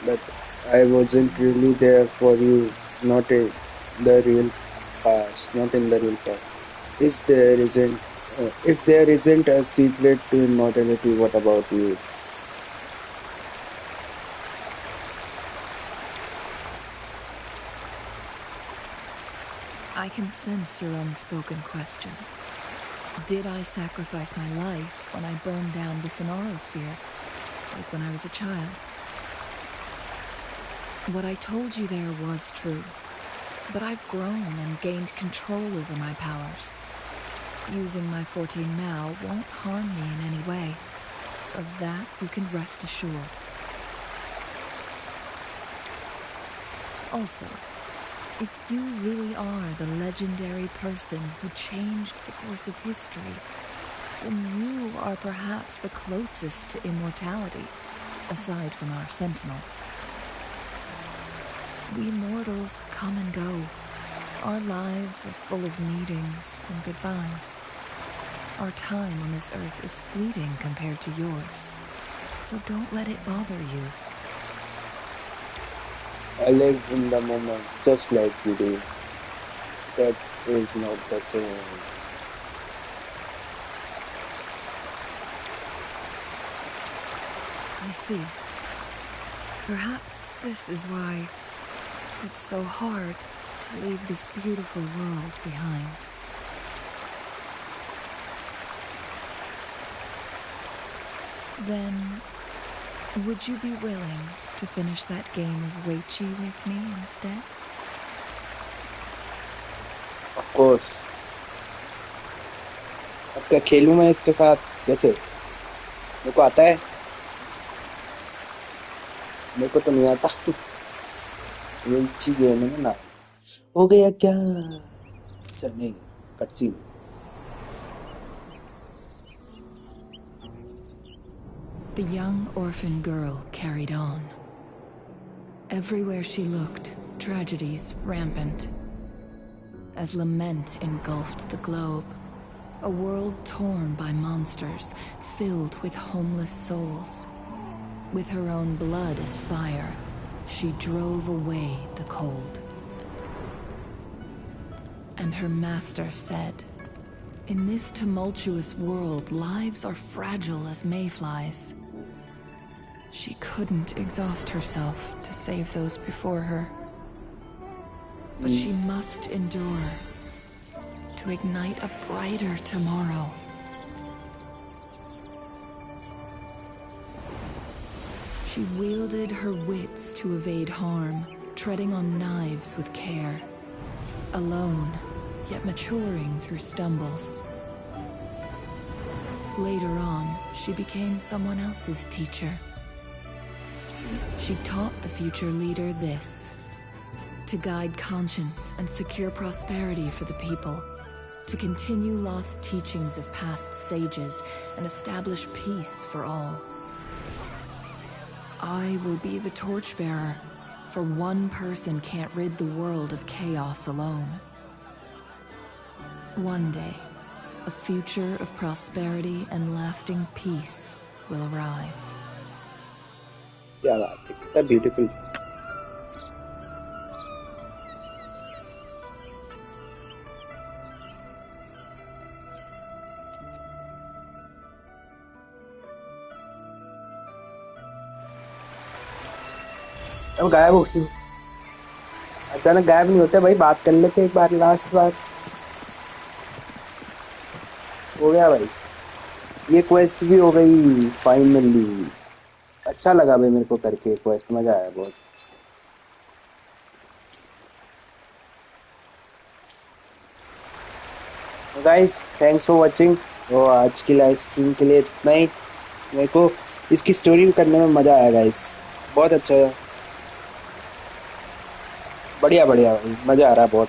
But I wasn't really there for you, not in the real past, not in the real past. If there isn't a secret to immortality, what about you? I can sense your unspoken question. Did I sacrifice my life when I burned down the Sonorosphere, like when I was a child? What I told you there was true, but I've grown and gained control over my powers. Using my 14 now won't harm me in any way. Of that you can rest assured. Also, if you really are the legendary person who changed the course of history, then you are perhaps the closest to immortality, aside from our sentinel. We mortals come and go. Our lives are full of meetings and goodbyes. Our time on this earth is fleeting compared to yours, so don't let it bother you. I live in the moment, just like you do. That is not the same. I see. Perhaps this is why it's so hard to leave this beautiful world behind. Then, would you be willing to finish that game of Weichi with me instead? Of course. अब क्या खेलूं मैं इसके साथ? कैसे? मेरे को आता है? मेरे को तो नहीं आता। Weichi गेम है ना? हो गया क्या? चल नहीं, courtesy. The young orphan girl carried on. Everywhere she looked, tragedies rampant. As lament engulfed the globe, a world torn by monsters, filled with homeless souls. With her own blood as fire, she drove away the cold. And her master said, "In this tumultuous world, lives are fragile as mayflies." She couldn't exhaust herself to save those before her. But she must endure to ignite a brighter tomorrow. She wielded her wits to evade harm, treading on knives with care. Alone, yet maturing through stumbles. Later on, she became someone else's teacher. She taught the future leader this: to guide conscience and secure prosperity for the people, to continue lost teachings of past sages and establish peace for all. I will be the torchbearer, for one person can't rid the world of chaos alone. One day, a future of prosperity and lasting peace will arrive. क्या बात है, कितना beautiful. अब गायब हो गई। अचानक गायब नहीं होते भाई, बात कर लेते एक बार, लास्ट बार। हो गया भाई, ये क्वेस्ट भी हो गई फाइनली। अच्छा लगा भाई मेरे को करके क्वेस्ट, मजा आया बहुत। Guys thanks for watching. और आज की लाइव स्ट्रीम के लिए इतना ही। मेरे को इसकी स्टोरी करने में मजा आया गाइस, बहुत अच्छा, बढ़िया बढ़िया भाई, मजा आ रहा है बहुत।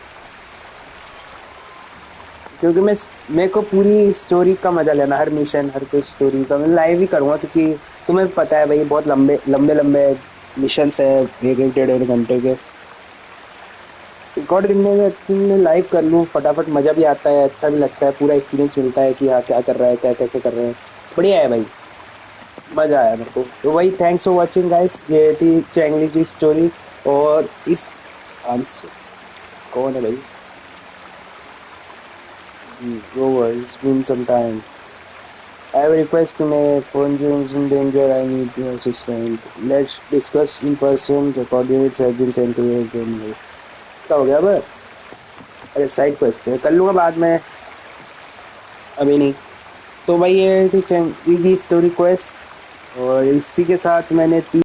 क्योंकि मेरे को पूरी स्टोरी का मजा लेना, हर मिशन हर कोई स्टोरी का मैं लाइव ही करूँगा, क्योंकि तुम्हें पता है भाई बहुत लंबे लंबे लंबे मिशंस है, एक एक डेढ़ घंटे के। रिकॉर्ड करने में लाइव कर लूँ फटाफट, मजा भी आता है, अच्छा भी लगता है, पूरा एक्सपीरियंस मिलता है कि हाँ क्या कर रहा है, क्या कैसे कर रहे हैं। बढ़िया है भाई, मजा आया मेरे को। तो भाई थैंक्स फॉर वॉचिंग गाइस। ये थी चैंगली की स्टोरी। और इस आंसर कौन है भाई? Over. It's been some time. I have a request to make. Conjuring in danger. I need your assistance. Let's discuss in person. The coordinates have been sent to you. क्या हो गया अब? अरे साइड क्वेस्ट है, कर लूँगा बाद में, अभी नहीं। तो भाई ये थी चैंगली की स्टोरी क्वेस्ट, और इसी के साथ मैंने